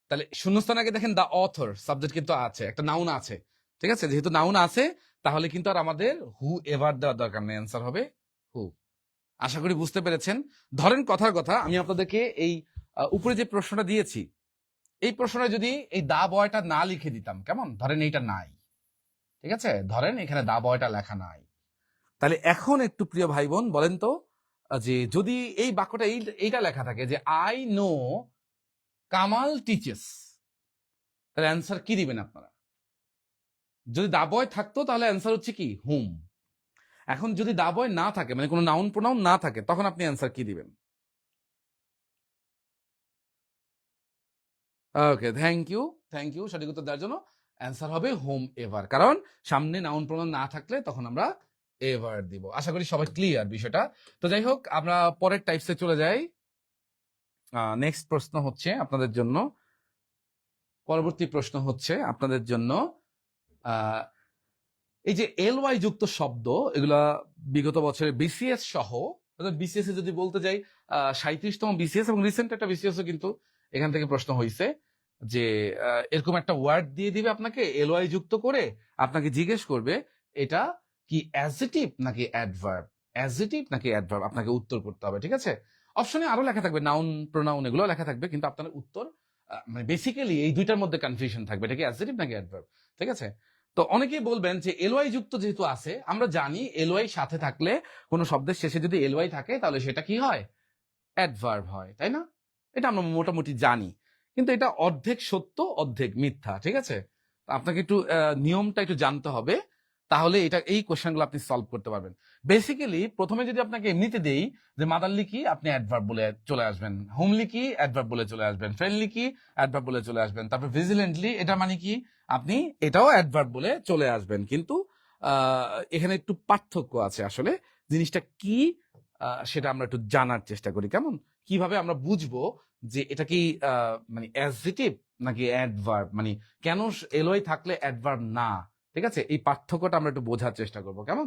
তাহলে শূন্যস্থান আগে দেখেন দা অথর, সাবজেক্ট কিন্তু আছে, একটা নাউন আছে, ঠিক আছে, যেহেতু নাউন আছে তাহলে কিন্তু আর আমাদের হু এভার দেওয়ার দরকার নেই, অ্যান্সার হবে হু। আশা করি বুঝতে পেরেছেন। ধরেন কথার কথা আমি আপনাদেরকে এই উপরে যে প্রশ্নটা দিয়েছি, এই প্রশ্নটা যদি এই দা বয়টা না লিখে দিতাম, কেমন? ধরেন এইটা নাই, ঠিক আছে, ধরেন এখানে দা বয়টা লেখা নাই, তাহলে এখন একটু প্রিয় ভাই বোন বলেন তো যে যদি এই বাক্যটা এইটা লেখা থাকে যে আই নো কামাল টিচেস, তাহলে অ্যান্সার কি দিবেন আপনারা? যদি দা বয় থাকতো তাহলে অ্যান্সার হচ্ছে কি হুম। এখন যদি দা বয় না থাকে, মানে কোনো নাউন প্রোনাউন না থাকে, তখন আপনি অ্যান্সার কি দিবেন? ওকে, থ্যাংক ইউ সঠিক উত্তর দেওয়ার জন্য। অ্যান্সার হবে হোম এভার, কারণ সামনে নাউন প্রোনাউন না থাকলে তখন আমরা এভার দিব। আশা করি সবাই ক্লিয়ার বিষয়টা। তো যাই হোক, আমরা পরের টাইপসে চলে যাই। নেক্সট প্রশ্ন হচ্ছে আপনাদের জন্য, পরবর্তী প্রশ্ন হচ্ছে আপনাদের জন্য, আহ, এই যে এলওয়াই যুক্ত শব্দ, এগুলা বিগত বছরে বিসিএস সহ, বিসিএস এ যদি বলতে যাই 37তম বিসিএস এবং রিসেন্ট একটা বিসিএস কিন্তু এখান থেকে প্রশ্ন হয়েছে যে এরকম একটা ওয়ার্ড দিয়ে দিবে আপনাকে এলওয়াই যুক্ত করে, আপনাকে জিজ্ঞেস করবে এটা কি অ্যাডজেটিভ নাকি অ্যাডভার্ব, অ্যাডজেটিভ নাকি অ্যাডভার্ব, আপনাকে উত্তর করতে হবে। ঠিক আছে, অপশনে আরো লেখা থাকবে নাউন প্রোনাউন, এগুলো লেখা থাকবে, কিন্তু আপনার উত্তর মানে বেসিক্যালি এই দুইটার মধ্যে কনফিউশন থাকবে, এটা কি অ্যাডজেটিভ নাকি অ্যাডভার্ব। ঠিক আছে, তো অনেকেই বলবেন যে এলওয়াই যুক্ত যেহেতু আছে, আমরা জানি এলওয়াই সাথে থাকলে, কোনো শব্দের শেষে যদি এলওয়াই থাকে তাহলে সেটা কি হয়, অ্যাডভার্ব হয়, তাই না? এটা আমরা মোটামুটি জানি, কিন্তু এটা অর্ধেক সত্য অর্ধেক মিথ্যা। ঠিক আছে, আপনাকে একটু নিয়মটা একটু জানতে হবে, তাহলে এটা এই কোশ্চেনগুলো আপনি সলভ করতে পারবেন। বেসিক্যালি প্রথমে যদি আপনাকে এমনিতে দেই যে মাদারলি কি, আপনি অ্যাডভার্ব বলে চলে আসবেন, হোমলি কি অ্যাডভার্ব বলে চলে আসবেন, ফ্রেন্ডলি কি অ্যাডভার্ব বলে চলে আসবেন, তারপর ভিজিলেন্টলি এটা মানে কি, আপনি এটাও অ্যাডভার্ব বলে চলে আসবেন। কিন্তু এখানে একটু পার্থক্য আছে, আসলে জিনিসটা কি সেটা আমরা একটু জানার চেষ্টা করি। কেমন, কিভাবে আমরা বুঝবো যে এটা কি মানে অ্যাডজেটিভ নাকি অ্যাডভার্ব, মানে কেন এলওয়াই থাকলে অ্যাডভার্ব না। ঠিক আছে, এই পার্থক্যটা আমরা একটু বোঝার চেষ্টা করবো। কেমন,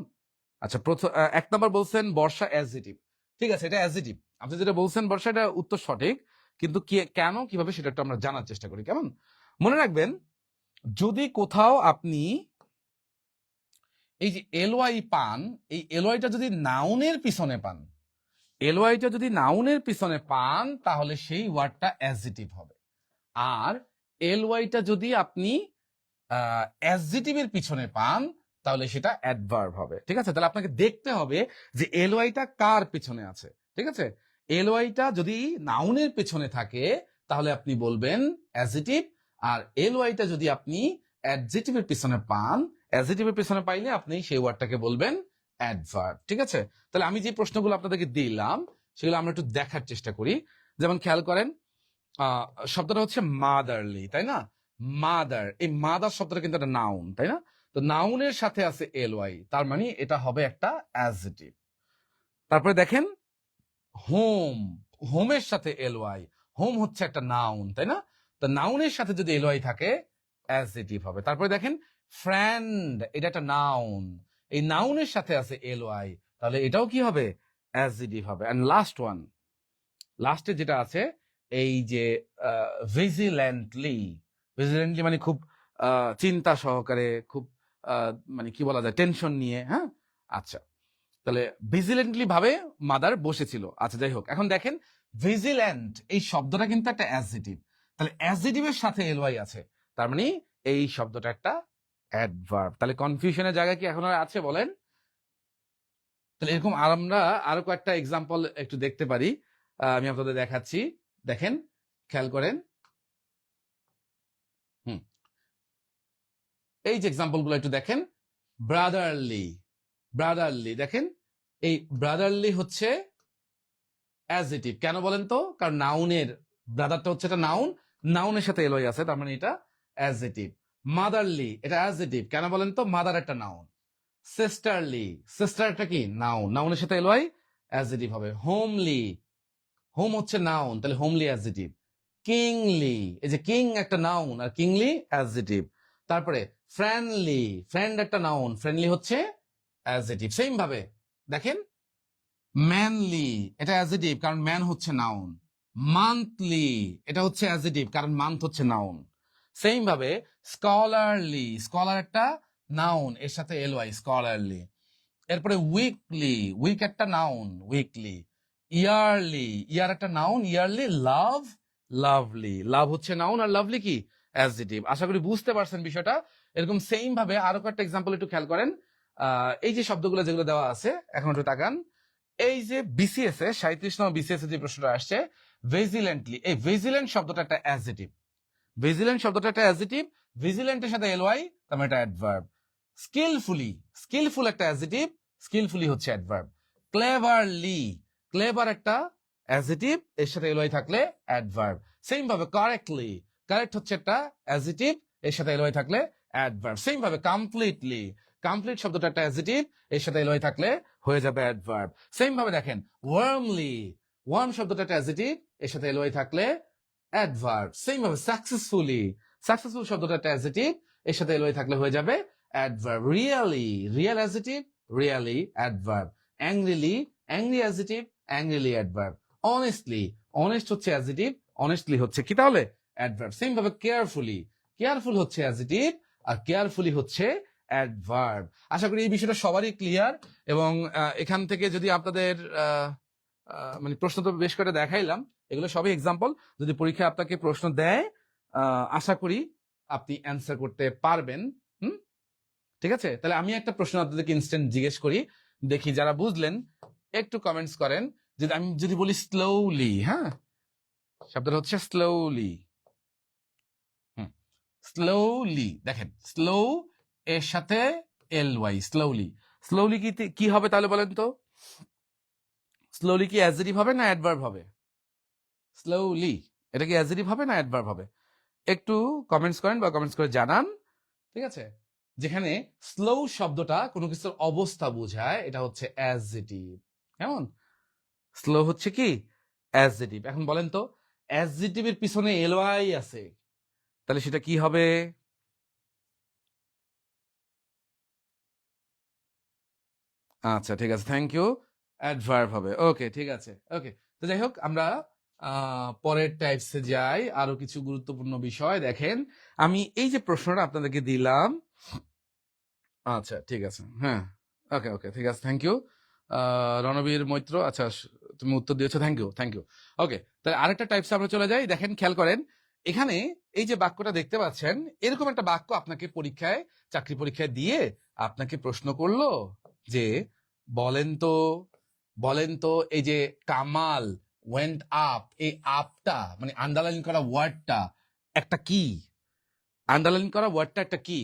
আচ্ছা, প্রথম 1 নম্বর বলছেন বর্ষা অ্যাডজেটিভ। ঠিক আছে, এটা অ্যাডজেটিভ, আপনি যেটা বলছেন বর্ষা, এটা উত্তর সঠিক, কিন্তু কেন কিভাবে সেটা একটু আমরা জানার চেষ্টা করি। কেমন, মনে রাখবেন যদি কোথাও আপনি এই যে এলওয়াই পান, এই এলওয়াইটা যদি নাউনের পিছনে পান, এলওয়াইটা যদি নাউনের পিছনে পান তাহলে সেই ওয়ার্ডটা অ্যাডজেটিভ হবে। আর এলওয়াইটা যদি আপনি অ্যাডজেটিভের পিছনে পান তাহলে সেটা অ্যাডভার্ব হবে। ঠিক আছে, তাহলে আপনাকে দেখতে হবে যে এলওয়াইটা কার পিছনে আছে। ঠিক আছে, এলওয়াইটা যদি নাউনের পিছনে থাকে তাহলে আপনি বলবেন অ্যাডজেটিভ, আর এলওয়াইটা যদি আপনি অ্যাডজেটিভের পিছনে পান, অ্যাডজেটিভের পিছনে পাইলে আপনি সেই ওয়ার্ডটাকে বলবেন অ্যাডভার্ব। ঠিক আছে, তাহলে আমি যে প্রশ্নগুলো আপনাদেরকে দিলাম সেগুলো আমরা একটু দেখার চেষ্টা করি। যেমন খেয়াল করেন, শব্দটা হচ্ছে মাদারলি, তাই না? মাদার, এই মাদার শব্দটা কিন্তু একটা নাউন, তাই না? তো নাউনের সাথে আছে এলওয়াই, তার মানে এটা হবে একটা অ্যাডজেটিভ। তারপরে দেখেন হোম, হোমের সাথে এলওয়াই, হোম হচ্ছে একটা নাউন, তাই না? তো নাউনের সাথে যদি এলওয়াই থাকে অ্যাডজেটিভ হবে। তারপরে দেখেন ফ্রেন্ড, এটা একটা নাউন, এই নাউনের সাথে আছে এলওয়াই, তাহলে এটাও কি হবে, অ্যাডজেটিভ হবে। এন্ড লাস্ট ওয়ান, লাস্টে যেটা আছে এই যে ভিজিল্যান্টলি, ভিজিল্যান্টলি মানে খুব চিন্তা সহকারে, খুব মানে কি বলা যায়, টেনশন নিয়ে। হ্যাঁ, আচ্ছা, তাহলে ভিজিল্যান্টলি ভাবে মাদার বসেছিল। আচ্ছা, যাই হোক, এখন দেখেন ভিজিল্যান্ট এই শব্দটা কিন্তু একটা অ্যাডজেটিভ, তাহলে অ্যাডজেটিভের সাথে এলওয়াই আছে, তার মানে এই শব্দটা একটা অ্যাডভার্ব। তাহলে কনফিউশনের জায়গা কি এখন আর আছে বলেন? তাহলে এরকম আমরা আরো কয়েকটা এক্সাম্পল একটু দেখতে পারি, আমি আপনাদের দেখাচ্ছি। দেখেন, খেয়াল করেন, এই যে এক্সাম্পল গুলো একটু দেখেন। ব্রাদারলি, ব্রাদারলি, দেখেন এই ব্রাদারলি হচ্ছে অ্যাডজেটিভ। কেন বলেন তো? কারণ নাউনের, ব্রাদারটা হচ্ছে একটা নাউন, নাউনের সাথে এলওয়াই আছে, তার মানে এটা অ্যাডজেটিভ। মাদারলি, এটা অ্যাডজেটিভ। কেন বলেন তো? মাদার একটা নাউন। সিস্টারলি, সিস্টারটা কি নাউন, নাউনের সাথে এলওয়াই, অ্যাডজেটিভ হবে। হোমলি, হোম হচ্ছে নাউন, তাহলে হোমলি অ্যাডজেটিভ। কিংলি, এই যে কিং একটা নাউন আর কিংলি অ্যাডজেটিভ। তারপরে ফ্রেন্ডলি, ফ্রেন্ড একটা নাউন, ফ্রেন্ডলি হচ্ছে অ্যাডজেটিভ। সেম ভাবে দেখেন ম্যানলি, এটা অ্যাডজেটিভ কারণ ম্যান হচ্ছে নাউন। মান্থলি, এটা হচ্ছে অ্যাডজেটিভ কারণ মান্থ হচ্ছে নাউন। সেম ভাবে স্কলারলি, স্কলার একটা নাউন, এর সাথে এলওয়াই, স্কলারলি। এরপরে উইকলি, উইক একটা নাউন, উইকলি। ইয়ারলি, ইয়ার একটা নাউন, ইয়ারলি। লাভ, লাভলি, লাভ হচ্ছে নাউন আর লাভলি কি অ্যাডজেটিভ। আশা করি বুঝতে পারছেন বিষয়টা। এরকম সেম ভাবে আরো কয়েকটা এক্সাম্পল একটু খেয়াল করেন। এই যে শব্দগুলো যেগুলো দেওয়া আছে, এখন একটু তাকান। এই যে বিসিএস এ 37 বিসিএস এ যে প্রশ্নটা আসছে, ভিজিল্যান্টলি, এই ভিজিল্যান্ট শব্দটা একটা অ্যাডজেক্টিভ। ভিজিল্যান্ট শব্দটা একটা অ্যাডজেক্টিভ, ভিজিল্যান্টের সাথে এলওয়াই, তার মানে এটা অ্যাডভার্ব। স্কিলফুলি, স্কিলফুল একটা অ্যাডজেক্টিভ, স্কিলফুলি হচ্ছে অ্যাডভার্ব। ক্লেভারলি, ক্লেভার একটা অ্যাডজেক্টিভ, এর সাথে এলওয়াই থাকলে অ্যাডভার্ব। সেম ভাবে কারেক্টলি, কারেক্ট হচ্ছে একটা অ্যাডজেক্টিভ, এর সাথে এলওয়াই থাকলে অ্যাডভার্ব। সেম ভাবে কমপ্লিটলি, কমপ্লিট শব্দটা একটা অ্যাডজেক্টিভ, এর সাথে এলওয়াই থাকলে হয়ে যাবে অ্যাডভার্ব। সেম ভাবে দেখেন ওয়ার্মলি, ওয়ার্ম শব্দটা একটা অ্যাডজেক্টিভ, এর সাথে এলওয়াই থাকলে অ্যাডভার্ব। সেম ভাবে সাকসেসফুলি, সাকসেসফুল শব্দটা একটা অ্যাডজেক্টিভ, এর সাথে এলওয়াই থাকলে হয়ে যাবে adverb. Really, real adjective, really adverb. Angrily, angry adjective, angrily adverb. Honestly, honest হচ্ছে অ্যাডজেক্টিভ, অনেস্টলি হচ্ছে কি তাহলে অ্যাডভার্ব। সেম ভাবে কেয়ারফুলি, কেয়ারফুল হচ্ছে অ্যাডজেক্টিভ, আর কেয়ারফুলি হচ্ছে অ্যাডভার্ব। আশা করি এই বিষয়টা সবারই ক্লিয়ার। এবং এখান থেকে যদি আপনাদের মানে প্রশ্ন তো বেশ করে দেখাইলাম, এগুলো সবই এক্সাম্পল। যদি পরীক্ষায় আপনাকে প্রশ্ন দেয়, আশা করি আপনি অ্যান্সার করতে পারবেন। ঠিক আছে, তাহলে আমি একটা প্রশ্ন আপনাদেরকে ইনস্ট্যান্ট জিজ্ঞেস করি, দেখি যারা বুঝলেন একটু কমেন্টস করেন। যদি আমি যদি বলি স্লোলি, হ্যাঁ, শব্দটা হচ্ছে স্লোলি। স্লোলি, দেখেন স্লো এর সাথে এল ওয়াই, স্লোলি। স্লোলি কি হবে তাহলে বলেন তো? স্লোলি কি অ্যাডজেক্টিভ হবে না অ্যাডভার্ব হবে? স্লোলি এটা কি অ্যাডজেক্টিভ হবে না অ্যাডভার্ব হবে? একটু কমেন্টস করেন বা কমেন্টস করে জানান। ঠিক আছে, যেখানে স্লো শব্দটা কোনো কিছুর অবস্থা বোঝায়, এটা হচ্ছে অ্যাডজেক্টিভ। কেমন? স্লো হচ্ছে কি অ্যাডজেক্টিভ। এখন বলেন তো, অ্যাডজেক্টিভের পিছনে এলওয়াই আছে, তাহলে সেটা কি হবে? আচ্ছা ঠিক আছে, থ্যাংক ইউ, অ্যাডভার্ব হবে। ওকে ঠিক আছে, ওকে। তো যাই হোক, আমরা পরের টাইপসে যাই। আরো কিছু গুরুত্বপূর্ণ বিষয় দেখেন, আমি এই যে প্রশ্নটা আপনাদেরকে দিলাম। আচ্ছা ঠিক আছে, হ্যাঁ, ওকে ওকে ঠিক আছে, থ্যাংক ইউ রণবীর মৈত্র। আচ্ছা তুমি উত্তর দিয়েছো, থ্যাংক ইউ থ্যাংক ইউ। ওকে, তাহলে আরেকটা টাইপসে আমরা চলে যাই। দেখেন, খেয়াল করেন, এখানে এই যে বাক্যটা দেখতে পাচ্ছেন, এরকম একটা বাক্য আপনাকে পরীক্ষায়, চাকরি পরীক্ষায় দিয়ে আপনাকে প্রশ্ন করলো যে বলেন তো এই যে কামাল ওয়েন্ট আপ, এই আপটা মানে আন্ডারলাইন করা ওয়ার্ডটা একটা কি? আন্ডারলাইন করা ওয়ার্ডটা একটা কি?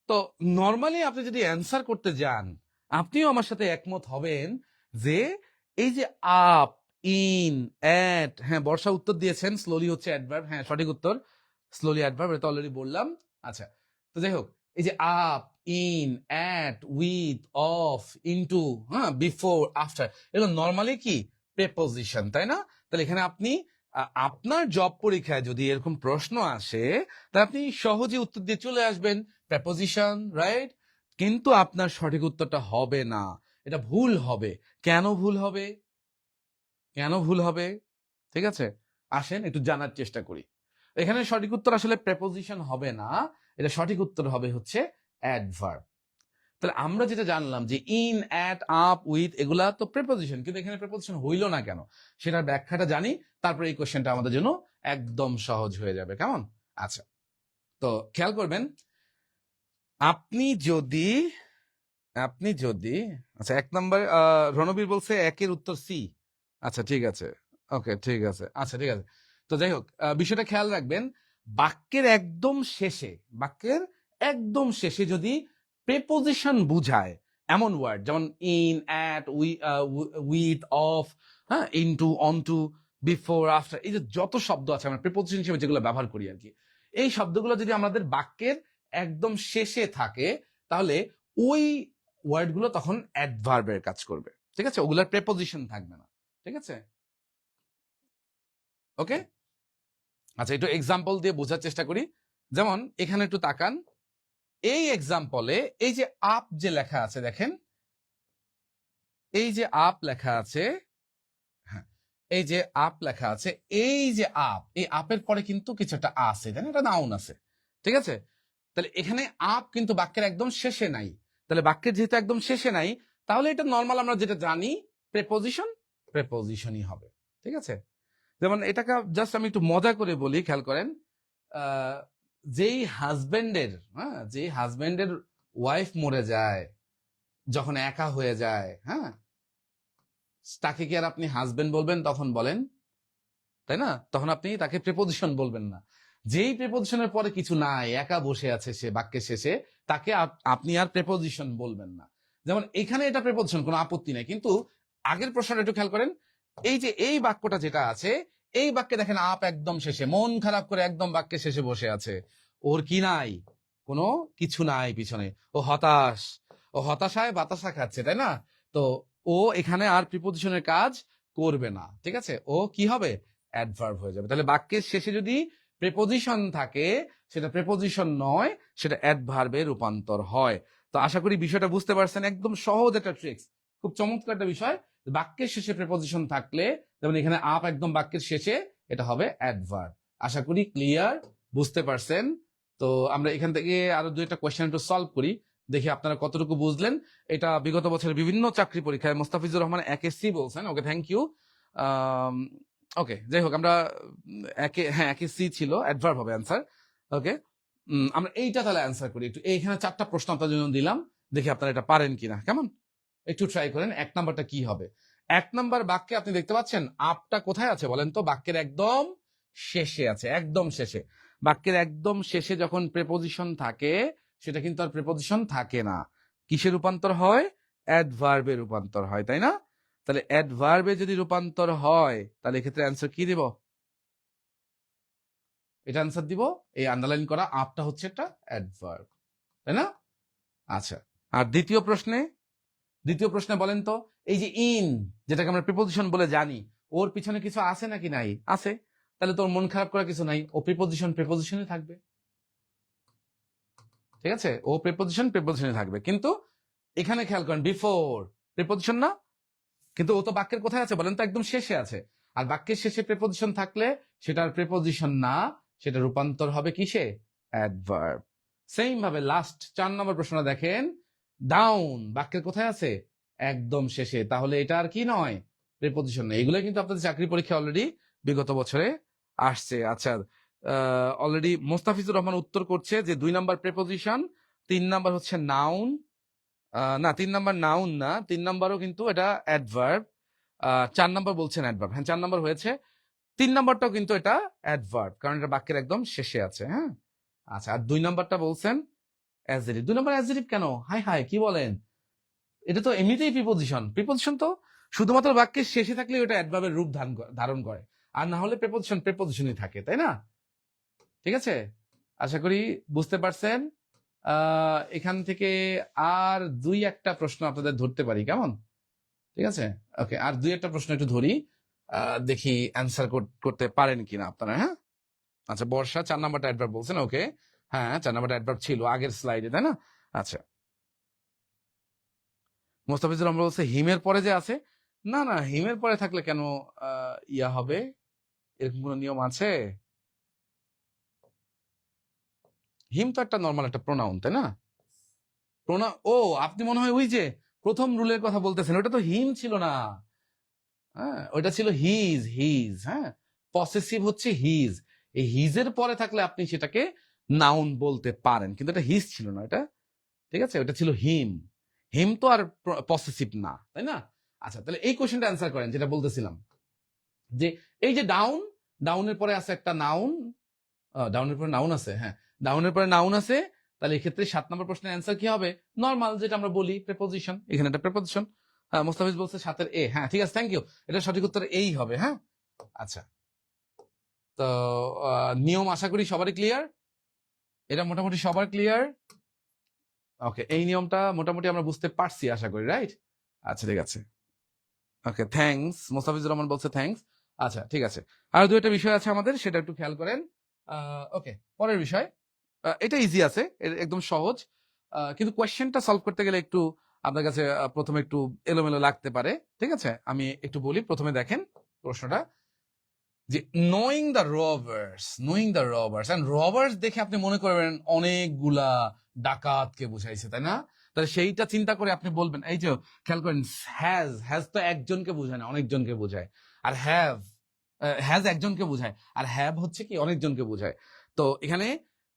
তো নর্মালি আপনি যদি অ্যান্সার করতে যান, আপনিও আমার সাথে একমত হবেন যে এই যে আপ, ইন, অ্যাট, হ্যাঁ বর্ষা উত্তর দিয়েছেন, স্লোলি হচ্ছে অ্যাডভার্ব, হ্যাঁ সঠিক উত্তর, স্লোলি অ্যাডভার্ব, এটা অলরেডি বললাম। আচ্ছা, তো যাই হোক, এই যে up, in, at, with, of, into, হ্যাঁ, বিফোর, আফটার, এগুলো নর্মালি কি প্রেপোজিশন, তাই না? তাহলে এখানে আপনি আপনার জব পরীক্ষায় যদি এরকম প্রশ্ন আসে, তাহলে আপনি সহজে উত্তর দিয়ে চলে আসবেন প্রেপোজিশন, রাইট? কিন্তু আপনার সঠিক উত্তরটা হবে না, এটা ভুল হবে। কেন ভুল হবে? কেন ভুল হবে? ঠিক আছে, আসেন একটু জানার চেষ্টা করি। এখানে সঠিক উত্তর আসলে প্রেপোজিশন হবে না, এটা সঠিক উত্তর হবে হচ্ছে অ্যাডভার্ব। তাহলে আমরা যেটা জানলাম যে ইন, অ্যাট, আপ, উইথ, এগুলা তো প্রেপোজিশন, কিন্তু এখানে প্রেপোজিশন হইল না কেন, সেটার ব্যাখ্যাটা জানি, তারপরে এই কোশ্চেনটা আমাদের জন্য একদম সহজ হয়ে যাবে। কেমন? আচ্ছা, তো খেয়াল করবেন, আপনি যদি আচ্ছা, 1 নম্বর রণবীর বলছে একের উত্তর সি। আচ্ছা ঠিক আছে, ওকে ঠিক আছে, আচ্ছা ঠিক আছে। তো যাই হোক, বিষয়টা খেয়াল রাখবেন, বাক্যের একদম শেষে যদি প্রেপোজিশন বুঝায় এমন ওয়ার্ড, যেমন ইন, অ্যাট, উইথ, অফ, হ্যাঁ, ইনটু, অনটু, বিফোর, আফটার, এই যে যত শব্দ আছে আমরা প্রেপোজিশন হিসেবে যেগুলো ব্যবহার করি আর কি, এই শব্দগুলো যদি আমাদের বাক্যের একদম শেষে থাকে, তাহলে ওই ওয়ার্ডগুলো তখন অ্যাডভার্বের কাজ করবে। ঠিক আছে, ওগুলোর প্রেপোজিশন থাকবে না। ঠিক আছে, ওকে। আচ্ছা, একটু এক্সাম্পল দিয়ে বোঝার চেষ্টা করি। যেমন এখানে একটু তাকান, এই এক্সাম্পলে এই যে আপ যে লেখা আছে, দেখেন এই যে আপ লেখা আছে, হ্যাঁ, এই যে আপ লেখা আছে, এই যে আপ, এই আপের পরে কিন্তু কিছু একটা আছে, তাই না? এটা নাউন আছে। ঠিক আছে, তাহলে এখানে আপ কিন্তু বাক্যের একদম শেষে নাই। তাহলে বাক্যের যেহেতু একদম শেষে নাই, তাহলে এটা নর্মাল আমরা যেটা জানি প্রেপোজিশনই হবে। ঠিক আছে, যেমন এটাকে জাস্ট আমি একটু মজা করে বলি, খেয়াল করেন, যেই হাজবেন্ডের ওয়াইফ মরে যায়, যখন একা হয়ে যায়, হ্যাঁ, তাকে কি আর আপনি হাজবেন্ড বলবেন? তখন বলেন, তাই না? তখন আপনি তাকে প্রিপোজিশন বলবেন না। যেই প্রিপোজিশনের পরে কিছু নাই, একা বসে আছে সে বাক্যের শেষে, তাকে আপনি আর প্রিপোজিশন বলবেন না। যেমন এখানে এটা প্রিপোজিশন, কোনো আপত্তি নাই, কিন্তু আগের প্রশ্নটা একটু খেয়াল করেন। এই যে এই বাক্যটা যেটা আছে, এই বাক্যে দেখেন আপ একদম শেষে, মন খারাপ করে একদম বাক্যের শেষে বসে আছে। ওর কি নাই? কোনো কিছু নাই পিছনে। ও হতাশ, ও হতাশায় বাতাসা খাচ্ছে, তাই না? তো ও এখানে আর প্রিপোজিশনের কাজ করবে না, ঠিক আছে? ও কি হবে? অ্যাডভার্ব হয়ে যাবে। তাহলে বাক্যের শেষে যদি প্রেপোজিশন থাকে, সেটা প্রেপোজিশন নয়, সেটা অ্যাডভার্বে রূপান্তর হয়। তো আশা করি বিষয়টা বুঝতে পারছেন। একদম সহজ একটা ট্রিক্স, খুব চমৎকার একটা বিষয়। বাক্যের শেষে প্রেপোজিশন থাকলে, যেমন এখানে আপ একদম বাক্যের শেষে, এটা হবে অ্যাডভার্ব। আশা করি ক্লিয়ার, বুঝতে পারছেন। তো আমরা এখান থেকে আরো দুইটা কোয়েশ্চেন একটু সলভ করি, দেখি আপনারা কতটুকু বুঝলেন। এটা বিগত বছরের বিভিন্ন চাকরি পরীক্ষায় মোস্তাফিজুর রহমান একে সি বলছেন। ওকে, থ্যাংক ইউ। ওকে, যাই হোক, আমরা একে সি ছিল, অ্যাডভার্ব হবে অ্যান্সার। ওকে, আমরা এইটা তাহলে অ্যান্সার করি একটু। এইখানে 4টা প্রশ্ন আপনার জন্য দিলাম, দেখি আপনারা এটা পারেন কিনা। কেমন? একটু ট্রাই করেন। 1 নাম্বারটা কি হবে? 1 নাম্বার বাক্যে আপনি দেখতে পাচ্ছেন আপটা কোথায় আছে বলেন তো? বাক্যের একদম শেষে আছে, একদম শেষে। বাক্যের একদম শেষে যখন প্রেপোজিশন থাকে, সেটা কিন্তু আর প্রেপোজিশন থাকে না। কিসে রূপান্তর হয়? অ্যাডভার্বে রূপান্তর হয়, তাই না? তাহলে অ্যাডভার্বে যদি রূপান্তর হয়, তাহলে এক্ষেত্রে অ্যান্সার কি দিব? এটা অ্যান্সার দিব। এই আন্ডারলাইন করা আপটা হচ্ছে একটা অ্যাডভার্ব, তাই না? আচ্ছা, আর দ্বিতীয় প্রশ্নে বলেন তো, এই যে ইন, যেটাকে আমরা প্রিপোজিশন বলে জানি, ওর পিছনে কিছু আছে নাকি নাই? আছে। তাহলে তোর মন খারাপ করার কিছু নাই, ও প্রিপোজিশনে থাকবে, ঠিক আছে? ও প্রিপোজিশনে থাকবে। কিন্তু এখানে খেয়াল করেন, বিফোর প্রিপোজিশন না, কিন্তু ও তো বাক্যের কোথায় আছে বলেন তো? একদম শেষে আছে। আর বাক্যের শেষে প্রিপোজিশন থাকলে সেটার প্রিপোজিশন না, সেটা রূপান্তর হবে কিসে? অ্যাডভার্ব। সেম ভাবে লাস্ট 4 নম্বর প্রশ্নটা দেখেন, ডাউন বাক্যের কোথায় আছে? একদম শেষে। তাহলে এটা আর কি নয়? প্রিপোজিশন নয়। এগুলো কিন্তু আপনাদের চাকরি পরীক্ষা অলরেডি বিগত বছরে আসছে। আচ্ছা, অলরেডি মোস্তাফিজুর রহমান উত্তর করছে যে 2 নাম্বার প্রিপোজিশন, 3 নাম্বার হচ্ছে নাউন। না, 3 নাম্বার নাউন না, 3 নাম্বারও কিন্তু এটা অ্যাডভার্ব। 4 নাম্বার বলছেন অ্যাডভার্ব। হ্যাঁ, 4 নাম্বার হয়েছে। 3 নাম্বারটাও কিন্তু এটা অ্যাডভার্ব, কারণ এটা বাক্যের একদম শেষে আছে। হ্যাঁ, আচ্ছা, আর 2 নাম্বারটা বলছেন অ্যাজেটিভ। 2 নাম্বার অ্যাজেটিভ কেন? হাই হাই, কি বলেন? এটা তো এমনিতেই প্রিপোজিশন তো শুধুমাত্র বাক্যের শেষে থাকলে ওটা অ্যাডভার্বের রূপ ধারণ করে, আর না হলে প্রিপোজিশনই থাকে, তাই না? ঠিক আছে, আশা করি বুঝতে পারছেন। এখান থেকে আর 2-1টা প্রশ্ন আপনাদের ধরতে পারি, কেমন? ঠিক আছে, ওকে, আর 2-1টা প্রশ্ন একটু ধরি, দেখি অ্যান্সার করতে পারেন কিনা আপনারা। হ্যাঁ, আচ্ছা, বর্ষা 4 নাম্বারটা অ্যাডভার্ব বলছেন। ওকে, হ্যাঁ, 4 নাম্বারটা অ্যাডভার্ব ছিল আগের স্লাইডে, তাই না? আচ্ছা, মোস্তাফিজুর রহমান বলছে হিমের পরে যে আছে, না না, হিমের পরে থাকলে কেন ইয়া হবে? এরকম কোন নিয়ম আছে? হিম তো একটা নর্মাল একটা প্রোনাউন, তাই না? ও, আপনি মনে হয় ওই যে প্রথম রুলের কথা বলতেছেন, ওটা তো হিম ছিল না। হ্যাঁ, ওইটা ছিল হিজ। হ্যাঁ, পসেসিভ হচ্ছে হিজ। এই হিজের পরে থাকলে আপনি সেটাকে নাউন বলতে পারেন, কিন্তু এটা হিজ ছিল না, এটা, ঠিক আছে? ওটা ছিল হিম। হিম তো আর পসেসিভ না, তাই না? আচ্ছা, তাহলে এই কোশ্চেনটা অ্যান্সার করেন, যেটা বলতেছিলাম যে এই যে ডাউনের পরে আছে একটা নাউন, ডাউনের পরে নাউন আছে, হ্যাঁ, ডাউনের পরে নাউন আছে। তাহলে এক্ষেত্রে 7 নম্বর প্রশ্নের অ্যান্সার কি হবে? নর্মাল, যেটা আমরা বলি প্রেপোজিশন। এখানে একটা প্রেপোজিশন। মোস্তাফিজ বলছে 7-এর এ। হ্যাঁ, ঠিক আছে, থ্যাংক ইউ। এটা সঠিক উত্তর এই হবে। হ্যাঁ, আচ্ছা, তো নিয়ম আশা করি সবারই ক্লিয়ার। এটা মোটামুটি সবার ক্লিয়ার। ওকে, এই নিয়মটা মোটামুটি আমরা বুঝতে পারছি আশা করি, রাইট? আচ্ছা, ঠিক আছে, ওকে, থ্যাঙ্কস। মোস্তাফিজুর রহমান বলছে থ্যাঙ্কস। আচ্ছা, ঠিক আছে, আর 2-একটা বিষয় আছে আমাদের, সেটা একটু খেয়াল করেন। ওকে, পরের বিষয়, এটা ইজি আছে, একদম সহজ, কিন্তু কোয়েশ্চেনটা সলভ করতে গেলে একটু আপনার কাছে প্রথমে একটু এলোমেলো লাগতে পারে, ঠিক আছে? আমি একটু বলি। প্রথমে দেখেন প্রশ্নটা, যে knowing the robbers and robbers দেখে আপনি মনে করবেন অনেকগুলা ডাকাতকে বুঝাইছে, তাই না? তাহলে সেইটা চিন্তা করে আপনি বলবেন, এই যে খেয়াল করেন, হ্যাজ তো একজনকে বোঝায় না, অনেকজনকে বোঝায়। আর হ্যাজ একজনকে বোঝায়, আর হ্যাভ হচ্ছে কি অনেকজনকে বোঝায়। তো এখানে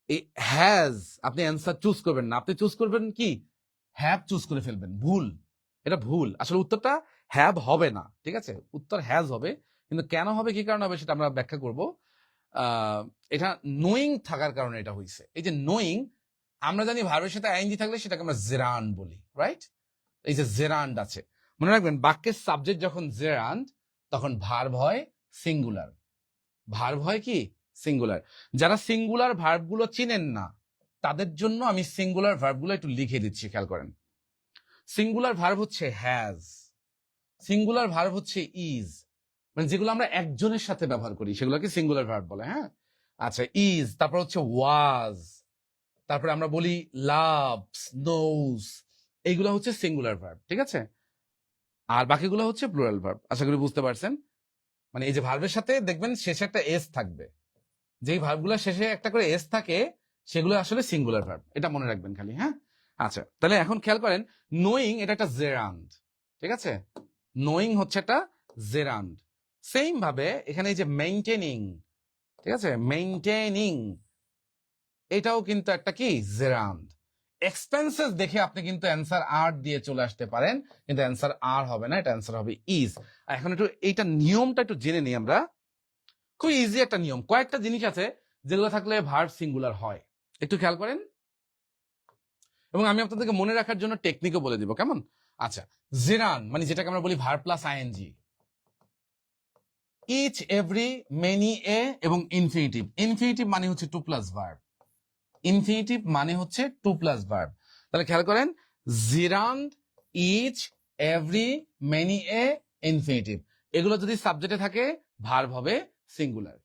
এই হ্যাজ আপনি অ্যান্সার চুজ করবেন না, আপনি চুজ করবেন কি? হ্যাভ চুজ করে ফেলবেন। ভুল, এটা ভুল। আসলে উত্তরটা হ্যাভ হবে না, ঠিক আছে, উত্তর হ্যাজ হবে। কিন্তু কেন হবে, কি কারণে হবে, সেটা আমরা ব্যাখ্যা করব। এটা নোয়িং থাকার কারণে এটা হয়েছে। এই যে নোয়িং, আমরা জানি ভার্বের সাথে আইএনজি থাকলে সেটাকে আমরা জেরান্ড বলি, রাইট? এই যে জেরান্ড আছে, মনে রাখবেন বাক্যের সাবজেক্ট যখন জেরান্ড তখন ভার্ব হয় সিঙ্গুলার। ভার্ব হয় কি সিঙ্গুলার। যারা সিঙ্গুলার ভার্বগুলো চিনেন না তাদের জন্য আমি সিঙ্গুলার ভার্বগুলো একটু লিখে দিচ্ছি, খেয়াল করেন। সিঙ্গুলার ভার্ব হচ্ছে হ্যাজ, সিঙ্গুলার ভার্ব হচ্ছে ইজ, মানে যেগুলো আমরা একজনের সাথে ব্যবহার করি সেগুলোকে সিঙ্গুলার ভার্ব বলে। হ্যাঁ, আচ্ছা, ইজ, তারপর হচ্ছে ওয়াজ, তারপরে আমরা বলি লাভস, নোজ, এইগুলো হচ্ছে সিঙ্গুলার ভার্ব, ঠিক আছে। আর বাকিগুলো হচ্ছে প্লুরাল ভার্ব। আশা করি বুঝতে পারছেন। মানে এই যে ভার্বের সাথে দেখবেন শেষে একটা এস থাকবে, যেই ভার্বগুলো শেষে একটা করে এস থাকে সেগুলো আসলে সিঙ্গুলার ভার্ব, এটা মনে রাখবেন খালি। হ্যাঁ, আচ্ছা, তাহলে এখন খেয়াল করেন, নোয়িং এটা একটা জেরান্ড, ঠিক আছে, নোয়িং হচ্ছে একটা জেরান্ড। সেম ভাবে এখানে এই যে মেইনটেনিং, ঠিক আছে, মেইনটেনিং এটাও কিন্তু একটা কি জেরান্ড। এক্সপেন্সেস দেখে আপনি কিন্তু অ্যান্সার আর দিয়ে চলে আসতে পারেন, কিন্তু অ্যান্সার আর হবে না, এটা অ্যান্সার হবে ইজ। এখন একটু এইটা নিয়মটা একটু জেনে নিই আমরা। খুব ইজি একটা নিয়ম, কয়েকটা জিনিস আছে যেগুলো থাকলে ভার্ব সিঙ্গুলার হয়, একটু খেয়াল করেন। এবং আমি আপনাদেরকে মনে রাখার জন্য টেকনিকও বলে দিব, কেমন? আচ্ছা, জেরান মানে যেটাকে আমরা বলি verb plus ING, each, every, many, a এবং ইনফিনিটিভ। ইনফিনিটিভ মানে হচ্ছে টু প্লাস ভার্ব, ইনফিনিটিভ মানে হচ্ছে টু প্লাস ভার্ব। তাহলে খেয়াল করেন, জিরান্ড, ইচ, এভরি, মেনি, এ, ইনফিনিটিভ, এগুলো যদি সাবজেক্টে থাকে ভার্ব হবে সিঙ্গুলার।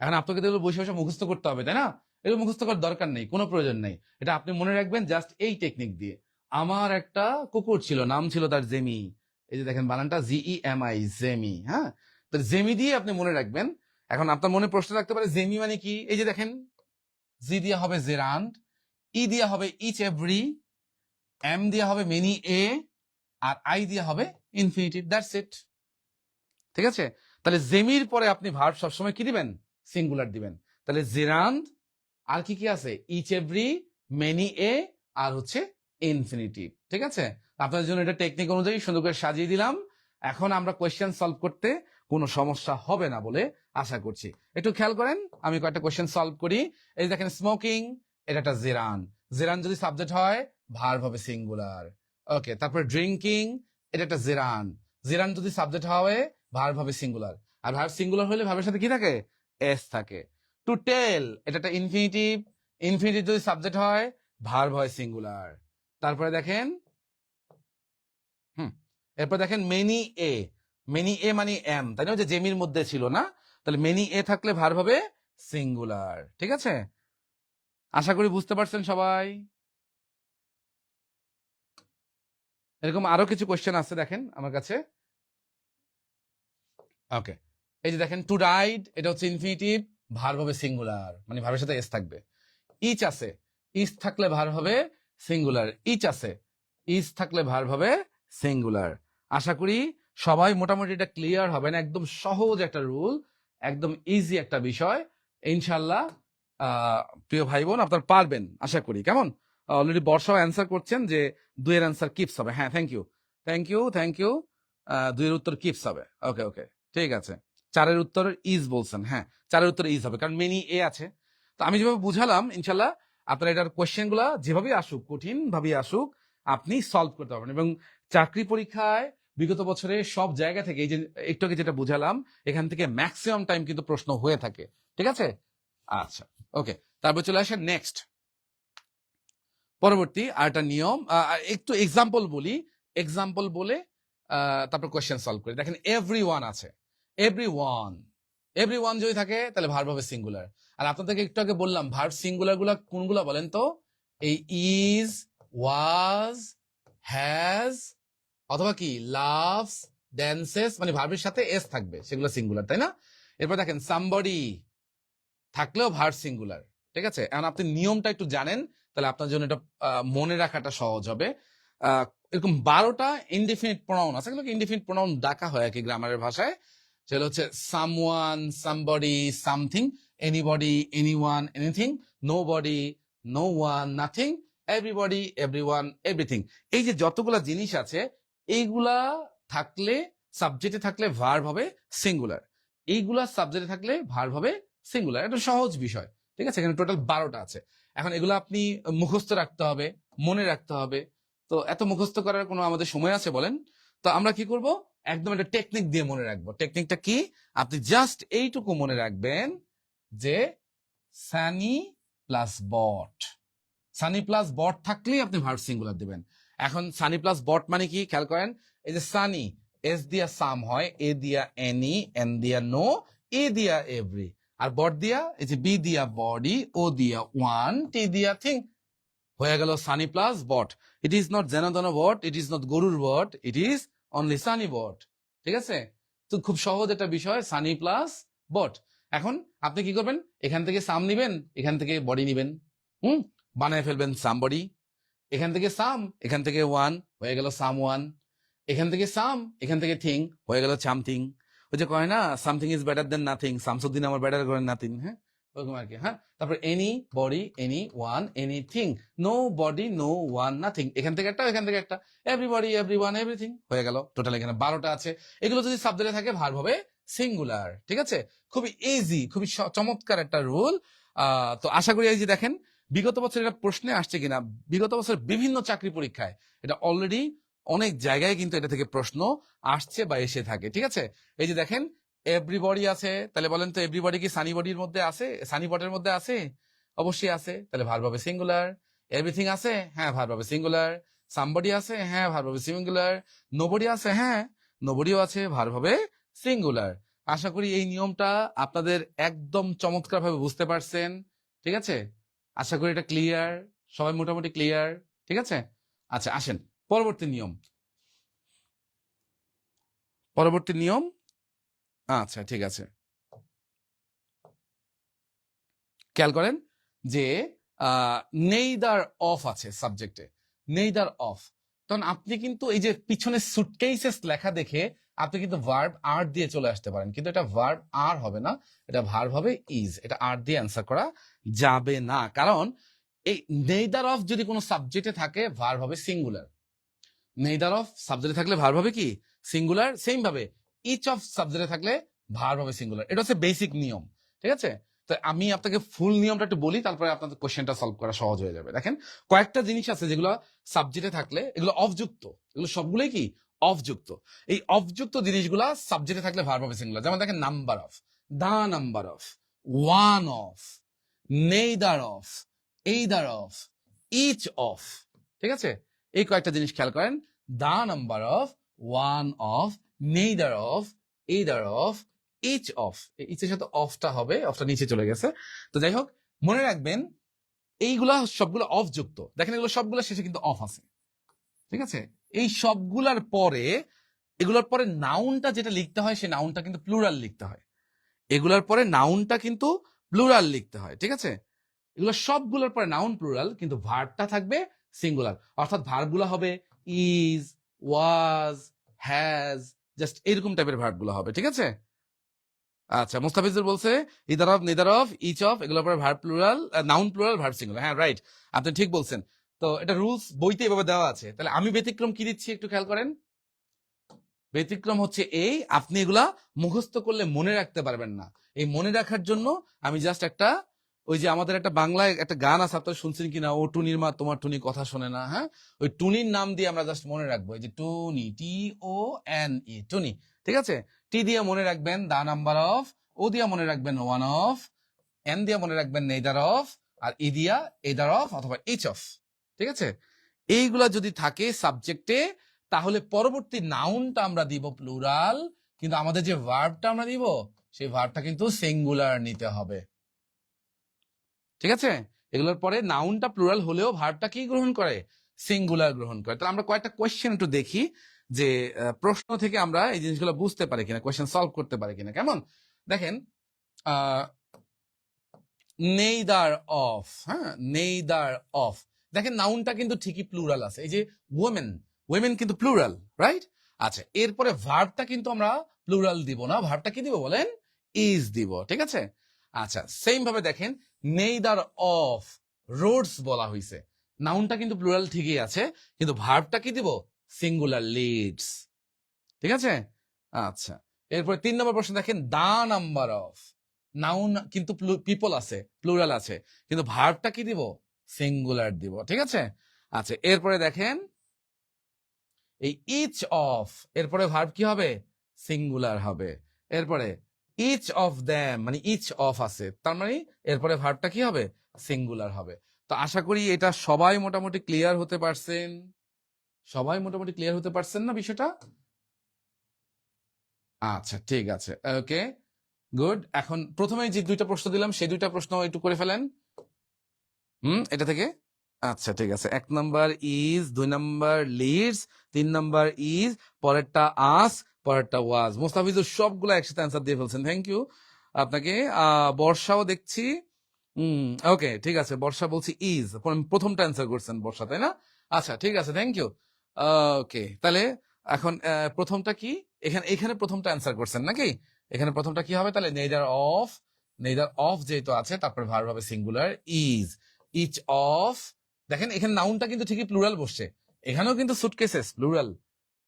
এখন আপনাকে এগুলো বসে বসে মুখস্থ করতে হবে, তাই না? এগুলো মুখস্থ করার দরকার নেই, কোনো প্রয়োজন নেই। এটা আপনি মনে রাখবেন জাস্ট এই টেকনিক দিয়ে। আমার একটা কুকুর ছিল, নাম ছিল তার জেমি। এই যে দেখেন বানানটা ZEMI, জেমি। হ্যাঁ, তো জেমি দিয়ে আপনি মনে রাখবেন। এখন আপনার মনে প্রশ্ন রাখতে পারে জেমি মানে কি। এই যে দেখেন, জি দিয়া হবে জেরান্ড, ই দিয়া হবে ইচ এভরি, এম দিয়া হবে মেনি এ, আর আই দিয়া হবে ইনফিনিটিভ। দ্যাটস ইট, ঠিক আছে। তাহলে জেমির পরে আপনি ভার্ব সবসময় কি দিবেন, সিঙ্গুলার দিবেন। তাহলে জেরান্ড, আর কি কি আছে, ইচ, এভরি, মেনি, এ, আর হচ্ছে ইনফিনিটিভ, ঠিক আছে। আপনাদের জন্য এটা টেকনিক অনুযায়ী সুন্দর করে সাজিয়ে দিলাম। এখন আমরা কোয়েশ্চেন সলভ করতে কোনো সমস্যা হবে না বলে আশা করছি। একটু খেয়াল করেন, আমি কয়েকটা কোয়েশ্চেন সলভ করি। এই দেখেন, স্মোকিং এটা একটা জেরান, জেরান যদি সাবজেক্ট হয় ভার্ব হবে সিঙ্গুলার। ওকে, তারপর ড্রিঙ্কিং এটা একটা জেরান, জেরান যদি সাবজেক্ট হয় ভার্ব হবে সিঙ্গুলার। আর ভার্ব সিঙ্গুলার হলে ভার্বের সাথে কি থাকে, এস থাকে। টু টেল এটা একটা ইনফিনিটিভ, ইনফিনিটিভ যদি সাবজেক্ট হয় ভার্ব হয় সিঙ্গুলার। তারপরে দেখেন, এরপর দেখেন মেনি এ, মেনি এ মানে এম, তাই না, যে জেমির মধ্যে ছিল না, তাহলে মেনি এ থাকলে ভার্ব হবে সিঙ্গুলার, ঠিক আছে। আশা করি বুঝতে পারছেন সবাই। এরকম আরো কিছু কোয়েশ্চেন আছে দেখেন আমার কাছে। ওকে, এই যে দেখেন, টু রাইড এটা হচ্ছে ইনফিনিটিভ, ভার্ব হবে সিঙ্গুলার, মানে ভার্বের সাথে এস থাকবে। ইচ আছে, ইচ থাকলে ভার্ব হবে সিঙ্গুলার, ইচ আছে, ইচ থাকলে ভার্ব হবে সিঙ্গুলার। আশা করি সবাই মোটামুটি এটা ক্লিয়ার হবে না, একদম সহজ একটা রুল, একদম ইজি একটা বিষয়। ইনশাল্লাহ প্রিয় ভাই বোন আপনারা পারবেন আশা করি। কেমন, অলরেডি বর্ষাও অ্যান্সার করছেন যে দুইয়ের অ্যান্সার কিপস হবে। হ্যাঁ, thank you, thank you, thank you. দুইয়ের উত্তর কিপস হবে। ওকে ওকে, ঠিক আছে। চারের উত্তর ইজ বলছেন, হ্যাঁ চারের উত্তর ইজ হবে, কারণ মেনি এ আছে। তো আমি যেভাবে বুঝালাম ইনশাল্লাহ আপনারা এটার কোয়েশ্চেন গুলা যেভাবেই আসুক, কঠিন ভাবে আসুক, আপনি সলভ করতে পারবেন। এবং চাকরি পরীক্ষায় বিগত বছরে সব জায়গা থেকে এই যে একটু আগে যেটা বুঝালাম, এখান থেকে ম্যাক্সিমাম টাইম কিন্তু প্রশ্ন হয়ে থাকে, ঠিক আছে। আচ্ছা, ওকে, তারপর চলে আসে নেক্সট, পরবর্তী আরেকটা নিয়ম। একটু এক্সাম্পল বলি, এক্সাম্পল বলে তারপর কোয়েশ্চেন সলভ করি। দেখেন, এভরি ওয়ান আছে, এভরি ওয়ান, এভরি ওয়ান যদি থাকে তাহলে ভার্ব হবে সিঙ্গুলার। আর আপনাদেরকে একটু আগে বললাম ভার্ব সিঙ্গুলার গুলা কোনগুলা বলেন তো, এই ইজ, ওয়াজ, হ্যাজ, অথবা কি লাভস, ড্যান্সেস, মানে ভার্বের সাথে এস থাকবে, সেগুলো সিঙ্গুলার, তাই না। এরপর দেখেন, সামবডি থাকলেও ভার্ব সিঙ্গুলার, ঠিক আছে। এখন আপনি নিয়মটা একটু জানেন, তাহলে আপনার জন্য এটা মনে রাখাটা সহজ হবে। এরকম 12টা ইনডিফিনিট প্রোনাউন আছে, এগুলোকে ইনডিফিনিট প্রোনাউন ডাকা হয় আর কি গ্রামারের ভাষায়। সেটা হচ্ছে someone, somebody, something, anybody, anyone, anything, nobody, no one, nothing, everybody, everyone, everything. এই যে যতগুলা জিনিস আছে এইগুলা থাকলে সাবজেক্টে থাকলে ভার্ব হবে সিঙ্গুলার, এইগুলা সাবজেক্টে থাকলে ভার্ব হবে সিঙ্গুলার। এটা সহজ বিষয়, ঠিক আছে? এখানে টোটাল 12টা আছে। এখন এগুলো আপনি মুখস্থ রাখতে হবে, মনে রাখতে হবে। তো এত মুখস্থ করার কোনো আমাদের সময় আছে বলেন? তো আমরা কি করব, একদম একটা টেকনিক দিয়ে মনে রাখবো। টেকনিকটা কি? আপনি জাস্ট এইটুকু মনে রাখবেন যে সানি প্লাস বট, সানি প্লাস বট থাকলেই আপনি ভার্ব সিঙ্গুলার দিবেন। এখন সানি প্লাস বট মানে কি খেয়াল করেন, এই যে সানি এস দিয়া সাম হয়, এ দিয়া এনি, এন দিয়া নো, এ দিয়া এভরি, আর বট দিয়া এই যে বি দিয়া বডি, ও দিয়া ওয়ান, টি দিয়া থিং, হয়ে গেল সানি প্লাস বট। ইট ইজ নট জেনাদন বট, ইট ইজ নট গরুর বট, ইট ইজ অনলি সানি বট। ঠিক আছে? তো খুব সহজ একটা বিষয়, সানি প্লাস বট। এখন আপনি কি করবেন, এখান থেকে সাম নিবেন, এখান থেকে বডি নিবেন, বানায় ফেলবেন সাম বডি। এখান থেকে সাম, এখান থেকে ওয়ান, হয়ে গেল সাম ওয়ান। এখান থেকে সাম, এখান থেকে থিং, হয়ে গেল সামথিং। ওই যে কয় না, something is better then nothing, Shamsuddin আমার বেটার করেন নাথিং। হ্যাঁ, ওরকম আর কি। হ্যাঁ, তারপর anybody, anyone, anything, nobody, no one, nothing. এখান থেকে একটা, এখান থেকে একটা, এভরিবডি, এভরিওয়ান, এভরিথিং, হয়ে গেল। টোটাল এখানে 12টা আছে। এগুলো যদি সাবজেক্টে থাকে ভার্ব হবে সিঙ্গুলার। ঠিক আছে? খুবই ইজি, খুবই চমৎকার একটা রুল। তো আশা করি এই যে দেখেন, বিগত বছর এটা প্রশ্নে আসছে কিনা, বিগত বছর বিভিন্ন চাকরি পরীক্ষায় এটা অলরেডি অনেক জায়গায় কিন্তু এটা থেকে প্রশ্ন আসছে বা এসে থাকে। ঠিক আছে? এই যে দেখেন, এভরিবডি আছে, তাহলে বলেন তো এভরিবডি কি সানি বডির মধ্যে আছে, সানি বটের মধ্যে আছে? অবশ্যই আছে, তাহলে ভার্ব হবে সিঙ্গুলার। এভরিথিং আছে, হ্যাঁ ভার্ব হবে সিঙ্গুলার। সামবডি আছে, হ্যাঁ ভার্ব হবে সিঙ্গুলার। নোবডি আছে, হ্যাঁ নোবডিও আছে, ভার্ব হবে সিঙ্গুলার। আশা করি এই নিয়মটা আপনাদের একদম চমৎকার ভাবে বুঝতে পারছেন। ঠিক আছে? আশা করি এটা ক্লিয়ার, সবাই মোটামুটি ক্লিয়ার। ঠিক আছে? আচ্ছা আসেন পরবর্তী নিয়ম, পরবর্তী নিয়ম। আচ্ছা ঠিক আছে, খেয়াল করেন যে নেইদার অফ আছে সাবজেক্টে, নেইদার অফ। তখন আপনি কিন্তু এই যে পিছনে সুটকেসেস লেখা দেখে আপনি কিন্তু ভার্ব আর দিয়ে চলে আসতে পারেন, কিন্তু এটা ভার্ব আর হবে না, এটা ভার্ব হবে ইজ। এটা আর দিয়ে অ্যান্সার করা যাবে না, কারণ এই নেইদার অফ যদি কোনো সাবজেক্টে থাকে ভার্ব হবে সিঙ্গুলার। নেইদার অফ সাবজেক্টে থাকলে ভার্ব হবে কি সিঙ্গুলার। সেম ভাবে ইচ অফ সাবজেক্টে থাকলে ভার্ব হবে সিঙ্গুলার। এটা হচ্ছে বেসিক নিয়ম। ঠিক আছে? তো আমি আপনাকে ফুল নিয়মটা একটু বলি, তারপরে আপনাদের কোশ্চেনটা সলভ করা সহজ হয়ে যাবে। দেখেন, কয়েকটা জিনিস আছে যেগুলো সাবজেক্টে থাকলে এগুলো অফযুক্ত, এগুলো সবগুলোই কি অফযুক্ত। এই অফযুক্ত জিনিসগুলা সাবজেক্টে থাকলে ভার্ব হবে সিঙ্গুলার। যেমন দেখেন, number of, the number of, one of, neither of, either of, each of. ঠিক আছে? এই কয়েকটা জিনিস খেয়াল করেন, the number of, one of, neither of, either of, each of. ইচের সাথে অফটা হবে, অফটা নিচে চলে গেছে। তো যাই হোক, মনে রাখবেন এইগুলা সবগুলো অফ যুক্ত। দেখেন এগুলো সবগুলো শেষে কিন্তু অফ আছে। ঠিক আছে? এই সবগুলার পরে, এগুলোর পরে নাউনটা যেটা লিখতে হয় সেই নাউনটা কিন্তু প্লুরাল লিখতে হয়। এগুলোর পরে নাউনটা কিন্তু প্লুরাল লিখতে হয়। ঠিক আছে? এগুলো সবগুলোর পরে নাউন প্লুরাল, কিন্তু ভার্বটা থাকবে সিঙ্গুলার। অর্থাৎ ভার্বগুলো হবে ইজ, ওয়াজ, হ্যাজ, জাস্ট এরকম টাইপের ভার্বগুলো হবে। ঠিক আছে? আচ্ছা, মুস্তাফিজুর বলছে either of, neither of, each of, এগুলোর পরে verb plural, noun plural, verb singular. হ্যাঁ রাইট, আপনি ঠিক বলছেন। তো এটা রুলস বইতে এভাবে দেওয়া আছে। তাহলে আমি ব্যতিক্রম কি দিচ্ছি একটু খেয়াল করেন। ব্যতিক্রম হচ্ছে এই, আপনি এগুলা মুখস্থ করলে মনে রাখতে পারবেন না। এই মনে রাখার জন্য আমি জাস্ট একটা, ওই যে আমাদের একটা বাংলায় একটা গান আছে, আপনারা শুনছেন কিনা, ও টুনির মা তোমার টুনি কথা শোনে না। হ্যাঁ, ওই টুনির নাম দিয়ে আমরা জাস্ট মনে রাখবো, এই যে টুনি, TONE, টুনি। ঠিক আছে? টি দিয়ে মনে রাখবেন দা নাম্বার অফ, ও দিয়া মনে রাখবেন ওয়ান অফ, এন দিয়া মনে রাখবেন নেইদার অফ, আর ই দিয়া এইদার অফ অথবা ইচ অফ। ঠিক আছে? এইগুলা যদি থাকে সাবজেক্টে, তাহলে পরবর্তী নাউনটা আমরা দিব প্লুরাল, কিন্তু আমাদের যে ভার্বটা আমরা দিব সেই ভার্বটা কিন্তু সিঙ্গুলার নিতে হবে। ঠিক আছে? এগুলোর পরে নাউনটা প্লুরাল হলেও ভার্বটা কি গ্রহণ করে? সিঙ্গুলার গ্রহণ করে। তাহলে আমরা কয়েকটা কোয়েশ্চেন একটু দেখি যে প্রশ্ন থেকে আমরা এই জিনিসগুলো বুঝতে পারি কিনা, কোয়েশ্চেন সলভ করতে পারি কিনা। কেমন? দেখেন, নেইদার অফ, হ্যাঁ নেইদার অফ, দেখেন নাউনটা কিন্তু ঠিকই প্লুরাল আছে। এই যে ওমেন, ওয়েমেন কিন্তু প্লুরাল, রাইট? আচ্ছা, এরপরে ভার্বটা কিন্তু আমরা প্লুরাল দিব না, ভার্বটা কি দিব বলেন? ইজ দিব। ঠিক আছে? আচ্ছা, সেম ভাবে দেখেন, নেইদার অফ রোডস বলা হয়েছে, নাউনটা কিন্তু প্লুরাল ঠিকই আছে, কিন্তু ভার্বটা কি দিব? Singular, leads. ঠিক আছে? আচ্ছা, এরপরে 3 নম্বর প্রশ্ন দেখেন, দা নাম্বার অফ, নাউন কিন্তু পিপল আছে, প্লুরাল আছে, কিন্তু ভার্বটা কি দিব? সিঙ্গুলার দিব। ঠিক আছে? আচ্ছা, এরপরে দেখেন এই ইচ অফ, এরপরে ভার্ব কি হবে? সিঙ্গুলার হবে। এরপরে ইচ অফ দ্যাম, মানে ইচ অফ আছে, তার মানে এরপরে ভার্বটা কি হবে? সিঙ্গুলার হবে। তো আশা করি এটা সবাই মোটামুটি ক্লিয়ার হতে পারছেন। সবাই মোটামুটি ক্লিয়ার হতে পারছেন না বিষয়টা? আচ্ছা, ঠিক আছে, ওকে, গুড। এখন প্রথমে যে 2টা প্রশ্ন দিলাম সেই 2টা প্রশ্ন একটু করে ফেলেন এটা থেকে। আচ্ছা, ঠিক আছে। 1 number is, 2 number leads, 3 number is, পরেরটা আস, পরেরটা ওয়াজ। মোস্তাফিজুর সবগুলো একসাথে অ্যান্সার দিয়ে ফেলছেন, থ্যাংক ইউ আপনাকে। বর্ষাও দেখছি, ওকে, ঠিক আছে। বর্ষা বলছি ইজ, প্রথমটা অ্যান্সার করছেন বর্ষা, তাই না? আচ্ছা, ঠিক আছে, থ্যাংক ইউ। ওকে, তাহলে এখন প্রথমটা কি? এখানে প্রথমটা অ্যান্সার করছেন নাকি? এখানে প্রথমটা কি হবে তাহলে? নেইদার অফ, নেইদার অফ যেহেতু আছে তারপরে ভার্ব হবে সিঙ্গুলার, ইজ, ইচ অফ। দেখেন এখানে নাউনটা কিন্তু ঠিকই প্লুরাল বসছে, এখানেও কিন্তু সুটকেসেস প্লুরাল,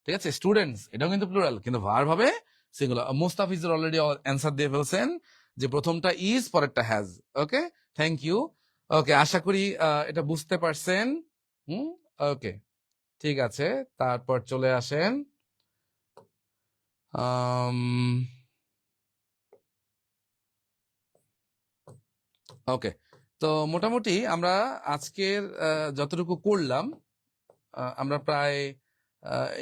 ঠিক আছে, স্টুডেন্টস এটাও কিন্তু প্লুরাল, কিন্তু ভার্ব হবে সিঙ্গুলার। মোস্তাফিজুর অলরেডি অ্যান্সার দিয়ে ফেলছেন যে প্রথমটা ইজ, পরেরটা has. Okay, thank you. Okay, আশা করি এটা বুঝতে পারছেন। ওকে, ঠিক আছে। তারপর চলে আসেন ওকে, তো মোটামুটি আমরা আজকের যতটুকু করলাম আমরা প্রায়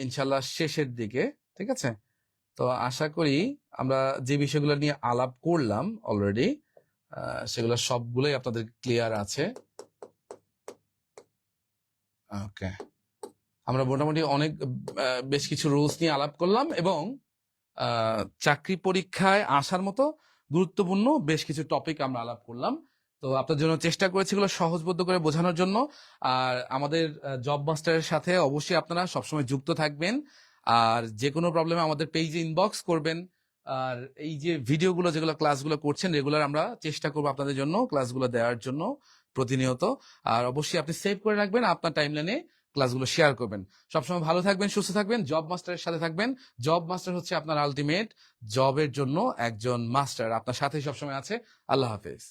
ইনশাল্লাহ শেষের দিকে, ঠিক আছে। তো আশা করি আমরা যে বিষয়গুলো নিয়ে আলাপ করলাম অলরেডি সেগুলো সবগুলোই আপনাদের ক্লিয়ার আছে। ওকে, আমরা মোটামুটি অনেক বেশ কিছু রুলস নিয়ে আলাপ করলাম এবং চাকরি পরীক্ষায় আসার মতো গুরুত্বপূর্ণ বেশ কিছু টপিক আমরা আলাপ করলাম। তো আপনার জন্য চেষ্টা করেছি এগুলো সহজবোধ্য করে বোঝানোর জন্য। আর আমাদের জব মাস্টারের সাথে অবশ্যই আপনারা সবসময় যুক্ত থাকবেন, আর যে কোনো প্রবলেমে আমাদের পেজে ইনবক্স করবেন। আর এই যে ভিডিওগুলো যেগুলো ক্লাসগুলো করছেন রেগুলার, আমরা চেষ্টা করবো আপনাদের জন্য ক্লাসগুলো দেওয়ার জন্য প্রতিনিয়ত। আর অবশ্যই আপনি সেভ করে রাখবেন, আপনার টাইমলাইনে ক্লাসগুলো শেয়ার করবেন। সবসময় ভালো থাকবেন, সুস্থ থাকবেন, জব মাস্টারের সাথে থাকবেন। জব মাস্টার হচ্ছে আপনার আলটিমেট জবের জন্য একজন মাস্টার, আপনার সাথে সবসময় আছে। আল্লাহ হাফেজ।